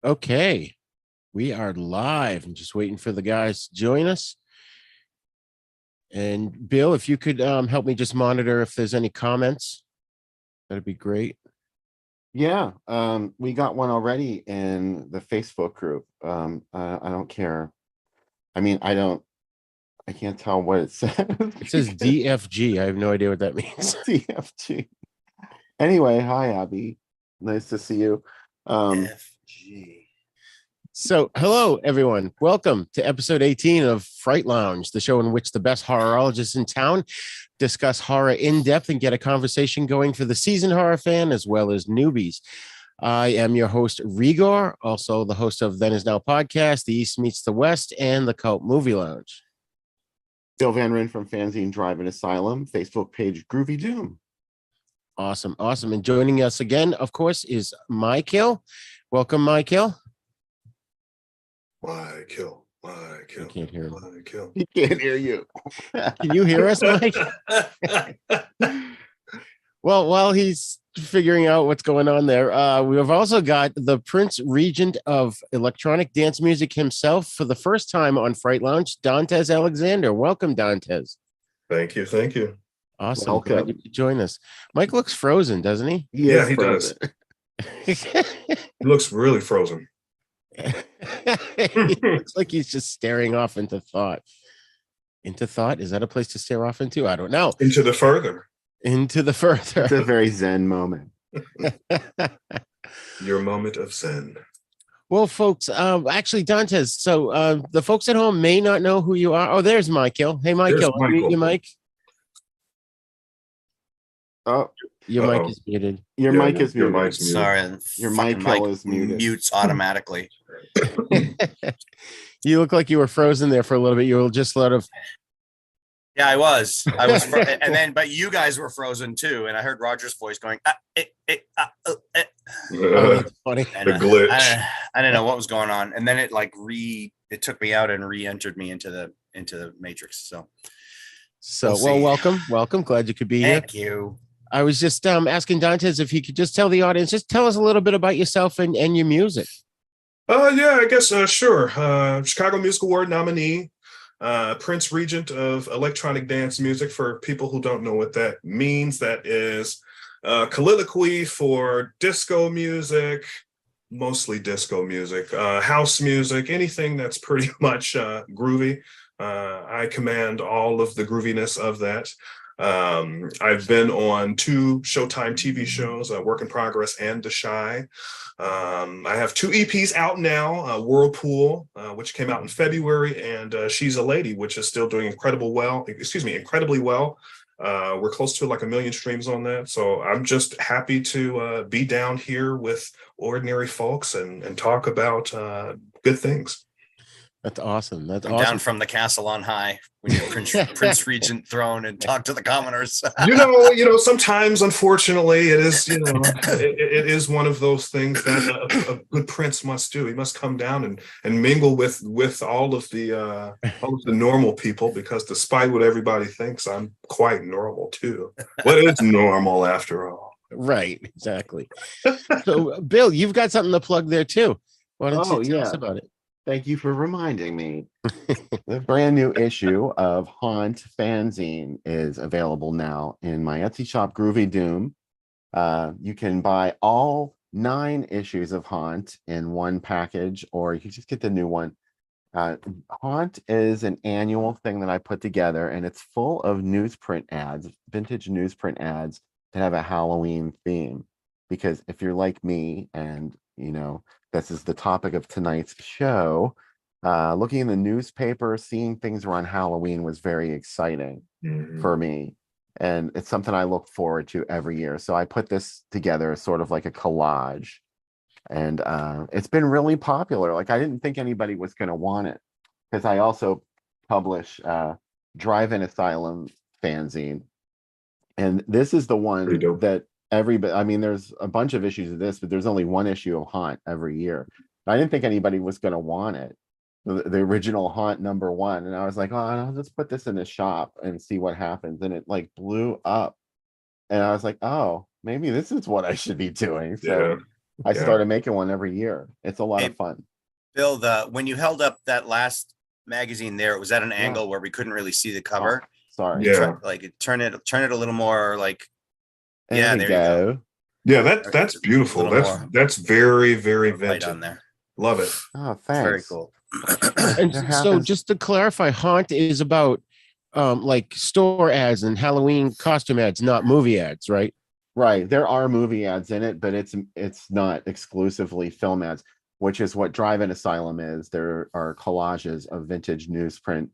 Okay, we are live. I'm just waiting for the guys to join us. And Bill, if you could help me just monitor if there's any comments, that'd be great. Yeah, we got one already in the Facebook group. I don't care. I mean, I can't tell what it says. It says DFG. I have no idea what that means. DFG. Anyway, hi, Abby. Nice to see you. FG. So, hello, everyone. Welcome to episode 18 of Fright Lounge, the show in which the best horrorologists in town discuss horror in depth and get a conversation going for the seasoned horror fan as well as newbies. I am your host, Rigor, also the host of Then Is Now podcast, The East Meets the West, and the Cult Movie Lounge. Bill Van Ryn from Fanzine Drive-In Asylum, Facebook page Groovy Doom. Awesome. And joining us again, of course, is Michael. Welcome, Michael. Michael. I can't hear him. Michael. He can't hear you. Can you hear us, Mike? Well, while he's figuring out what's going on there, we have also got the Prince Regent of electronic dance music himself for the first time on Fright Lounge, Dantes Alexander. Welcome, Dantes. Thank you. Awesome. Welcome. Glad you could join us. Mike looks frozen, doesn't he? Yeah, he does. He looks really frozen. He looks like he's just staring off into thought. Into thought? Is that a place to stare off into? I don't know. Into the further. Into the further. It's a very zen moment. Your moment of zen. Well, folks, actually, Dantes, so the folks at home may not know who you are. Oh, there's Michael. Hey, Michael. Michael. You, Mike? Oh, Your mic is muted. your Yeah, mic is your muted. mic's muted. Sorry, Your fucking mic is muted. Mutes automatically. You look like you were frozen there for a little bit. You were just sort of. Yeah, I was, and then, but you guys were frozen too, and I heard Roger's voice going. Oh, that's funny. And, The glitch. I didn't know what was going on, and then it it took me out and re-entered me into the matrix. So So, We'll well, see. welcome. Glad you could be here. thank you. I was just asking Dantes if he could just tell the audience, just tell us a little bit about yourself and your music. Yeah, I guess sure. Chicago Music Award nominee, Prince Regent of electronic dance music. For people who don't know what that means, that is colloquy for disco music, mostly disco music, house music, anything that's pretty much groovy. I command all of the grooviness of that. I've been on 2 Showtime TV shows, Work in Progress and The Shy. I have 2 EPs out now, Whirlpool, which came out in February, and She's a Lady, which is still doing incredibly well. We're close to like 1 million streams on that. So I'm just happy to be down here with ordinary folks and talk about good things. That's awesome. I'm down from the castle on high when you're Prince Regent throne and talk to the commoners. Sometimes, unfortunately, it is, it is one of those things that a good prince must do. He must come down and mingle with all of the normal people, because despite what everybody thinks, I'm quite normal too. What is normal after all? Right, exactly. So, Bill, you've got something to plug there too. Why don't you tell us yeah. about it? Thank you for reminding me. The brand new issue of Haunt Fanzine is available now in my Etsy shop, Groovy Doom. You can buy all 9 issues of Haunt in one package, or you can just get the new one. Haunt is an annual thing that I put together, and it's full of newsprint ads, vintage newsprint ads that have a Halloween theme. Because if you're like me, and this is the topic of tonight's show, looking in the newspaper, seeing things around Halloween was very exciting for me. And it's something I look forward to every year. So I put this together sort of like a collage. And it's been really popular. Like, I didn't think anybody was going to want it, because I also publish Drive-In Asylum fanzine. And this is the one that everybody, I mean, there's a bunch of issues of this, but there's only 1 issue of Haunt every year. I didn't think anybody was going to want it, the original Haunt #1. And I was like, oh, I'll just put this in the shop and see what happens. And it like blew up. And I was like, oh, maybe this is what I should be doing. So I Yeah. started making one every year. It's a lot Hey, of fun. Bill, when you held up that last magazine there, it was at an angle where we couldn't really see the cover. Sorry. Yeah. Turn it a little more like. There Yeah, we there you go. Yeah, that's A beautiful. little more That's very, very light vintage. on there. Love it. Oh, It's very thanks. cool. And There so happens- just to clarify, Haunt is about like store ads and Halloween costume ads, not movie ads, right? Right. There are movie ads in it, but it's not exclusively film ads, which is what Drive-In Asylum is. There are collages of vintage newsprint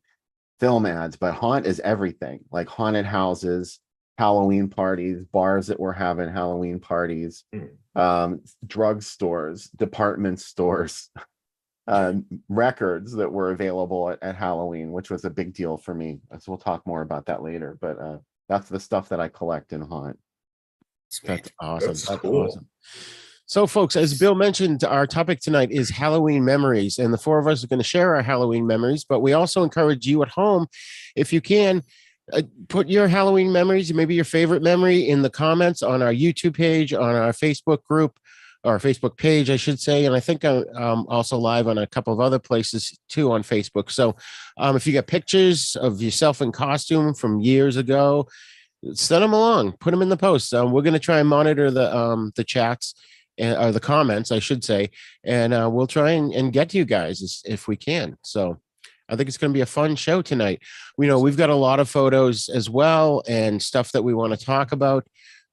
film ads, but Haunt is everything, like haunted houses, Halloween parties, bars that were having Halloween parties, drug stores, department stores, records that were available at Halloween, which was a big deal for me. So we'll talk more about that later, but that's the stuff that I collect in Haunt. That's awesome. That's That's cool. awesome. So, folks, as Bill mentioned, our topic tonight is Halloween memories, and the four of us are going to share our Halloween memories. But we also encourage you at home, if you can, put your Halloween memories, maybe your favorite memory, in the comments on our YouTube page, on our Facebook group, or Facebook page, I should say. And I think I'm also live on a couple of other places too on Facebook. So, if you got pictures of yourself in costume from years ago, send them along, put them in the posts. We're going to try and monitor the chats or the comments, I should say, and we'll try and get to you guys if we can. So I think it's going to be a fun show tonight. We've got a lot of photos as well and stuff that we want to talk about.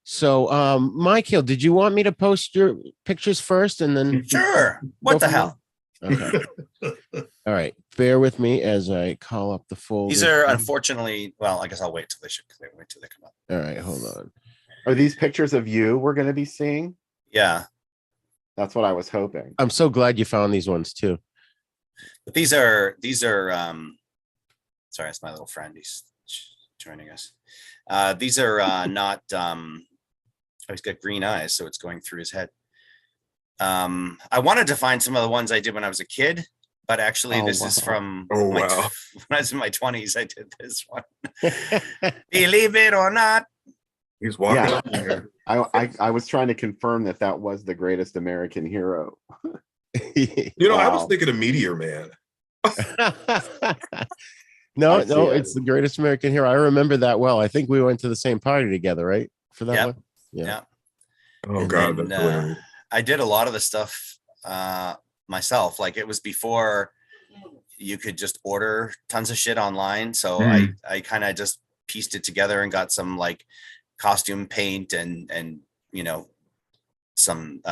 So, Michael, did you want me to post your pictures first and then? Sure. What the hell? Okay. All right. Bear with me as I call up the folder. These are unfortunately, well, I guess I'll wait till they come up. All right, hold on. Are these pictures of you we're going to be seeing? Yeah. That's what I was hoping. I'm so glad you found these ones too. But these are sorry, it's my little friend. He's joining us. These are not he's got green eyes, so it's going through his head. I wanted to find some of the ones I did when I was a kid, but actually this is from when I was in my 20s. I did this one. Believe it or not. He's walking Yeah. up here. I was trying to confirm that was the greatest American hero. I was thinking of Meteor Man. No, I see it. it's the greatest American hero. I remember that well. I think we went to the same party together, right? For that Yep. one? Yeah. Oh And God, then, that's hilarious. I did a lot of the stuff myself. Like it was before you could just order tons of shit online. So I kind of just pieced it together and got some like costume paint and some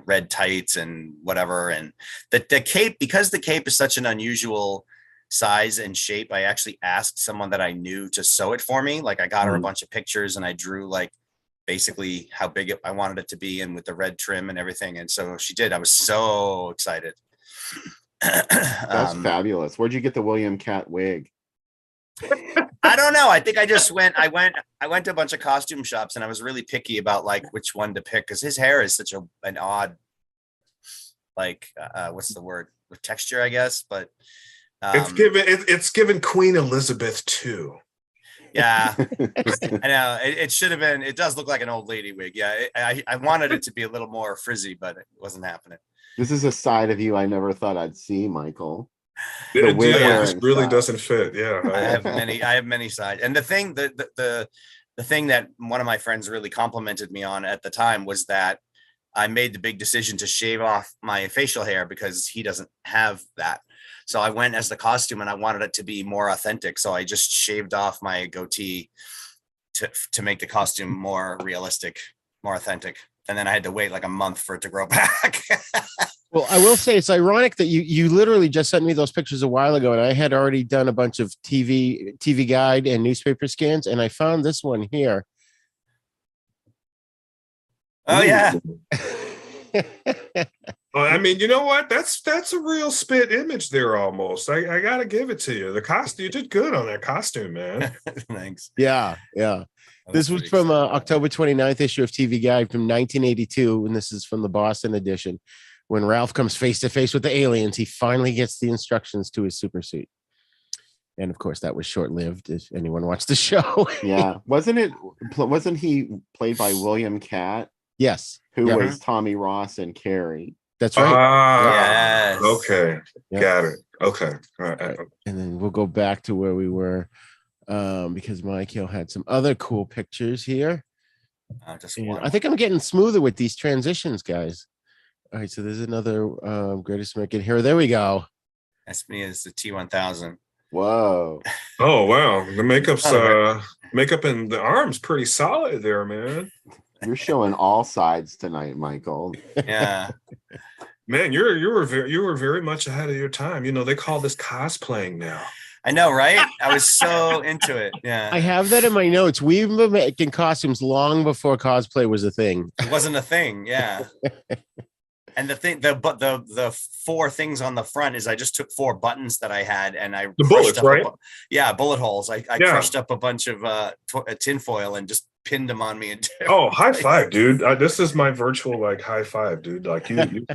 red tights and whatever. And the cape, because the cape is such an unusual size and shape, I actually asked someone that I knew to sew it for me. Like I got her a bunch of pictures and I drew like basically how big I wanted it to be and with the red trim and everything. And so she did. I was so excited. That's fabulous. Where'd you get the William Cat wig? I don't know. I think I just went to a bunch of costume shops and I was really picky about like which one to pick because his hair is such an odd, like, what's the word? With texture, I guess. But it's given Queen Elizabeth too. Yeah, I know. It should have been. It does look like an old lady wig. Yeah, I wanted it to be a little more frizzy, but it wasn't happening. This is a side of you I never thought I'd see, Michael. It wearing really side. doesn't fit. Yeah, I have many sides. And the thing the thing that one of my friends really complimented me on at the time was that I made the big decision to shave off my facial hair because he doesn't have that. So I went as the costume and I wanted it to be more authentic. So I just shaved off my goatee to make the costume more realistic, more authentic. And then I had to wait like a month for it to grow back. Well, I will say it's ironic that you literally just sent me those pictures a while ago, and I had already done a bunch of TV guide and newspaper scans, and I found this one here. Oh yeah. I mean, you know what? That's a real spit image there almost. I gotta give it to you. The costume, you did good on that costume, man. Thanks. Yeah. This was from October 29th issue of TV Guide from 1982, and this is from the Boston edition. When Ralph comes face to face with the aliens, he finally gets the instructions to his super suit. And of course, that was short-lived. If anyone watched the show, Yeah, wasn't he played by William Cat? Yes. who Yeah. was Tommy Ross and Carrie. That's right. Ah, Yes. okay. Yep. Got it. Okay. All right. And then we'll go back to where we were because Michael had some other cool pictures here. Just And one. I think I'm getting smoother with these transitions, guys. All right, so there's another greatest American hero. There we go. That's me as the T1000. Whoa. Oh wow, the Oh, makeup and the arms pretty solid there, man. You're showing all sides tonight, Michael. Yeah. Man, you were very much ahead of your time. You know, they call this cosplaying now. I know, right? I was so into it. Yeah. I have that in my notes. We've been making costumes long before cosplay was a thing. It wasn't a thing. Yeah. And the 4 things on the front is I just took 4 buttons that I had and I The bullets, right? Bullet holes. I Yeah. crushed up a bunch of tinfoil and just pinned them on me. Oh, high five, dude! This is my virtual like high five, dude. Like you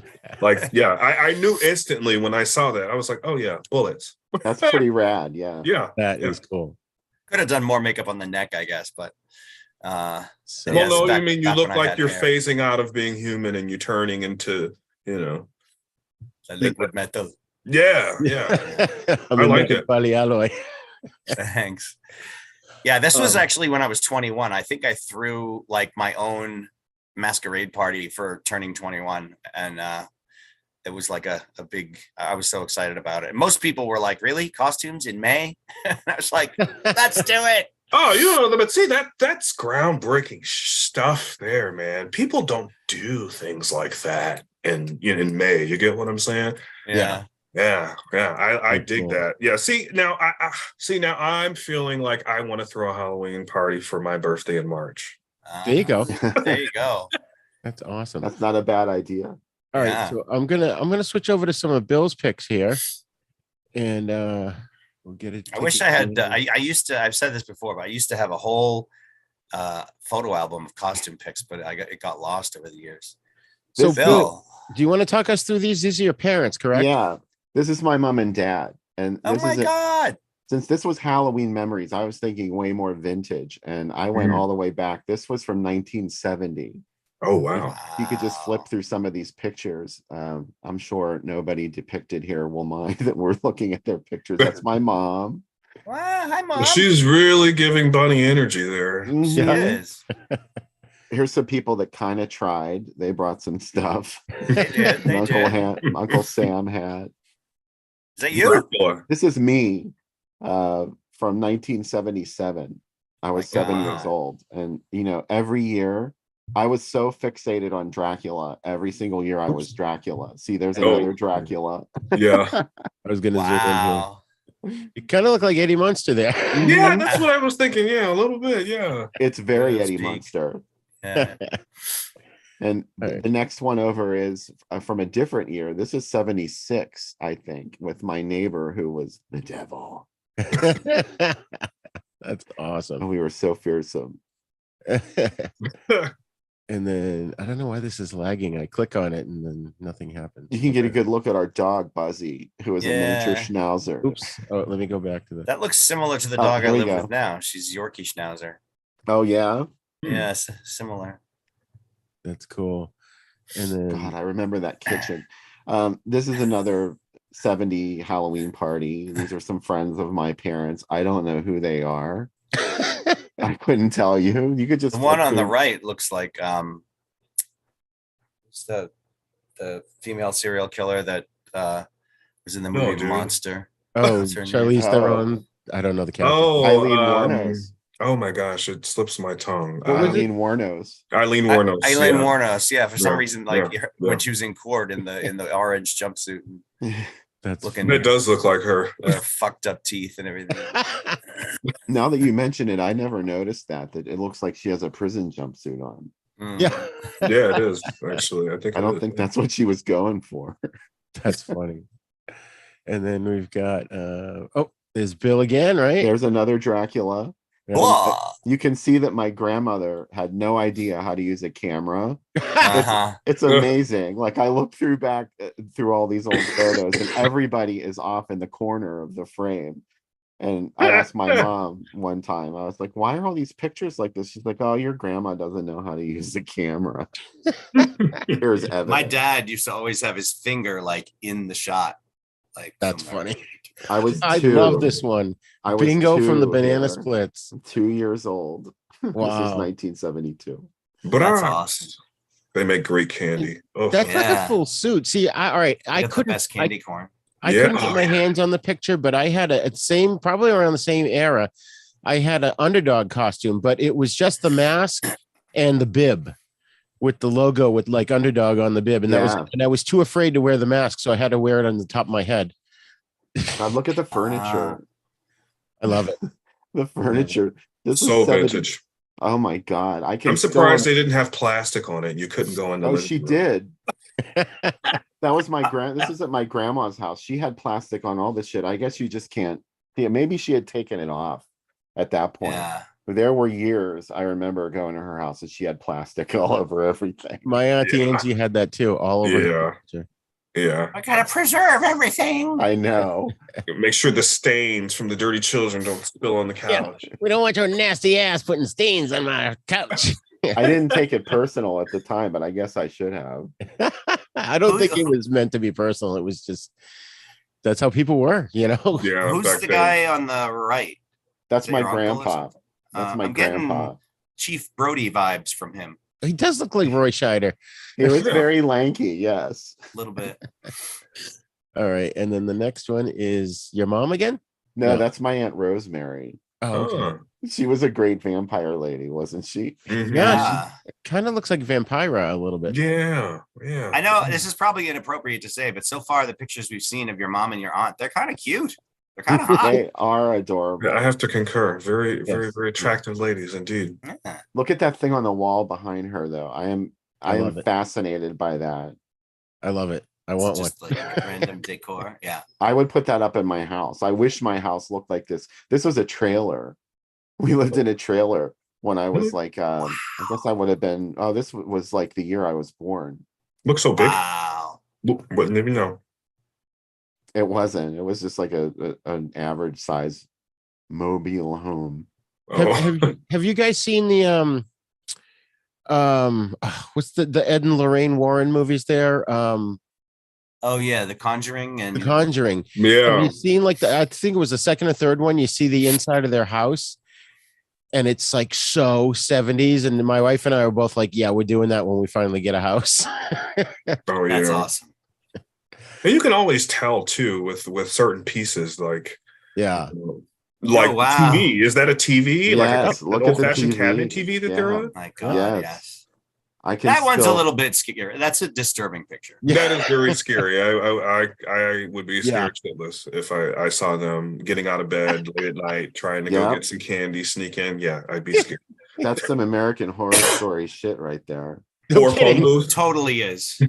like yeah. I knew instantly when I saw that. I was like, oh yeah, bullets. That's pretty rad. Yeah. Yeah, That is cool. Could have done more makeup on the neck, I guess, but So, Well, Yes, no, back- you mean you back look when I like had you're hair. phasing out of being human and you're turning into, you know. the liquid metal. Yeah, yeah. I like it. Alloy. Thanks. Yeah, this was actually when I was 21. I think I threw like my own masquerade party for turning 21. And it was like a big, I was so excited about it. Most people were like, really? Costumes in May? And I was like, let's do it. Oh, you know, but see that's groundbreaking stuff there, man. People don't do things like that in May. You get what I'm saying? Yeah. Yeah. I dig Cool. that. Yeah. See now, now I'm feeling like I want to throw a Halloween party for my birthday in March. There you go. There you go. That's awesome. That's not a bad idea. All right, Yeah. so I'm gonna switch over to some of Bill's picks here, and we'll get it. I wish I had. I used to. I've said this before, but I used to have a whole photo album of costume pics, but it got lost over the years. So, This- Bill, do you want to talk us through these? These are your parents, correct? Yeah. This is my mom and dad. And Oh this my is God. since this was Halloween memories, I was thinking way more vintage. And I went all the way back. This was from 1970. Oh wow. You could just flip Wow. through some of these pictures. I'm sure nobody depicted here will mind that we're looking at their pictures. That's my mom. Wow. Hi, Mom. She's really giving Bunny energy there. She Mhm. is. Here's some people that kind of tried. They brought some stuff. They did. They Uncle did. Uncle Sam had. Is that you? Boy. This is me from 1977. I was 7 years God. old. And, you know, every year I was so fixated on Dracula. Every single year I was Dracula. See, there's Oh. another Dracula. Yeah. I was gonna Wow. zoom in here. You kind of look like Eddie Munster there. Yeah, that's what I was thinking. Yeah, a little bit. Yeah. It's very Those Eddie peak. Munster. Yeah. And Right. the next one over is from a different year. This is 76, I think, with my neighbor who was the devil. That's awesome. And we were so fearsome. And then I don't know why this is lagging. I click on it and then nothing happens. You can get a good look at our dog, Buzzy, who is a miniature Yeah. schnauzer. Oops. Oh, let me go back to the. That looks similar to the Oh, dog I here we live go. with now. She's Yorkie Schnauzer. Oh, yeah. Yes, similar. That's cool. And then God, I remember that kitchen. This is another 70 Halloween party. These are some friends of my parents. I don't know who they are. I couldn't tell you. You could just The one flip on the through. right looks like it's the female serial killer that was in the No, movie dude. Monster. oh, What's her name? Charlize Oh. Theron. I don't know the character. Oh, Eileen Warnos. oh my gosh, it slips my tongue. What was it? Eileen Warnos. Eileen Warnos. Eileen yeah. Warnos. Yeah, for some Yeah, reason, like yeah, when yeah. she was in court in the orange jumpsuit and That's looking It does look like her. with her fucked up teeth and everything. Now that you mention it, I never noticed that it looks like she has a prison jumpsuit on. Mm. Yeah, Yeah, it is actually. I think. I it don't is. think that's what she was going for. that's funny. And then we've got oh, there's Bill again, right? There's another Dracula. Blah. You can see that my grandmother had no idea how to use a camera. Uh-huh. It's amazing. Like I look through all these old photos and everybody is off in the corner of the frame. And I asked my mom one time, I was like, why are all these pictures like this? She's like, oh, your grandma doesn't know how to use the camera. Here's evidence. My dad used to always have his finger like in the shot. Like That's somewhere. funny. I was I two. love this one. I was Bingo from the two banana here. splits. 2 years old. This is Wow. 1972. But That's awesome. they make great candy. Oh, That's like a Yeah. full suit. See, all right. I got the couldn't best candy corn. I Yeah. couldn't get my hands on the picture, but I had a same, probably around the same era. I had an underdog costume, but it was just the mask and the bib with the logo with like underdog on the bib. And I was too afraid to wear the mask. So I had to wear it on the top of my head. God, look at the furniture. I love it. The furniture. This so is 70. vintage. Oh my God. I'm surprised they didn't have plastic on it. You couldn't go in the Oh, she did. That was this is at my grandma's house. She had plastic on all the shit. I guess you just can't. Yeah, maybe she had taken it off at that point. Yeah. But there were years I remember going to her house and she had plastic all over everything. My auntie Angie had that too, all over her picture. Yeah. I gotta preserve everything. I know. Make sure the stains from the dirty children don't spill on the couch. We don't want your nasty ass putting stains on my couch. I didn't take it personal at the time, but I guess I should have. I don't think it was meant to be personal. It was just, that's how people were, you know? Yeah. Who's the guy on the right? That's my your uncle or grandpa. something? That's my I'm getting grandpa. Chief Brody vibes from him. He does look like Roy Scheider. He was very lanky, yes. A little bit. All right. And then the next one is your mom again? No, that's my Aunt Rosemary. Oh, okay. Oh. She was a great vampire lady, wasn't she? Mhm. Yeah, she kind of looks like Vampira a little bit. Yeah. Yeah. I know this is probably inappropriate to say, but so far the pictures we've seen of your mom and your aunt, they're kind of cute. They're kind of hot. They are adorable. I have to concur. Very, very, Yes. very attractive ladies indeed. Yeah. Look at that thing on the wall behind her, though. I am love it. fascinated by that. I love it. I It's want one. just like random decor. Yeah. I would put that up in my house. I wish my house looked like this. This was a trailer. We lived in a trailer when I was like, I guess I would have been. Oh, this was like the year I was born. Looks so big. Wow. Wouldn't even know. It wasn't. It was just like an average size mobile home. Oh. Have you guys seen the what's the Ed and Lorraine Warren movies there? Oh yeah, The Conjuring and The Conjuring. Have Yeah. you seen like I think it was the second or third one? You see the inside of their house, and it's like so 70s. And my wife and I were both like, "Yeah, we're doing that when we finally get a house." Oh yeah. that's awesome. And you can always tell too with certain pieces like Yeah, like wow. TV. Is that a TV? Yes, Like look an at the old-fashioned TV. cabinet TV that they're Yeah. on? My God, Yes. yes. I can. That one's a still- little bit scary. That's a disturbing picture. That is very scary. I would be Yeah. scared shitless if I saw them getting out of bed late at night trying to go Yeah. get some candy, sneak in. Yeah, I'd be scared. That's some American Horror Story shit right there. Or kidding. phone booth. It totally is.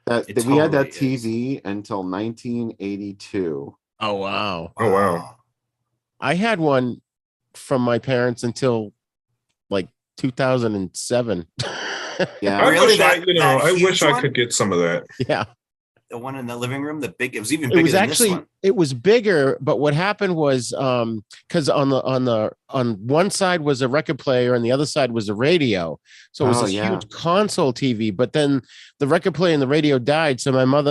That we had that totally is. TV until 1982. Oh wow. Oh, wow. I had one from my parents until like 2007. Yeah, I Really? wish That I huge wish I one? could get some of that. Yeah. The one in the living room, the big. It was even It bigger was than actually this one. it was bigger, but what happened was because on one side was a record player and the other side was a radio. So it was Oh, this yeah. huge console TV, but then the record player and the radio died. So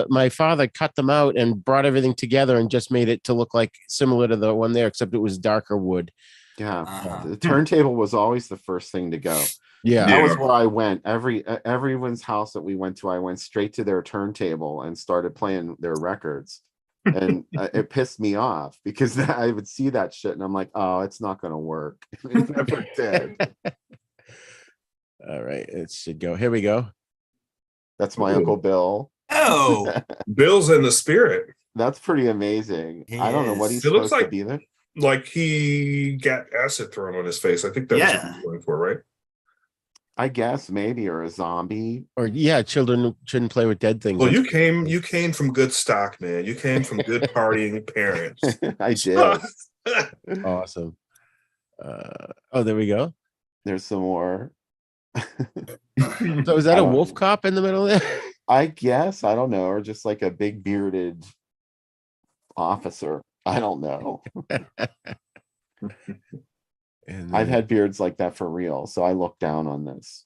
my father cut them out and brought everything together and just made it to look like similar to the one there, except it was darker wood. yeah. Uh-huh. The turntable was always the first thing to go. Yeah. That Yeah. was where I went. Everyone's house that we went to, I went straight to their turntable and started playing their records. And it pissed me off because I would see that shit and I'm like, oh, it's not going to work. It never did. All right. It should go. Here we go. That's my Ooh. Uncle Bill. Oh, Bill's in the spirit. That's pretty amazing. He I don't know what is. he's It looks supposed to like- be there. Like he got acid thrown on his face. I think that's what Yeah. he's going for, right? I guess maybe, or a zombie. Or yeah, children shouldn't play with dead things. Well, you came from good stock, man. You came from good partying parents. I did. Awesome. Oh, there we go. There's some more. So is that I a don't- wolf cop in the middle there? I guess, I don't know, or just like a big bearded officer. I don't know. And I've had beards like that for real, so I look down on this.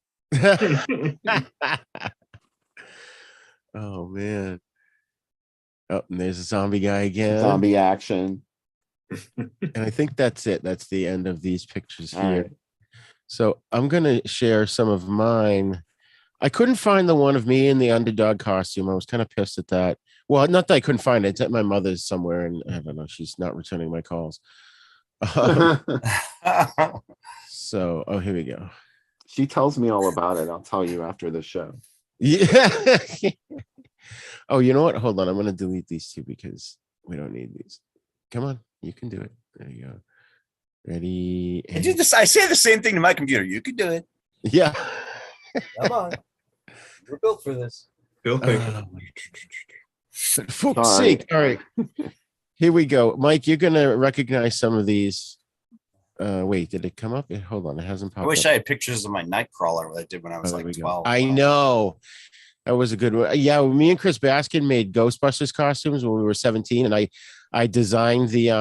Oh man. Oh, and there's a zombie guy again. Zombie action. And I think that's it. That's the end of these pictures All here. right. So I'm gonna share some of mine. I couldn't find the one of me in the underdog costume. I was kind of pissed at that. Well, not that I couldn't find it. It's at my mother's somewhere, and I don't know. She's not returning my calls. So, oh, here we go. She tells me all about it. I'll tell you after the show. Yeah. Oh, you know what? Hold on. I'm going to delete these two because we don't need these. Come on. You can do it. There you go. Ready? I do this. I say the same thing to my computer. You can do it. Yeah. Come on. We're built for this. Bill Pink. For fuck's sake. All right. Here we go. Mike, you're going to recognize some of these. Wait, did it come up? Hold on. It hasn't popped I wish up. I had pictures of my Nightcrawler that I did when I was Oh, there like we go. 12. I know. That was a good one. Yeah, me and Chris Baskin made Ghostbusters costumes when we were 17, and I designed the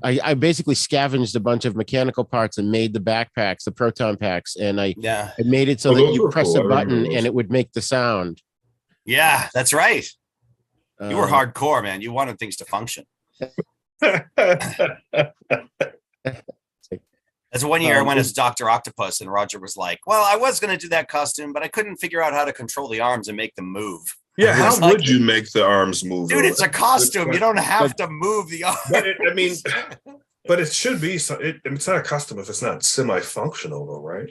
I basically scavenged a bunch of mechanical parts and made the backpacks, the proton packs, and I made it so that those you were press cool. a I remember button those. and it would make the sound. Yeah, that's right. You were Uh, hardcore, man. You wanted things to function. That's one year I went as Dr. Octopus, and Roger was like, well, I was going to do that costume, but I couldn't figure out how to control the arms and make them move. Yeah, It how was like, would you make the arms move? dude, it's a costume. You don't have But- to move the arms. But I mean, but it should be. It's not a custom if it's not semi-functional, though, right?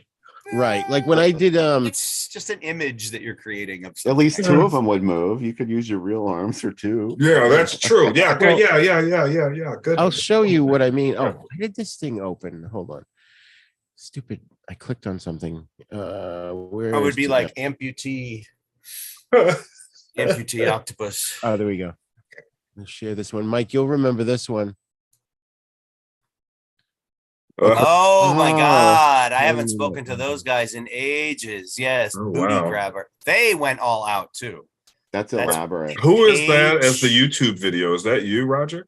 Right. Like when I did It's just an image that you're creating of At something. least two of them would move. You could use your real arms for two. Yeah, that's true. Yeah, Well- yeah. Good. I'll show you what I mean. Oh, why did this thing open? Hold on. Stupid. I clicked on something. Where It would is be it? like amputee octopus. Oh, there we go. Let's share this one. Mike, you'll remember this one. Oh my Oh, God. I haven't oh. spoken to those guys in ages. Yes. Oh, Booty wow. grabber. They went all out too. That's That's- elaborate. Who is that as the Age. YouTube video? Is that you, Roger?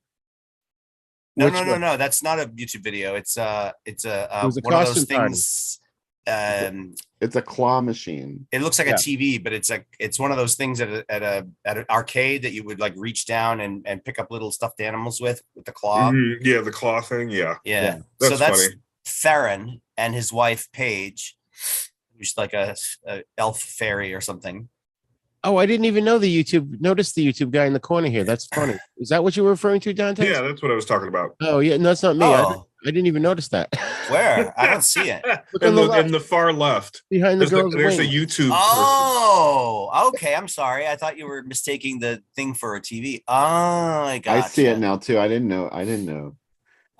No, Which no, no, one? no. That's not a YouTube video. It's was a one of those costume party. things. It's a claw machine. It looks like Yeah. a TV, but it's one of those things at an arcade that you would like reach down and pick up little stuffed animals with the claw. Mhm. Yeah, the claw thing. Yeah, Yeah. that's So that's funny. Theron and his wife Paige, who's like a elf fairy or something. Oh, I didn't even know the YouTube. Notice the YouTube guy in the corner here. That's funny. Is that what you were referring to, Dante? Yeah, that's what I was talking about. Oh, yeah. No, that's not me. Oh, I didn't even notice that. where? I don't see it. Look on in the the left. far left. Behind the girl's There's a wing. YouTube. Oh, okay. I'm sorry. I thought you were mistaking the thing for a TV. Oh, I got. I see it now too. I didn't know. I It don't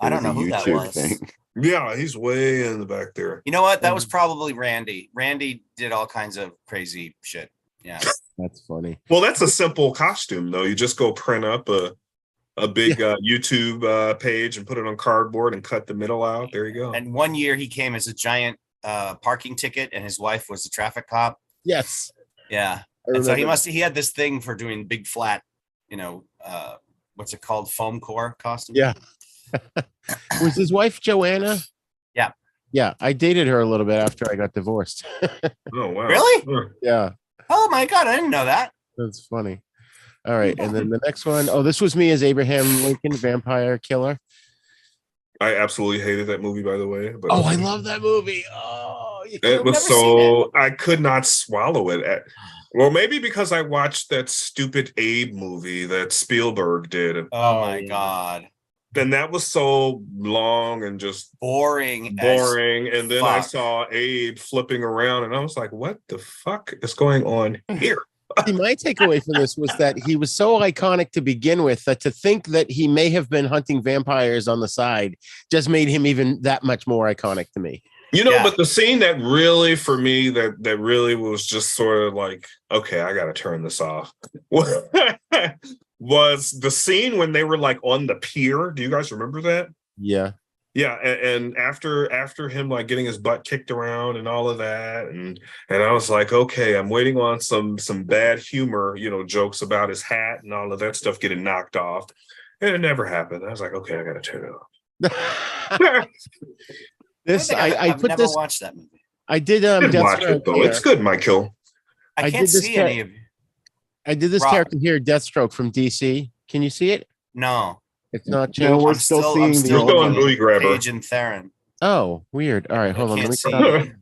was know a who that YouTube was. thing. Yeah, he's way in the back there. You know what? That was probably Randy. Randy did all kinds of crazy shit. Yeah. That's funny. Well, that's a simple costume, though. You just go print up a big YouTube page and put it on cardboard and cut the middle out. There you go. And one year he came as a giant parking ticket, and his wife was a traffic cop. Yes. Yeah. I And so remember. he had this thing for doing big flat, what's it called? Foam core costume. Yeah. Was his wife Joanna? Yeah. Yeah. I dated her a little bit after I got divorced. Oh wow! Really? Huh. Yeah. Oh my God. I didn't know that. That's funny. All right. And then the next one. Oh, this was me as Abraham Lincoln, vampire killer. I absolutely hated that movie, by the way. But Oh, I love that movie. Oh, you it was never seen so I could not swallow it. Well, maybe because I watched that stupid Abe movie that Spielberg did, Oh my yeah. God. and that was so long and just Boring. boring. And then I fuck. saw Abe flipping around, and I was like, "What the fuck is going on here?" See, my takeaway from this was that he was so iconic to begin with that to think that he may have been hunting vampires on the side just made him even that much more iconic to me. You know, Yeah. but the scene that really, for me, that really was just sort of like, okay, I got to turn this off, was the scene when they were like on the pier. Do you guys remember that? Yeah. Yeah, and after him like getting his butt kicked around and all of that, and I was like, okay, I'm waiting on some bad humor, jokes about his hat and all of that stuff getting knocked off. And it never happened. I was like, okay, I got to turn it off. This I've put never this. watched that movie. I did Watch Deathstroke it though. here. It's good, Michael. I I can't did this see guy- any of you. I did this Rob. character here, Deathstroke from DC. Can you see it? No, It's not No, changed. we're I'm still still, seeing I'm the still We're still on old Booty Grabber. Paige and Theron. Oh, weird. All right, I hold on. Let can't me see try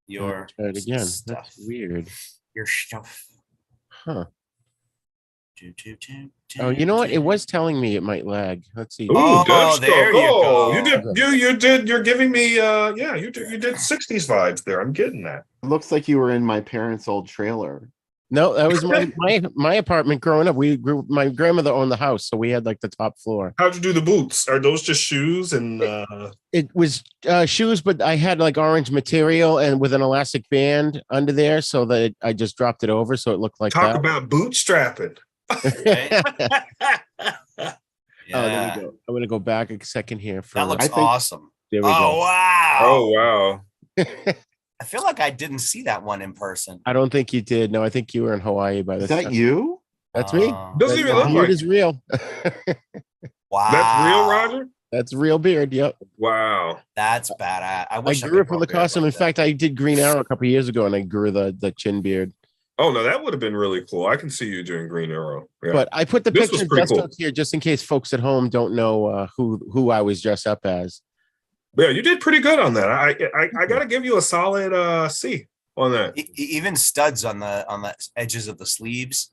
your it again. stuff. That's weird. Your stuff. Huh. Do, do, do, Oh, you know what? It do. was telling me it might lag. Let's see. Ooh, Oh, Deathstroke. there you Oh, go. you did. You're giving me. Yeah, you did 60s vibes there. I'm getting that. It looks like you were in my parents' old trailer. No, that was my apartment growing up. My grandmother owned the house, so we had like the top floor. How'd you do the boots? Are those just shoes and? It was shoes, but I had like orange material and with an elastic band under there, so that I just dropped it over, so it looked like Talk that. about bootstrapping. Right? Oh, there Yeah, we go. I'm gonna go back a second here. For, that looks I think- awesome. there we Oh go. wow! Oh wow. I feel like I didn't see that one in person. I don't think you did. No, I think you were in Hawaii by this Is that time. you? That's me. Oh, Doesn't even look beard like is real. wow, that's real, Roger. That's real beard. Yep. Wow. That's bad. I I wish grew could it for grow the a beard costume. like In that. fact, I did Green Arrow a couple years ago, and I grew the chin beard. Oh no, that would have been really cool. I can see you doing Green Arrow. Yeah. But I put the This picture was of pretty cool. Deathstroke here just in case folks at home don't know who I was dressed up as. Yeah, you did pretty good on that. I got to give you a solid C on that. Even studs on the edges of the sleeves.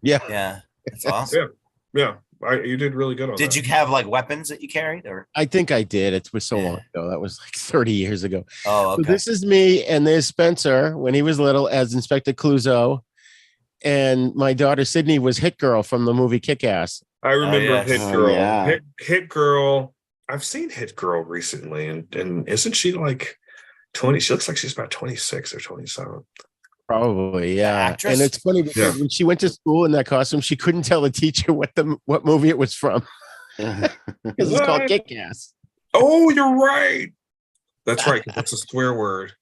Yeah. Yeah, that's awesome. Yeah, you did really good on that. Did you have like weapons that you carried, or? I think I did. It was so Yeah. long ago. That was like 30 years ago. Oh, So okay. this is me, and there's Spencer when he was little as Inspector Clouseau. And my daughter Sydney was Hit Girl from the movie Kick-Ass. I remember yes. Hit Oh, Girl. yeah. Hit Girl. I've seen Hit Girl recently, and isn't she like 20? She looks like she's about 26 or 27. Probably, yeah. actress? And it's funny because when she went to school in that costume, she couldn't tell the teacher what movie it was from because it's called What? Kick-Ass. Oh, you're right. That's right. 'Cause that's a swear word.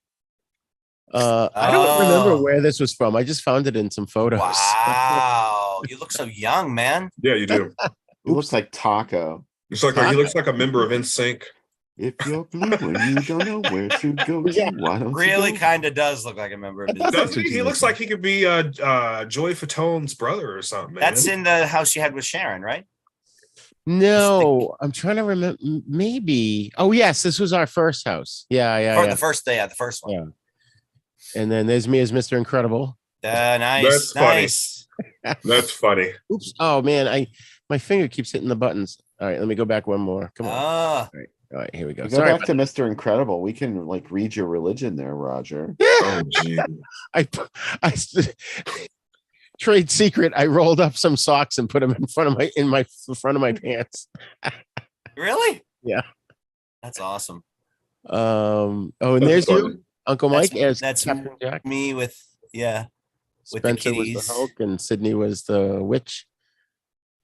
I don't remember Oh. where this was from. I just found it in some photos. Wow, you look so young, man. Yeah, you do. It looks like Taco. It's like he looks like a member of NSYNC. If you're blue and you don't know where to go Yeah. to, why don't Really, you go? kind of does look like a member of I thought Disney. that's Doesn't he? He looks like he could be Joey Fatone's brother or something. Man. That's in the house you had with Sharon, right? No, I'm trying to remember. Maybe. Oh, yes, this was our first house. Yeah. Or the first day, the first one. Yeah. And then there's me as Mr. Incredible. Nice, That's funny. nice. That's funny. Oops. Oh man, my finger keeps hitting the buttons. All right, let me go back one more. Come on. Ah, All right, here we go. Go Sorry. back to Mr. Incredible. We can like read your religion there, Roger. Oh, gee. I trade secret. I rolled up some socks and put them in front of my pants. really? Yeah. That's awesome. Oh, and That's there's funny. you, Uncle Mike, That's- as that's Captain Jack. Me with with the Spencer was kitties. the Hulk, and Sydney was the witch.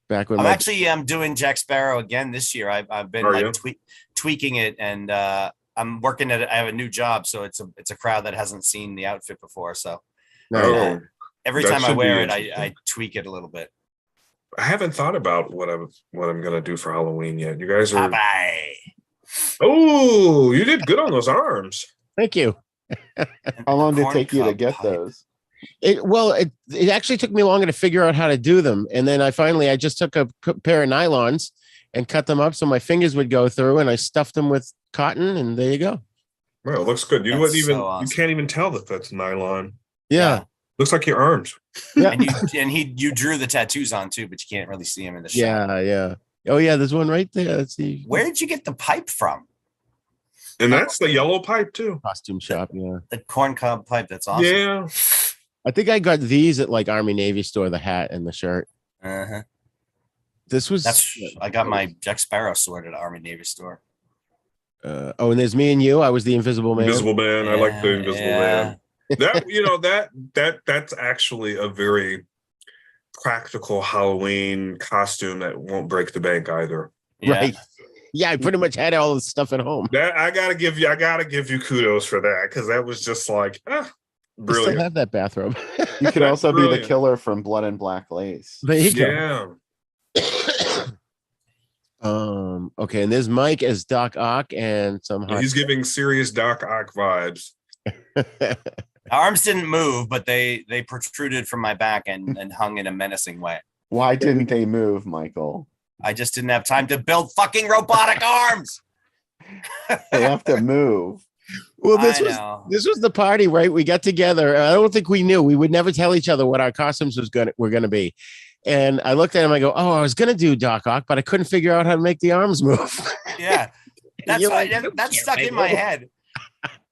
Back when I'm doing Jack Sparrow again this year. I've been Are like you? tweaking it, and I'm working at. I have a new job, so it's a crowd that hasn't seen the outfit before. So Oh, every That time I should be wear it, interesting. I tweak it a little bit. I haven't thought about what I'm gonna do for Halloween yet. You guys are. Bye. Oh, you did good on those arms. Thank you. How long did it take you to get those? It actually took me longer to figure out how to do them, and then I just took a pair of nylons and cut them up so my fingers would go through, and I stuffed them with cotton, and there you go. Well, it looks good. You That's wouldn't even. so awesome. You can't even tell that that's nylon. Yeah, Looks like your arms. yeah, And you drew the tattoos on too, but you can't really see them in the shot. yeah. Oh yeah, there's one right there. Let's see. Where did you get the pipe from? And that's the yellow pipe too. Costume shop? Yeah, The corncob pipe. That's awesome. Yeah. I think I got these at like Army Navy store, the hat and the shirt. Uh-huh. This was I got my Jack Sparrow sword at Army Navy store. and there's me and you. I was the Invisible Man. Invisible Man. I like the Yeah, Invisible yeah. Man. That's actually a very practical Halloween costume that won't break the bank either. Yeah. Right. Yeah, I pretty much had all this stuff at home. That I gotta give you kudos for that, because that was just like I still brilliant. have that bathrobe. You could also be the Brilliant. killer from Blood and Black Lace. There you go. Yeah. Okay, and there's Mike as Doc Ock and some hot. He's giving serious Doc Ock vibes. Arms didn't move, but they protruded from my back and hung in a menacing way. Why didn't they move, Michael? I just didn't have time to build fucking robotic arms. They have to move. Well, I know. this was the party, right? We got together. I don't think we knew. We would never tell each other what our costumes were gonna be. And I looked at him. I go, "Oh, I was gonna do Doc Ock, but I couldn't figure out how to make the arms move." Yeah, that's You're why like, that stuck in my head,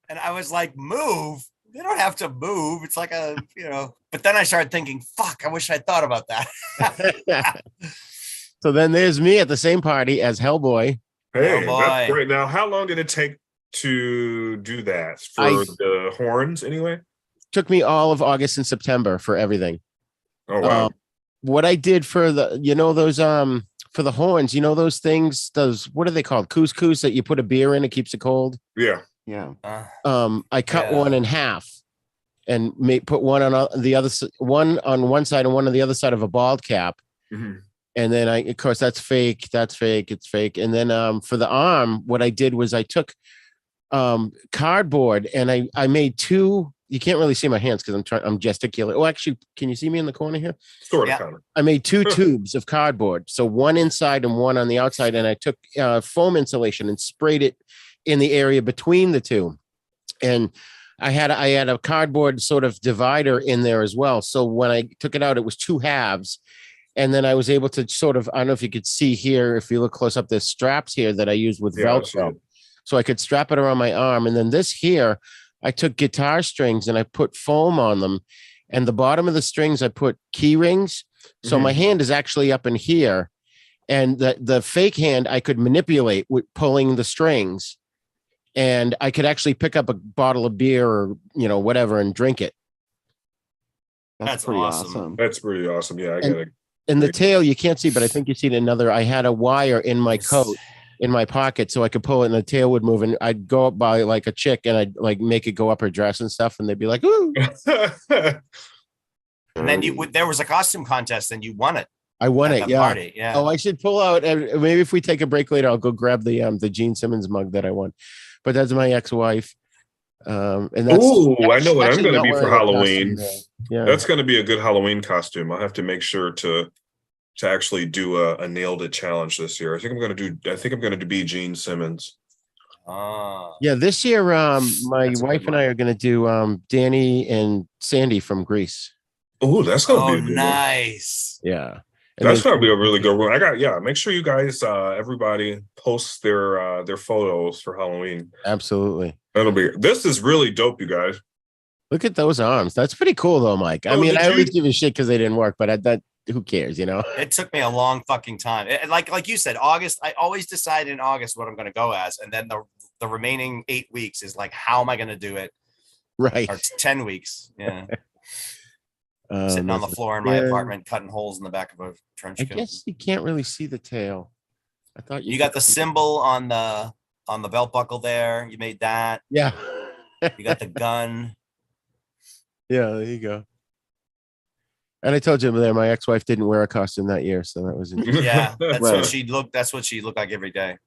and I was like, "Move? They don't have to move. It's like a But then I started thinking, "Fuck! I wish I'd thought about that." So then there's me at the same party as Hellboy. Hey, Oh, boy. that's great. Now, how long did it take to do that for the horns anyway? Took me all of August and September for everything. Oh wow. What I did for those for the horns, those things, what are they called? Couscous that you put a beer in, it keeps it cold. Yeah. I cut one in half and put one on the other, one on one side and one on the other side of a bald cap. Mm-hmm. And then of course that's fake. It's fake. And then for the arm, what I did was I took cardboard and I made two. You can't really see my hands because I'm gesticulating. Oh, actually, can you see me in the corner here? Sort of, kind of. I made two tubes of cardboard, so one inside and one on the outside, and I took foam insulation and sprayed it in the area between the two. And I had a cardboard sort of divider in there as well. So when I took it out, it was two halves. And then I was able to sort of, I don't know if you could see here, if you look close up, there's straps here that I used with Velcro. So I could strap it around my arm. And then this here, I took guitar strings and I put foam on them. And the bottom of the strings, I put key rings. So my hand is actually up in here. And the fake hand, I could manipulate with pulling the strings. And I could actually pick up a bottle of beer or, whatever and drink it. That's pretty awesome. That's pretty awesome. Yeah, I got it. And the tail, you can't see, but I think you see another. I had a wire in my coat, in my pocket, so I could pull it and the tail would move. And I'd go up by like a chick and I'd like make it go up her dress and stuff. And they'd be like, ooh. And then there was a costume contest and you won it. I won it. Yeah. Party. Yeah. Oh, I should pull out. Maybe if we take a break later, I'll go grab the Gene Simmons mug that I won. But that's my ex-wife. And that's, I know what I'm going to be for Halloween. Yeah, that's going to be a good Halloween costume. I'll have to make sure to actually do a nailed it challenge this year. I think I'm going to be Gene Simmons. Yeah, this year, my wife and I are going to do Danny and Sandy from Greece. Oh, that's going to be nice. Yeah. And that's going to be a really good one. Make sure you guys, everybody post their photos for Halloween. Absolutely. This is really dope, you guys. Look at those arms. That's pretty cool though, Mike. I mean, I always give you shit because they didn't work, but who cares, It took me a long fucking time. Like you said, August, I always decide in August what I'm going to go as. And then the remaining 8 weeks is like, how am I going to do it? Right. Or 10 weeks. Yeah. Sitting on the floor in my apartment, cutting holes in the back of a trench coat. I guess you can't really see the tail. I thought you got the symbol on the belt buckle there. You made that. Yeah. You got the gun. Yeah, there you go. And I told you there, my ex-wife didn't wear a costume that year, so that was interesting. Yeah, that's what she looked like every day.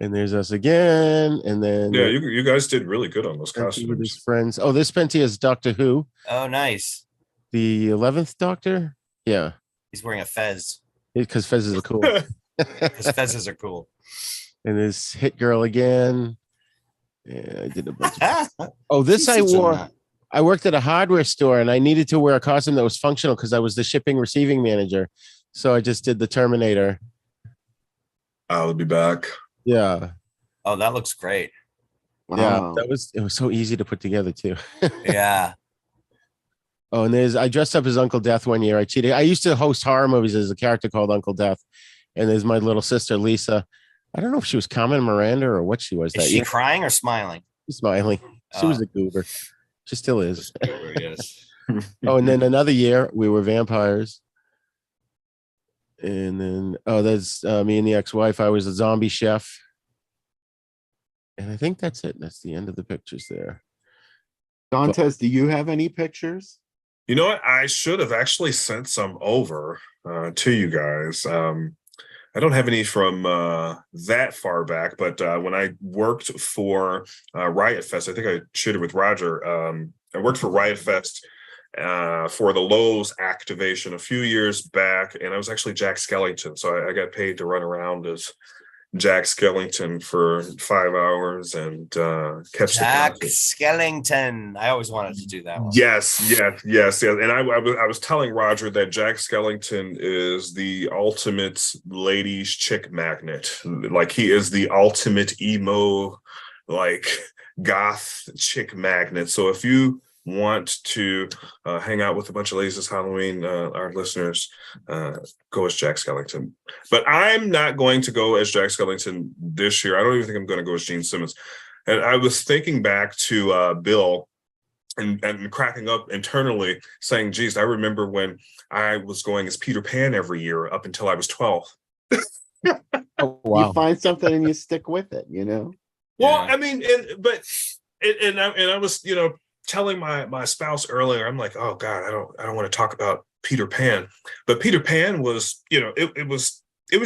And there's us again, and then you guys did really good on those costumes. With his friends. Oh, this Penty is Doctor Who. Oh, nice. The 11th Doctor. Yeah, he's wearing a fez because fezzes are cool. Because fezzes are cool. And this Hit Girl again. Yeah, I did a bunch of this I wore. I worked at a hardware store and I needed to wear a costume that was functional because I was the shipping receiving manager. So I just did the Terminator. I'll be back. Yeah. Oh, that looks great. Wow. Yeah, it was so easy to put together too. Yeah. Oh, and I dressed up as Uncle Death one year. I cheated. I used to host horror movies as a character called Uncle Death. And there's my little sister, Lisa. I don't know if she was Carmen Miranda or what she was. Is she crying or smiling? She's smiling. She was a goober. She still is. Yes. Oh, and then another year we were vampires. And then, that's me and the ex-wife. I was a zombie chef. And I think that's it. That's the end of the pictures there. Dantes, do you have any pictures? You know what? I should have actually sent some over to you guys. I don't have any from that far back, but when I worked for Riot Fest, I think I shared it with Roger. I worked for Riot Fest for the Lowe's activation a few years back, and I was actually Jack Skellington. So I got paid to run around as Jack Skellington for 5 hours and catch Jack the concert. Skellington. I always wanted to do that one. Yes. And I was telling Roger that Jack Skellington is the ultimate ladies chick magnet. Like, he is the ultimate emo, like, goth chick magnet. So if you want to hang out with a bunch of ladies this Halloween, our listeners, go as Jack Skellington. But I'm not going to go as Jack Skellington this year. I don't even think I'm going to go as Gene Simmons. And I was thinking back to Bill and cracking up internally, saying, geez, I remember when I was going as Peter Pan every year up until I was 12. Oh, wow. You find something and you stick with it, you know? Well, yeah. I mean, I was, telling my spouse earlier, I'm like, oh God, I don't want to talk about Peter Pan. But Peter Pan was, it was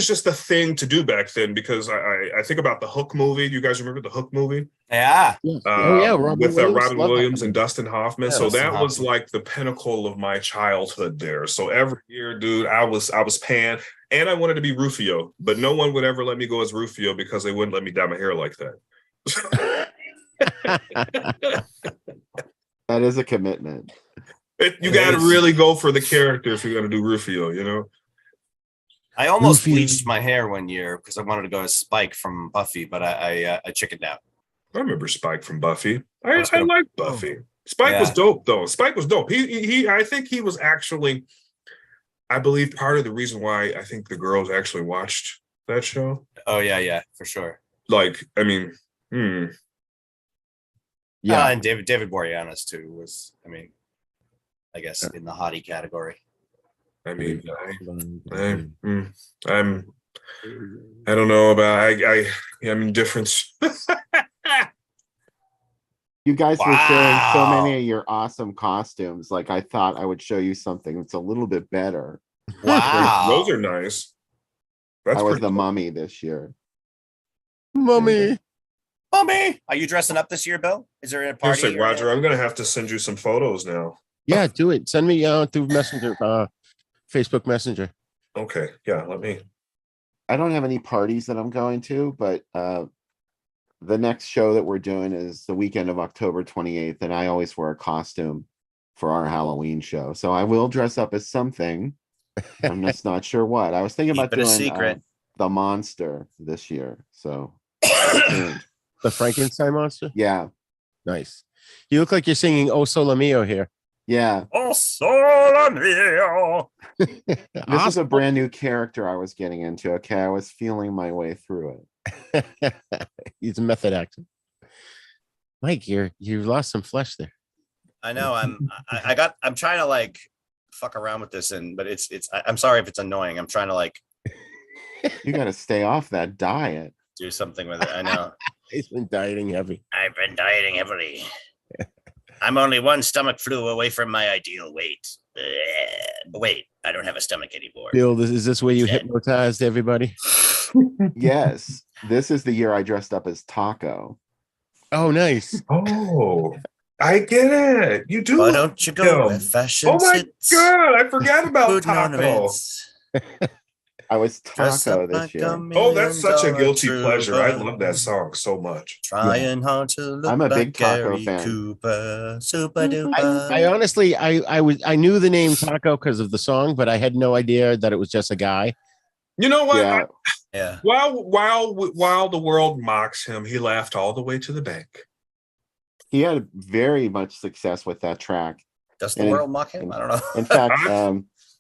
just the thing to do back then, because I think about the Hook movie. You guys remember the Hook movie? Yeah. With Robin Williams and Dustin Hoffman. Yeah, so that was like the pinnacle of my childhood there. So every year, dude, I was Pan, and I wanted to be Rufio, but no one would ever let me go as Rufio because they wouldn't let me dye my hair like that. That is a commitment. You got to really go for the character if you're going to do Rufio, I almost bleached my hair one year because I wanted to go as Spike from Buffy, but I chickened out. I remember Spike from Buffy. I like Buffy. Spike was dope, though. Spike was dope. He I think he was actually, I believe, part of the reason why I think the girls actually watched that show. Oh, yeah, for sure. Like, I mean, Yeah, and David Boreanaz too was, I guess in the hottie category. I mean, I don't know about I'm indifferent. You guys were showing so many of your awesome costumes. Like, I thought I would show you something that's a little bit better. Wow, those are nice. I was the mummy this year. Mummy. Are you dressing up this year, Bill? Is there a party? Like, Roger, I'm going to have to send you some photos now. Yeah, do it. Send me through Messenger, Facebook Messenger. Okay. Yeah, I don't have any parties that I'm going to, but the next show that we're doing is the weekend of October 28th, and I always wear a costume for our Halloween show. So I will dress up as something. I'm just not sure what. I was thinking about doing the monster this year. So the Frankenstein monster? Yeah. Nice. You look like you're singing O Sole Mio here. Yeah. Oh, Sole Mio. This is a brand new character I was getting into. Okay, I was feeling my way through it. He's a method actor. Mike, you lost some flesh there. I know. I'm trying to like fuck around with this, but it's I'm sorry if it's annoying. I'm trying to like. You got to stay off that diet. Do something with it. I know. He's been dieting heavy. I've been dieting heavily. I'm only one stomach flu away from my ideal weight. Wait, I don't have a stomach anymore. Bill, is this where you hypnotized everybody? Yes. This is the year I dressed up as Taco. Oh, nice. Oh, I get it. You do. Why don't you go with fashion? Oh my God, I forgot about Taco. I was Taco this year. Oh, that's such a guilty pleasure. I love that song so much. Trying hard to look I'm a big Taco Gary fan. Cooper, super duper. I honestly, I knew the name Taco because of the song, but I had no idea that it was just a guy. You know what? Yeah. While the world mocks him, he laughed all the way to the bank. He had very much success with that track. Does the world mock him? I don't know. In fact,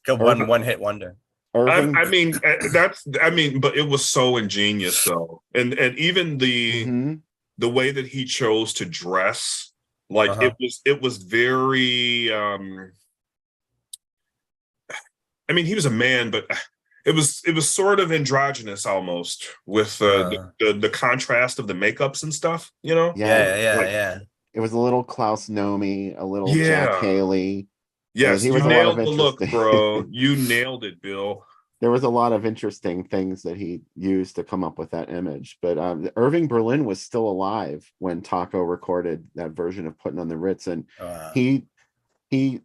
one hit wonder. I mean, but it was so ingenious though, and even the way that he chose to dress, like it was very. I mean, he was a man, but it was sort of androgynous almost with the contrast of the makeups and stuff, Yeah. It was a little Klaus Nomi, a little Jack Haley. Yes, you nailed the look, bro. You nailed it, Bill. there was a lot of interesting things that he used to come up with that image. But Irving Berlin was still alive when Taco recorded that version of Putting on the Ritz, and he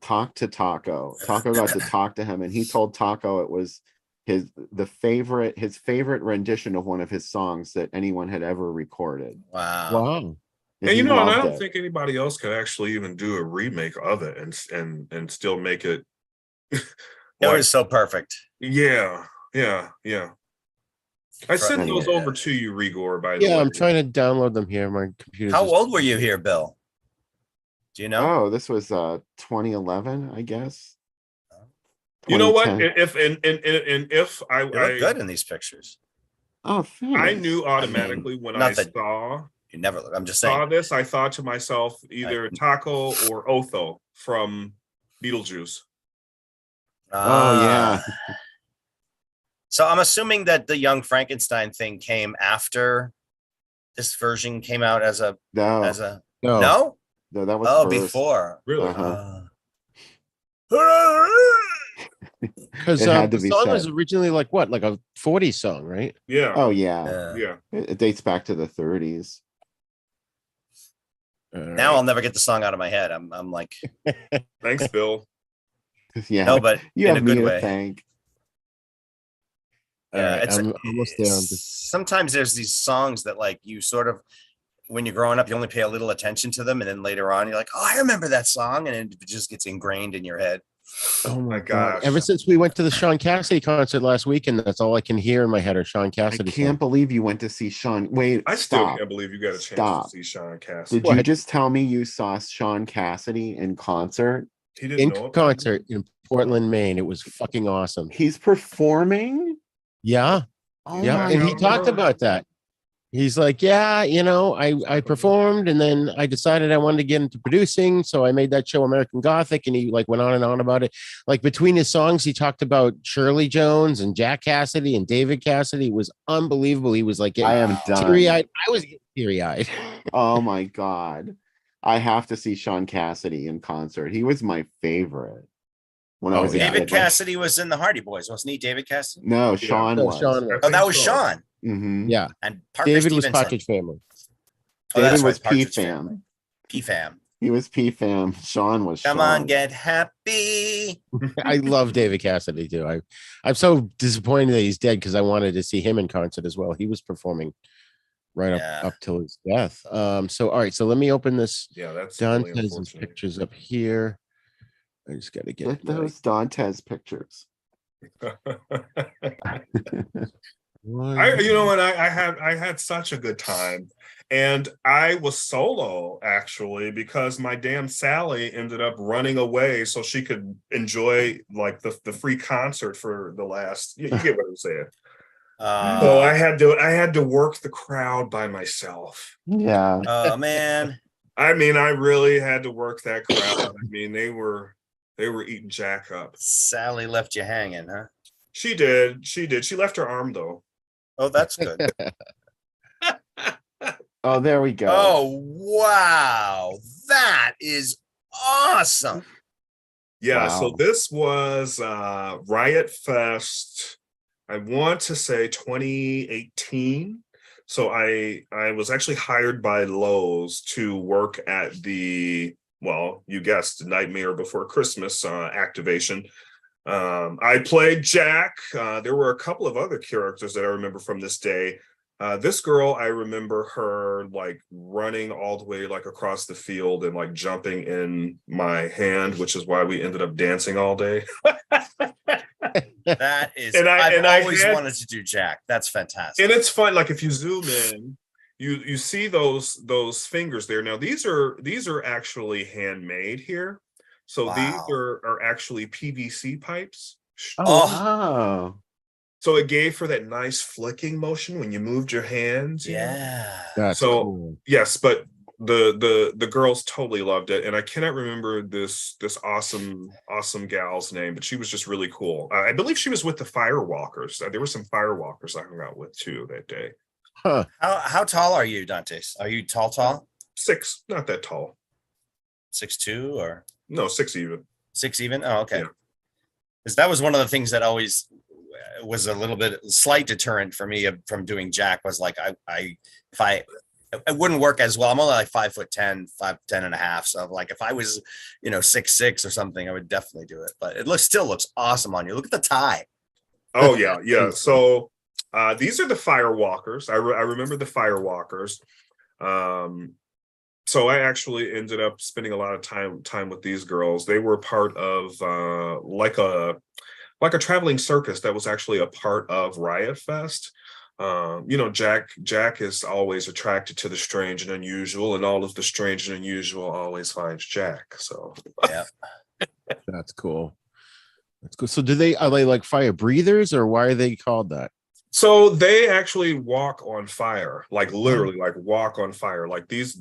talked to Taco. Taco got to talk to him, and he told Taco it was his favorite rendition of one of his songs that anyone had ever recorded. Wow. And you know, and I don't think anybody else could actually even do a remake of it and still make it. It was so perfect. Yeah. I sent those over to you, Rigor, by the way. Yeah, I'm trying to download them here. My computer. How old were you here, Bill? Do you know? Oh, this was 2011, I guess. You know what? If I look good in these pictures. Oh, thanks. I knew automatically when I saw. You never look. I'm just saying. Saw this, I thought to myself either Taco or Otho from Beetlejuice. Oh yeah. So I'm assuming that the Young Frankenstein thing came after this version came out as a no, that was before. Really? Because the song was originally like what, like a 40s song, right? Yeah. Oh yeah. It dates back to the 30s. Now I'll never get the song out of my head. I'm like, thanks, Bill. Yeah, no, but you in have a good me to way. thank. I'm almost there. Sometimes there's these songs that like you sort of, when you're growing up, you only pay a little attention to them, and then later on, you're like, oh, I remember that song, and it just gets ingrained in your head. Oh my God! Ever since we went to the Sean Cassidy concert last weekend, that's all I can hear in my head are Sean Cassidy. I can't believe you went to see Sean. Wait, I still can't believe you got a chance to see Sean Cassidy. Did you just tell me you saw Sean Cassidy in concert? He didn't know in concert in Portland, Maine. It was fucking awesome. He's performing. Yeah, yeah, and he talked about that. He's like, yeah, you know, I performed, and then I decided I wanted to get into producing, so I made that show American Gothic, and he like went on and on about it. Like between his songs, he talked about Shirley Jones and Jack Cassidy and David Cassidy. It was unbelievable. He was like, I am done. Teary-eyed. I was getting teary-eyed. Oh my God, I have to see Sean Cassidy in concert. He was my favorite. When I was David Cassidy was in the Hardy Boys, wasn't he? David Cassidy? No, Sean was. Oh, that was Sean. Mm-hmm. Yeah, and Parker David Stevenson. was Partridge Family. David was P-Fam. P-Fam. He was P-Fam. Sean was Come Sean. on, get happy. I love David Cassidy too. I'm so disappointed that he's dead because I wanted to see him in concert as well. He was performing right up till his death. So all right, so let me open this. Yeah, that's Dantes' pictures up here. I just got to get those Dantes pictures. You know what? I had such a good time, and I was solo actually because my damn Sally ended up running away so she could enjoy like the free concert for the last. You get what I'm saying? So I had to work the crowd by myself. Yeah. Oh man. I mean, I really had to work that crowd. I mean, they were eating Jack up. Sally left you hanging, huh? She did. She left her arm though. Oh, that's good. Oh, there we go. Oh, wow. That is awesome. Yeah, wow. So this was Riot Fest, I want to say 2018. So I was actually hired by Lowe's to work at the, well, you guessed, Nightmare Before Christmas activation. I played Jack. There were a couple of other characters that I remember from this day. This girl, I remember her like running all the way like across the field and like jumping in my hand, which is why we ended up dancing all day. That is, I've always wanted to do Jack. That's fantastic. And it's fun. Like if you zoom in, you see those fingers there. Now these are actually handmade here. So these are actually PVC pipes. Oh. So it gave for that nice flicking motion when you moved your hands. Yeah. That's so cool. Yes, but the girls totally loved it, and I cannot remember this awesome gal's name, but she was just really cool. I believe she was with the Firewalkers. There were some Firewalkers I hung out with too that day. Huh. How tall are you, Dantes? Are you tall? 6, not that tall. 6'2" or no, 6 even. 6 even? Oh, okay. Yeah. Because that was one of the things that always, was a little bit slight deterrent for me from doing Jack was like, if I, it wouldn't work as well. I'm only like 5'10", 5'10" and a half. So like, if I was, 6'6" or something, I would definitely do it, but it still looks awesome on you. Look at the tie. Oh yeah. Yeah. So, these are the Firewalkers. I remember the Firewalkers. So I actually ended up spending a lot of time with these girls. They were part of like a traveling circus that was actually a part of Riot Fest. Jack is always attracted to the strange and unusual, and all of the strange and unusual always finds Jack. So yeah, that's cool. That's cool. So are they like fire breathers, or why are they called that? So they actually walk on fire, like literally, like walk on fire. Like these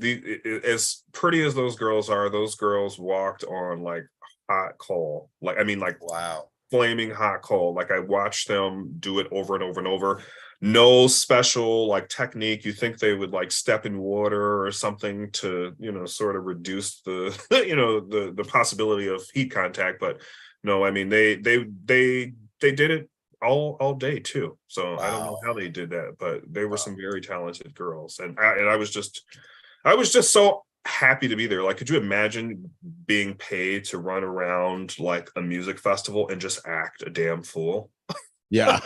as pretty as those girls are, those girls walked on like hot coal. Like, I mean, like, wow, flaming hot coal. Like, I watched them do it over and over and over. No special like technique. You think they would like step in water or something to, sort of reduce the, the possibility of heat contact. But no, I mean, they did it all day too. So wow. I don't know how they did that, but they were some very talented girls. And I was just so happy to be there. Like, could you imagine being paid to run around like a music festival and just act a damn fool? Yeah.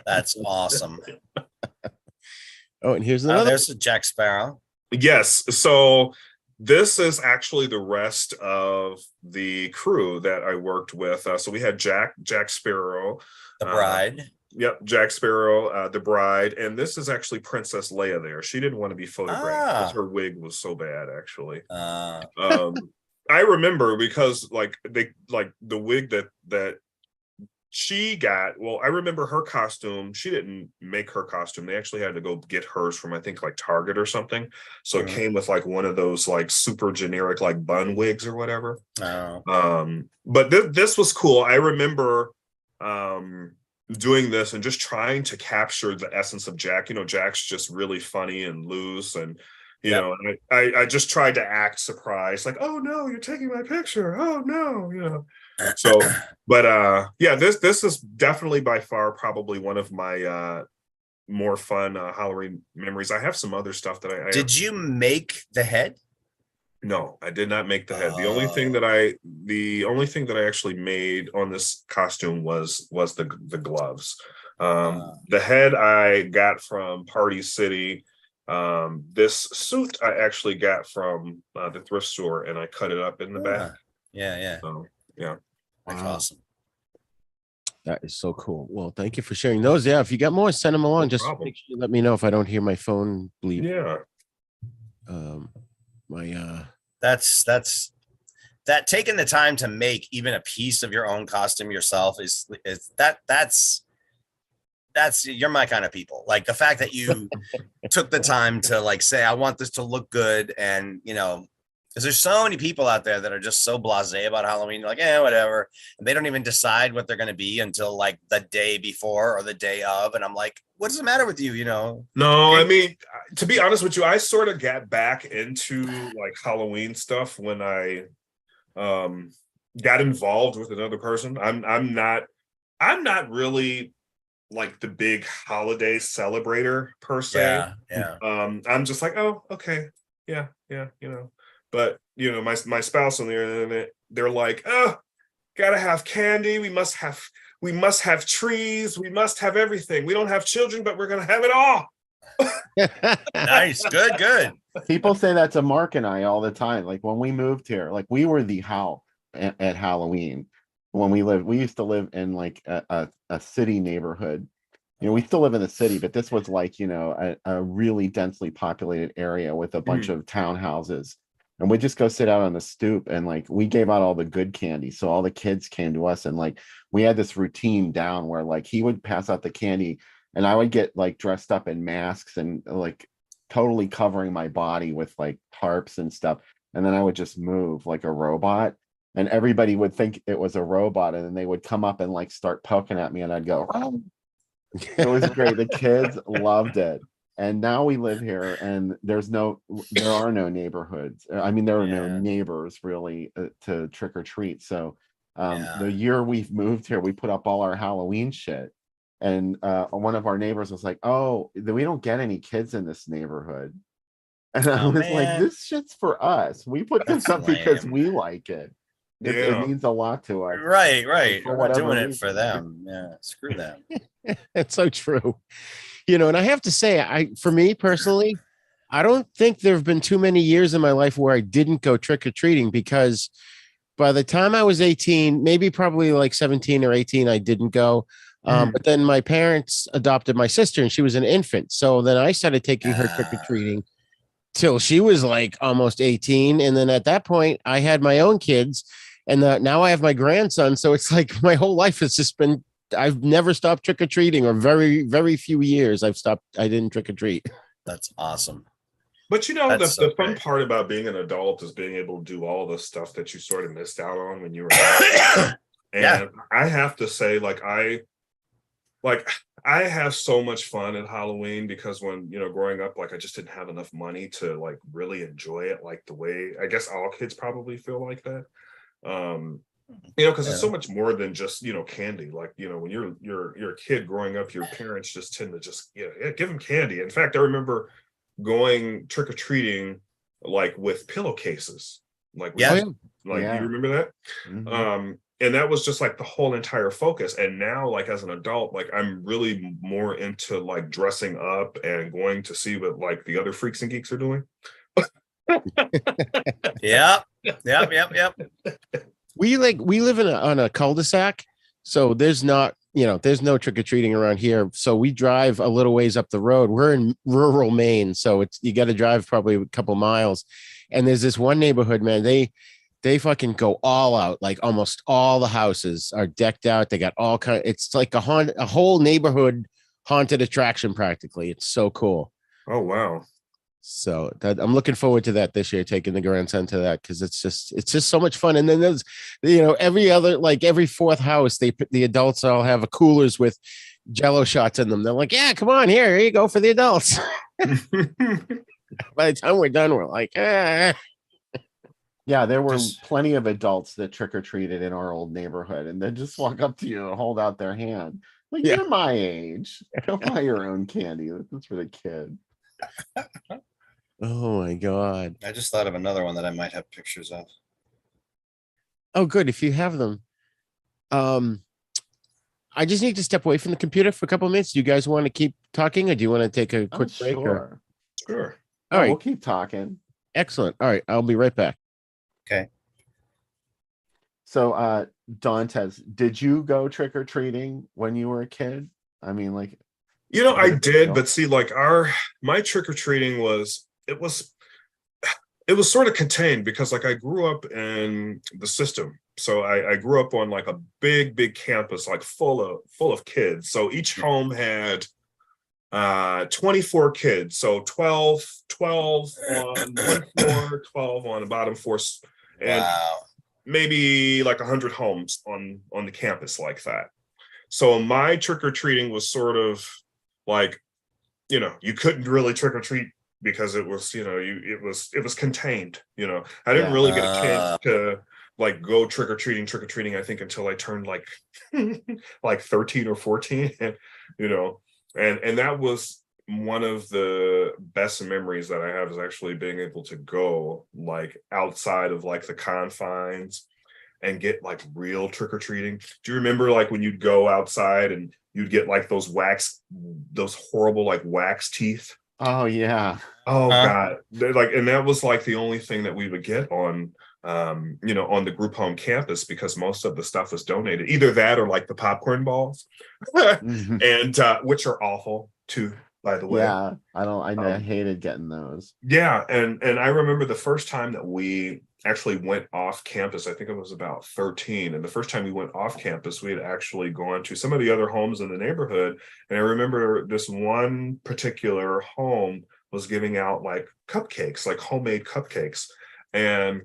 That's awesome. Oh, and here's another. There's a Jack Sparrow. Yes. So this is actually the rest of the crew that I worked with. So we had Jack Sparrow, the bride. Yep, Jack Sparrow, the bride, and this is actually Princess Leia. There, she didn't want to be photographed because her wig was so bad. Actually, I remember because like the wig that she got. Well, I remember her costume. She didn't make her costume. They actually had to go get hers from, I think, like Target or something. So it came with like one of those like super generic like bun wigs or whatever. But this was cool. I remember doing this and just trying to capture the essence of Jack. Jack's just really funny and loose, and and I just tried to act surprised, like, oh no, you're taking my picture, oh no, so but this is definitely by far probably one of my more fun Halloween memories. I have some other stuff that I did you make the head? No, I did not make the head. The only thing that I actually made on this costume was the gloves. The head I got from Party City. This suit I actually got from the thrift store, and I cut it up in the back. Yeah. So yeah, that's awesome. That is so cool. Well, thank you for sharing those. Yeah, if you got more, send them along. Just make sure you let me know if I don't hear my phone bleep. Yeah. That's that taking the time to make even a piece of your own costume yourself is that's you're my kind of people. Like the fact that you took the time to like say, I want this to look good. And because there's so many people out there that are just so blasé about Halloween. You're like, whatever. And they don't even decide what they're going to be until like the day before or the day of. And I'm like, what does the matter with you? No, I mean, to be honest with you, I sort of got back into like Halloween stuff when I got involved with another person. I'm not really like the big holiday celebrator per se. Yeah. I'm just like, oh, okay. Yeah. But my spouse on there, they're like, oh, gotta have candy. We must have trees. We must have everything. We don't have children, but we're gonna have it all. Nice. Good. People say that to Mark and I all the time. Like when we moved here, like we were the house at Halloween when we used to live in like a city neighborhood. We still live in the city, but this was like, a really densely populated area with a bunch of townhouses. And we just go sit out on the stoop, and like we gave out all the good candy. So all the kids came to us, and like we had this routine down where like he would pass out the candy and I would get like dressed up in masks and like totally covering my body with like tarps and stuff. And then I would just move like a robot, and everybody would think it was a robot. And then they would come up and like start poking at me, and I'd go, oh. It was great. The kids loved it. And now we live here, and there are no neighborhoods. I mean, there are no neighbors really to trick or treat. So the year we've moved here, we put up all our Halloween shit, And one of our neighbors was like, "Oh, we don't get any kids in this neighborhood." And I Oh, was like, man. "This shit's for us. We put this That's up because lame. we like it. It Yeah. means a lot to us." Right. And for I'm not whatever doing it for reason. them. Yeah, screw them. It's so true. And I have to say, for me personally, I don't think there have been too many years in my life where I didn't go trick or treating, because by the time I was 18, maybe probably like 17 or 18, I didn't go. But then my parents adopted my sister and she was an infant. So then I started taking her trick or treating till she was like almost 18. And then at that point, I had my own kids, and now I have my grandson. So it's like my whole life has just been, I've never stopped trick or treating, or very, very few years I didn't trick or treat. That's awesome. But That's the so fun great. part about being an adult is being able to do all the stuff that you sort of missed out on when you were and Yeah. I have to say, I have so much fun at Halloween, because when growing up, I just didn't have enough money to really enjoy it like the way I guess all kids probably feel like that. Because it's so much more than just candy. When you're a kid growing up, your parents just tend to just give them candy. In fact, I remember going trick-or-treating with pillowcases. Yeah. You remember that? Mhm. And that was just the whole entire focus. And now as an adult, I'm really more into dressing up and going to see what the other freaks and geeks are doing. Yep. We live on a cul-de-sac, so there's no trick or treating around here. So we drive a little ways up the road. We're in rural Maine, so you got to drive probably a couple miles. And there's this one neighborhood, man. They fucking go all out. Like almost all the houses are decked out. They got all kind. It's like a whole neighborhood haunted attraction practically. It's so cool. Oh wow. So I'm looking forward to that this year, taking the grandson to that, because it's just so much fun. And then there's every fourth house, the adults all have coolers with Jello shots in them. They're like, yeah, come on, here you go for the adults. By the time we're done, we're like, ah. Yeah, there were plenty of adults that trick-or-treated in our old neighborhood and then just walk up to you and hold out their hand. Like, you're my age. Go buy your own candy. This is for the kid. Oh my God. I just thought of another one that I might have pictures of. Oh, good. If you have them. I just need to step away from the computer for a couple of minutes. Do you guys want to keep talking, or do you want to take a quick break? Sure. Sure. All right. We'll keep talking. Excellent. All right. I'll be right back. Okay. So, Dantes, did you go trick-or-treating when you were a kid? I mean, I did, but see, my trick-or-treating was sort of contained, because I grew up in the system. So I grew up on a big campus, full of kids. So each home had 24 kids. So 12 on one floor, 12 on the bottom floor, and Wow. maybe 100 homes on the campus like that. So my trick-or-treating was sort of you couldn't really trick-or-treat, because it was it was contained. I didn't really get a chance to go trick-or-treating I think until I turned 13 or 14. And that was one of the best memories that I have, is actually being able to go outside of the confines and get real trick-or-treating. Do you remember when you'd go outside and you'd get those horrible wax teeth? Oh yeah. Oh God. And that was the only thing that we would get on on the group home campus, because most of the stuff was donated. Either that or the popcorn balls. And which are awful too, by the way. Yeah, I hated getting those. Yeah, and I remember the first time that we actually went off campus, I think I was about 13. And the first time we went off campus, we had actually gone to some of the other homes in the neighborhood. And I remember this one particular home was giving out cupcakes, homemade cupcakes. And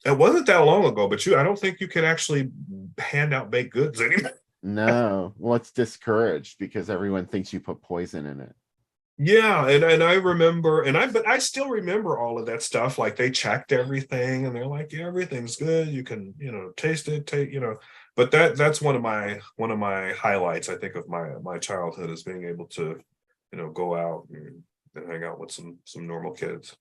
it wasn't that long ago, but I don't think you could actually hand out baked goods anymore. No, well, it's discouraged because everyone thinks you put poison in it. Yeah, and I remember, but I still remember all of that stuff. They checked everything, and they're like, yeah, everything's good. You can, taste it, but that's one of my highlights, I think, of my childhood, is being able to, go out and hang out with some normal kids.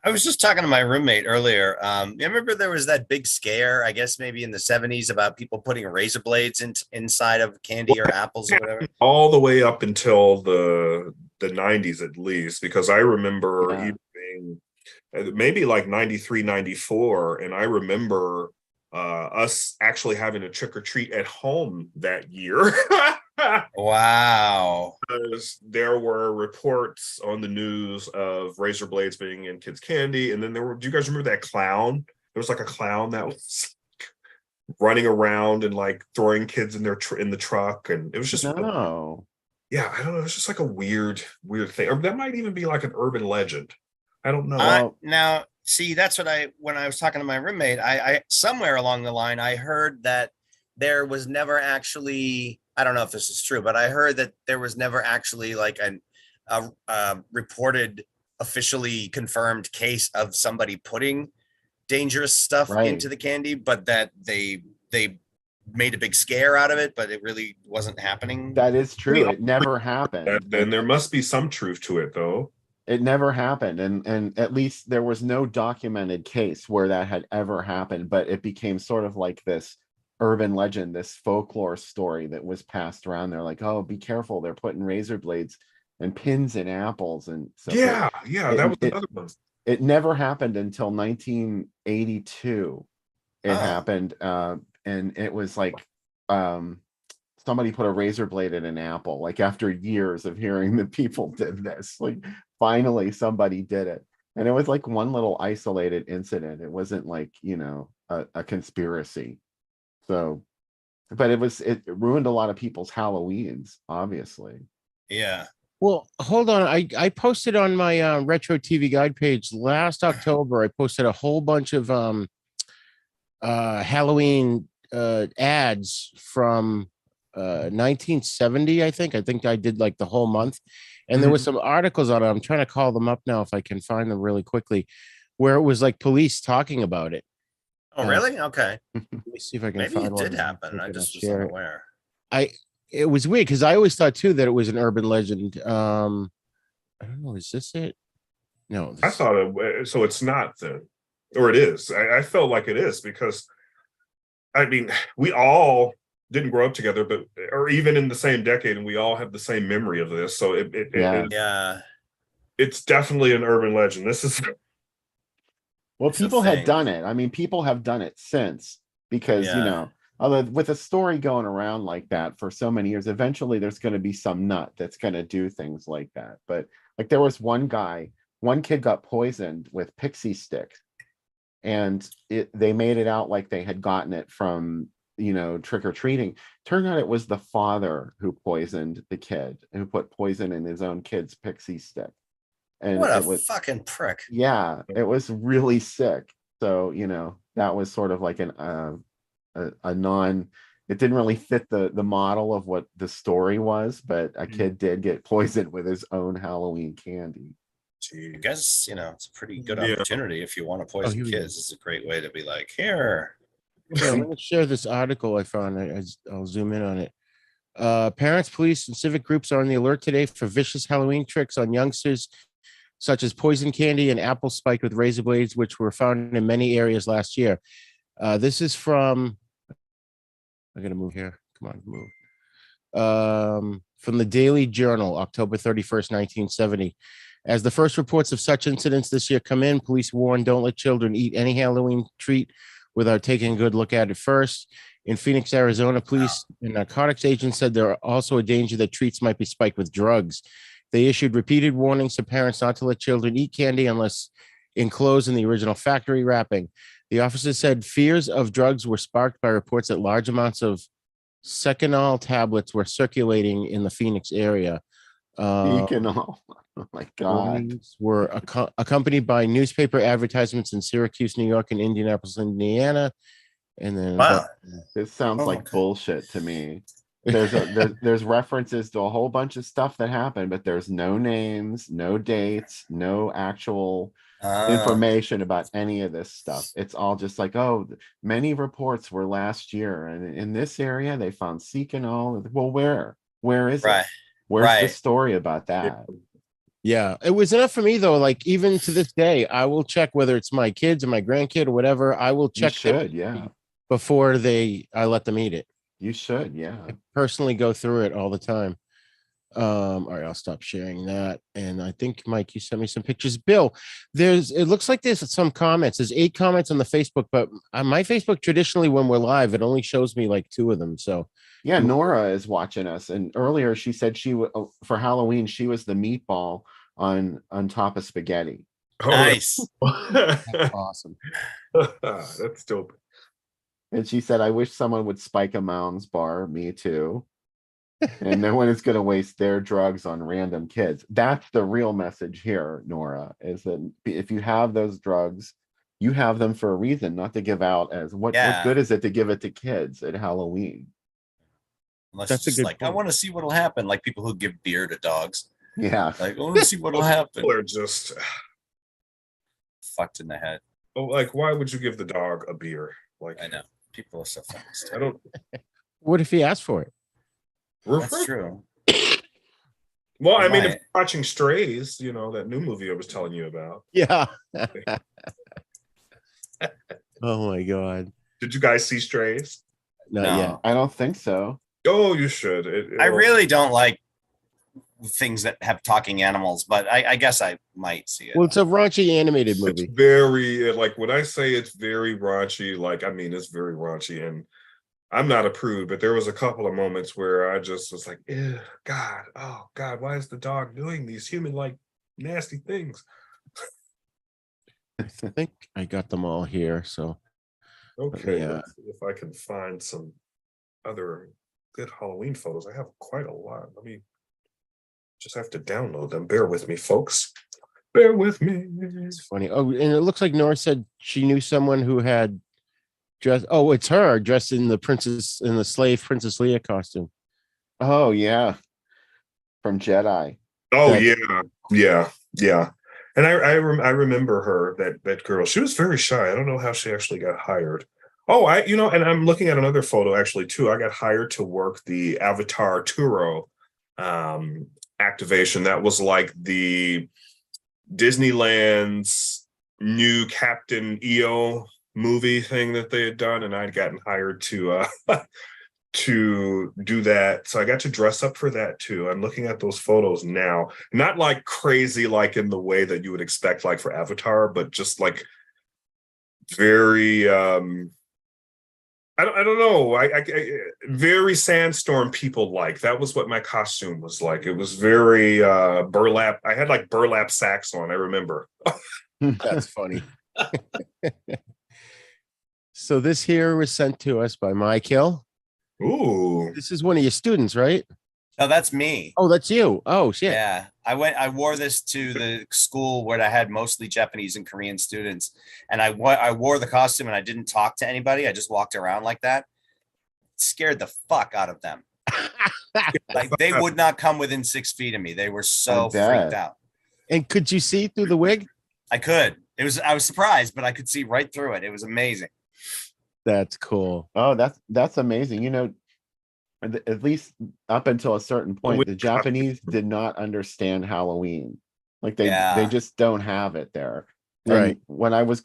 I was just talking to my roommate earlier. You remember there was that big scare, I guess maybe in the 70s, about people putting razor blades inside of candy or apples or whatever? All the way up until the 90s at least, because I remember even being maybe like 93, 94, and I remember us actually having a trick or treat at home that year. Wow. Because there were reports on the news of razor blades being in kids' candy, and then do you guys remember that clown? There was like a clown that was running around and like throwing kids in in the truck, and it was just yeah, I don't know, it's just like a weird thing, or that might even be like an urban legend. I don't know. Now, see, that's what when I was talking to my roommate, I somewhere along the line, I heard that there was never actually, I don't know if this is true, but I heard that there was never actually like a reported, officially confirmed case of somebody putting dangerous stuff into the candy, but that they made a big scare out of it, but it really wasn't happening. That is true. It never happened. Then there must be some truth to it, though. It never happened, and at least there was no documented case where that had ever happened, but it became sort of like this urban legend, this folklore story that was passed around. They're like, oh, be careful, they're putting razor blades and pins in apples. And so that was another one. It never happened until 1982. It happened, and it was like somebody put a razor blade in an apple, like after years of hearing that people did this, like finally somebody did it. And it was like one little isolated incident. It wasn't like, a conspiracy. So, but it ruined a lot of people's Halloweens, obviously. Yeah. Well, hold on. I posted on my Retro TV Guide page last October. I posted a whole bunch of Halloween ads from 1970. I think I did like the whole month, and there was some articles on it. I'm trying to call them up now if I can find them really quickly, where it was like police talking about it. Oh, really? Okay. Let me see if I can Maybe find it one. did happen. I just was unaware. It was weird because I always thought too that it was an urban legend. I don't know. Is this it? No. I thought so it's not then, or it is. I felt like it is, because I mean, we all didn't grow up together, or even in the same decade, and we all have the same memory of this. So it's definitely an urban legend. This is. Well, people had done it. I mean, people have done it since, because, with a story going around like that for so many years, eventually there's going to be some nut that's going to do things like that. But like there was one kid got poisoned with pixie sticks, and they made it out like they had gotten it from, trick-or-treating. Turned out it was the father who poisoned the kid, who put poison in his own kid's pixie stick. And what a fucking prick. Yeah, it was really sick. So, that was sort of like it didn't really fit the model of what the story was, but a kid did get poisoned with his own Halloween candy. I guess, it's a pretty good opportunity if you want to poison kids. It's a great way to be like, here. Yeah, I'm going to share this article I found. I'll zoom in on it. Parents, police, and civic groups are on the alert today for vicious Halloween tricks on youngsters, such as poison candy and apples spiked with razor blades, which were found in many areas last year. This is from, I gotta move here. Come on, move. From the Daily Journal, October 31st, 1970. As the first reports of such incidents this year come in, police warn don't let children eat any Halloween treat without taking a good look at it first. In Phoenix, Arizona, police and narcotics agents said there are also a danger that treats might be spiked with drugs. They issued repeated warnings to parents not to let children eat candy unless enclosed in the original factory wrapping. The officers said fears of drugs were sparked by reports that large amounts of Seconal tablets were circulating in the Phoenix area. Seconal. Oh my God. Warnings were accompanied by newspaper advertisements in Syracuse, New York, and Indianapolis, Indiana. And then this sounds like bullshit to me. There's references to a whole bunch of stuff that happened, but there's no names, no dates, no actual information about any of this stuff. It's all just like, oh, many reports were last year, and in this area they found secanol. Well, where is Right. it? Where's the Right. story about that? Yeah, it was enough for me though. Like even to this day, I will check whether it's my kids or my grandkid or whatever. I will You check them should, yeah. before I let them eat it. You should, yeah. I personally go through it all the time. All right, I'll stop sharing that. And I think Mike, you sent me some pictures. Bill, it looks like there's some comments. There's 8 comments on the Facebook, but on my Facebook traditionally when we're live, it only shows me like 2 of them. So yeah, Nora is watching us, and earlier she said she would for Halloween she was the meatball on top of spaghetti. Oh, Nice. that's awesome. That's dope. And she said, I wish someone would spike a Mounds bar. Me too. And no one is going to waste their drugs on random kids. That's the real message here, Nora, is that if you have those drugs, you have them for a reason, not to give out as what good is it to give it to kids at Halloween? Unless That's it's a good like, I point. want to see what'll happen. Like people who give beer to dogs. Yeah. Like, I want to see what'll happen. People are just Fucked in the head. like, why would you give the dog a beer? Like, I know. People are so fucking I stupid. don't. What if he asked for it? That's true. Well, I mean, Right. if you're watching Strays, you know, that new movie I was telling you about. Yeah. Oh my God. Did you guys see Strays? Not No. yet. I don't think so. Oh, you should. I really don't like things that have talking animals, but I guess I might see it. Well, it's a raunchy animated It's movie. very, like, when I say it's very raunchy, like, I mean, it's very raunchy, and I'm not a prude, but there was a couple of moments where I just was like, ew, God, oh God, why is the dog doing these human-like nasty things? I think I got them all here. So Okay, Yeah. let's see if I can find some other good Halloween photos. I have quite a lot. Let me just have to download them. Bear with me, folks. Bear with me. it's funny. Oh, and it looks like Nora said she knew someone who had dressed. Oh, it's her dressed in the slave Princess Leia costume. Oh, yeah. From Jedi. Oh That- yeah. And I remember her, that girl. She was very shy. I don't know how she actually got hired. Oh, and I'm looking at another photo actually too. I got hired to work the Avatar Turo activation. That was like the Disneyland's new Captain EO movie thing that they had done, and I'd gotten hired to to do that. So I got to dress up for that too. I'm looking at those photos now, not like crazy, like in the way that you would expect, like for Avatar, but just like very, I don't know. I very Sandstorm people like. That was what my costume was like. It was very burlap. I had like burlap sacks on, I remember. That's funny. So this here was sent to us by Mike Hill. Ooh. This is one of your students, right? No, that's me. Oh, that's you. Oh, shit. Yeah, I wore this to the school where I had mostly Japanese and Korean students, and I wore the costume and I didn't talk to anybody. I just walked around like that. It scared the fuck out of them. Like they would not come within 6 feet of me. They were so freaked out. And could you see through the wig? I could. I was surprised, but I could see right through it. It was amazing. That's cool. Oh, that's amazing. You know, at least up until a certain point, the Japanese did not understand Halloween. Like they just don't have it there. Right. When I was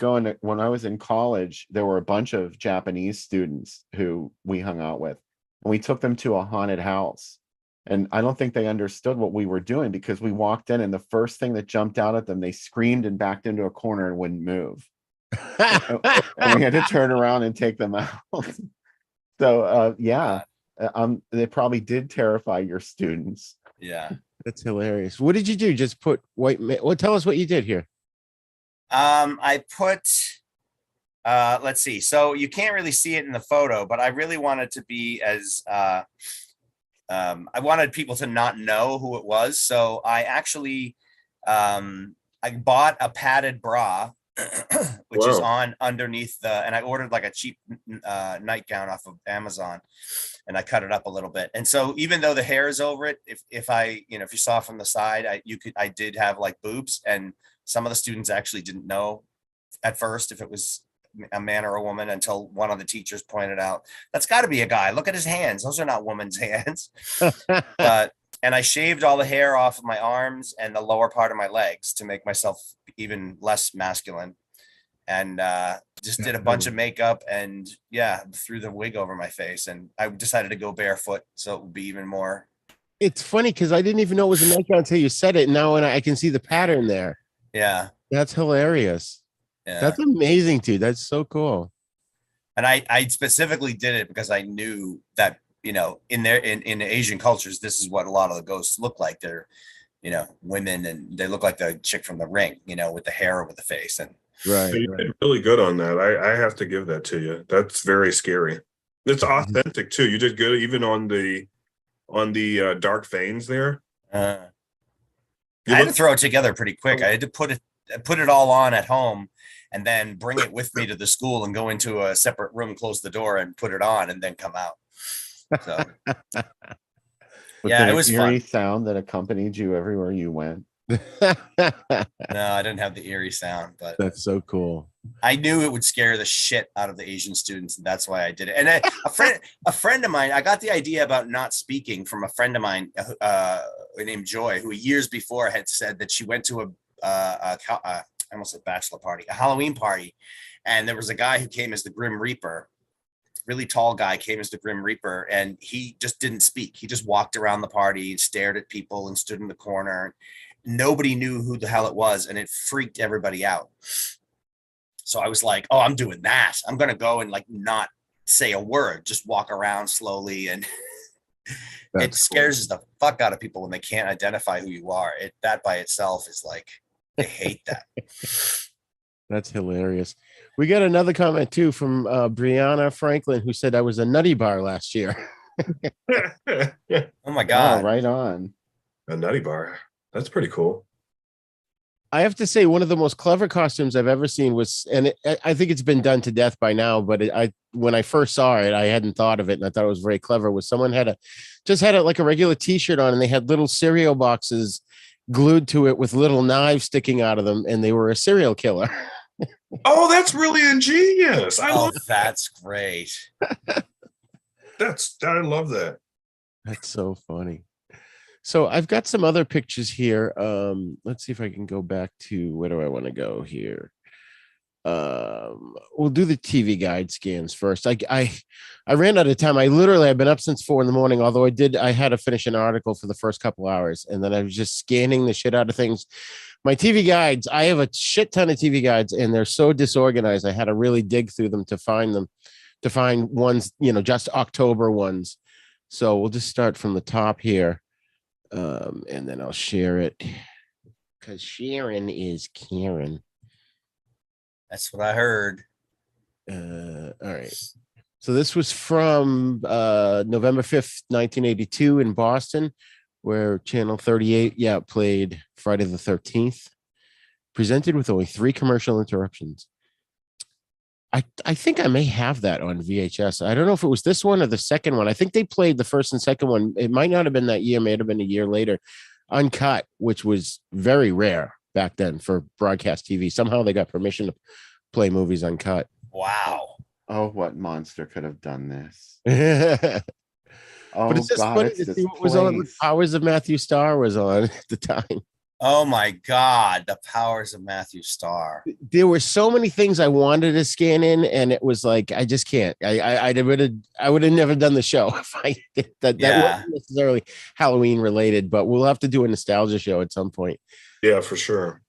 in college, there were a bunch of Japanese students who we hung out with, and we took them to a haunted house. And I don't think they understood what we were doing, because we walked in and the first thing that jumped out at them, they screamed and backed into a corner and wouldn't move. And we had to turn around and take them out. So they probably did terrify your students. Yeah. That's hilarious. What did you do? Just put white. Well, tell us what you did here. I put. Let's see. So you can't really see it in the photo, but I really wanted to be as. I wanted people to not know who it was, so I actually I bought a padded bra which is Wow. on underneath and I ordered like a cheap nightgown off of Amazon, and I cut it up a little bit. And so even though the hair is over it, if I, if you saw from the side, I did have like boobs, and some of the students actually didn't know at first if it was a man or a woman, until one of the teachers pointed out, that's got to be a guy. Look at his hands. Those are not woman's hands. And I shaved all the hair off of my arms and the lower part of my legs to make myself even less masculine. And just did a bunch of makeup and threw the wig over my face. And I decided to go barefoot so it would be even more. It's funny because I didn't even know it was a nightgown until you said it. Now I can see the pattern there. Yeah. That's hilarious. Yeah. That's amazing, dude. That's so cool. And I specifically did it because I knew that, in Asian cultures, this is what a lot of the ghosts look like. They're, women, and they look like the chick from The Ring, with the hair over the face. And right. So you did really good on that. I have to give that to you. That's very scary. It's authentic too. You did good even on the dark veins there. I had to throw it together pretty quick. I had to put it all on at home and then bring it with me to the school and go into a separate room, close the door, and put it on and then come out. So Yeah, it was eerie fun. sound that accompanied you everywhere you went. No, I didn't have the eerie sound, but that's so cool. I knew it would scare the shit out of the Asian students, and that's why I did it. And a friend of mine, I got the idea about not speaking from a friend of mine named Joy, who years before had said that she went to I almost said bachelor party, a Halloween party, and there was a guy who came as the Grim Reaper. Really tall guy came as the Grim Reaper, and he just didn't speak. He just walked around the party, stared at people, and stood in the corner. Nobody knew who the hell it was, and it freaked everybody out. So I was like, oh, I'm doing that. I'm going to go and like not say a word, just walk around slowly. And it scares the fuck out of people when they can't identify who you are. That by itself is like, I hate that. That's hilarious. We got another comment too from Brianna Franklin, who said I was a nutty bar last year. Oh my God. Oh, right on. A nutty bar. That's pretty cool. I have to say, one of the most clever costumes I've ever seen was, and I think it's been done to death by now, but when I first saw it, I hadn't thought of it, and I thought it was very clever. Was someone had like a regular T-shirt on, and they had little cereal boxes glued to it with little knives sticking out of them, and they were a serial killer. Oh, that's really ingenious. I love that's great. I love that. That's so funny. So I've got some other pictures here. Let's see if I can go back to, where do I want to go here? We'll do the TV guide scans first. I ran out of time. I've been up since 4 a.m, although I had to finish an article for the first couple hours, and then I was just scanning the shit out of things. My TV guides, I have a shit ton of TV guides, and they're so disorganized. I had to really dig through them to find ones, just October ones. So we'll just start from the top here. And then I'll share it because Sharon is Karen. That's what I heard. All right. So this was from November 5th, 1982 in Boston, where Channel 38, played Friday the 13th, presented with only 3 commercial interruptions. I think I may have that on VHS. I don't know if it was this one or the second one. I think they played the first and second one. It might not have been that year, may have been a year later, uncut, which was very rare back then for broadcast TV. Somehow they got permission to play movies uncut. Wow. Oh, what monster could have done this? Oh, but it's just God, funny it's to this see what was on. Powers of Matthew Starr was on at the time. Oh my God, the powers of Matthew Starr. There were so many things I wanted to scan in, and it was like, I just can't. I would have never done the show if I did that. That wasn't necessarily Halloween related, but we'll have to do a nostalgia show at some point. Yeah, for sure.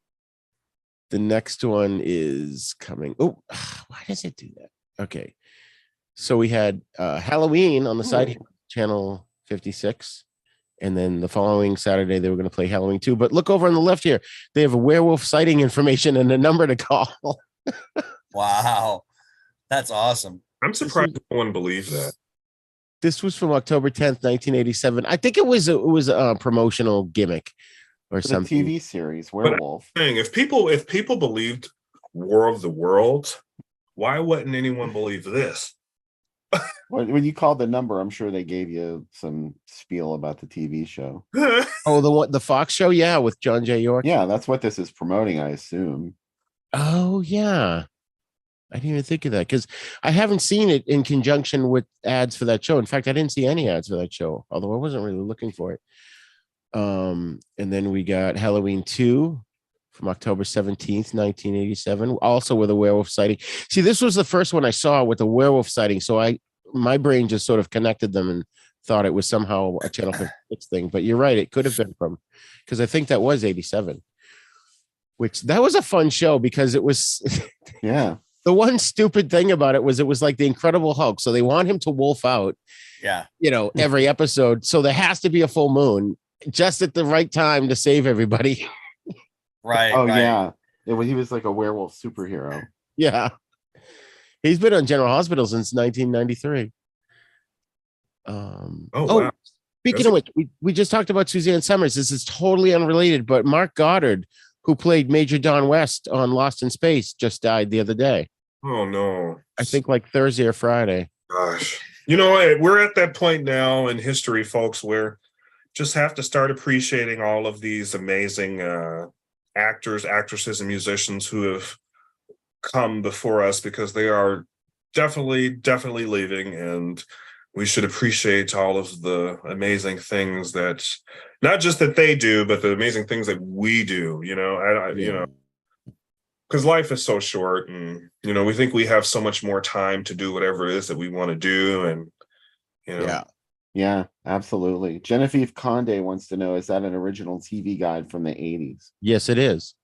The next one is coming. Oh, why does it do that? Okay. So we had Halloween on the side here, channel 56. And then the following Saturday, they were going to play Halloween 2. But look over on the left here. They have a werewolf sighting information and a number to call. Wow. That's awesome. I'm surprised no one believes that. This was from October 10th, 1987. I think it was a promotional gimmick or something. TV series, Werewolf. If people believed War of the Worlds. Why wouldn't anyone believe this? When you called the number, I'm sure they gave you some spiel about the TV show. Oh, the Fox show, yeah, with John J. York. Yeah, that's what this is promoting, I assume. Oh yeah, I didn't even think of that because I haven't seen it in conjunction with ads for that show. In fact, I didn't see any ads for that show, although I wasn't really looking for it. And then we got Halloween 2 from October 17th, 1987, also with a werewolf sighting. See, this was the first one I saw with a werewolf sighting, so my brain just sort of connected them and thought it was somehow a Channel 56 thing. But you're right, it could have been from, because I think that was 87. Which that was a fun show because it was Yeah. The one stupid thing about it was like the Incredible Hulk. So they want him to wolf out, every episode. So there has to be a full moon just at the right time to save everybody. Right. Oh right. yeah. He was like a werewolf superhero. Yeah. He's been on General Hospital since 1993. Wow. Speaking of which, we just talked about Suzanne Summers. This is totally unrelated, but Mark Goddard, who played Major Don West on Lost in Space, just died the other day. Oh no. I think like Thursday or Friday. Gosh. We're at that point now in history, folks, where just have to start appreciating all of these amazing actors, actresses, and musicians who have come before us, because they are definitely leaving, and we should appreciate all of the amazing things that, not just that they do, but the amazing things that we do, because life is so short, and, we think we have so much more time to do whatever it is that we want to do. And, Yeah, absolutely. Genevieve Conde wants to know, is that an original TV guide from the 80s? Yes, it is.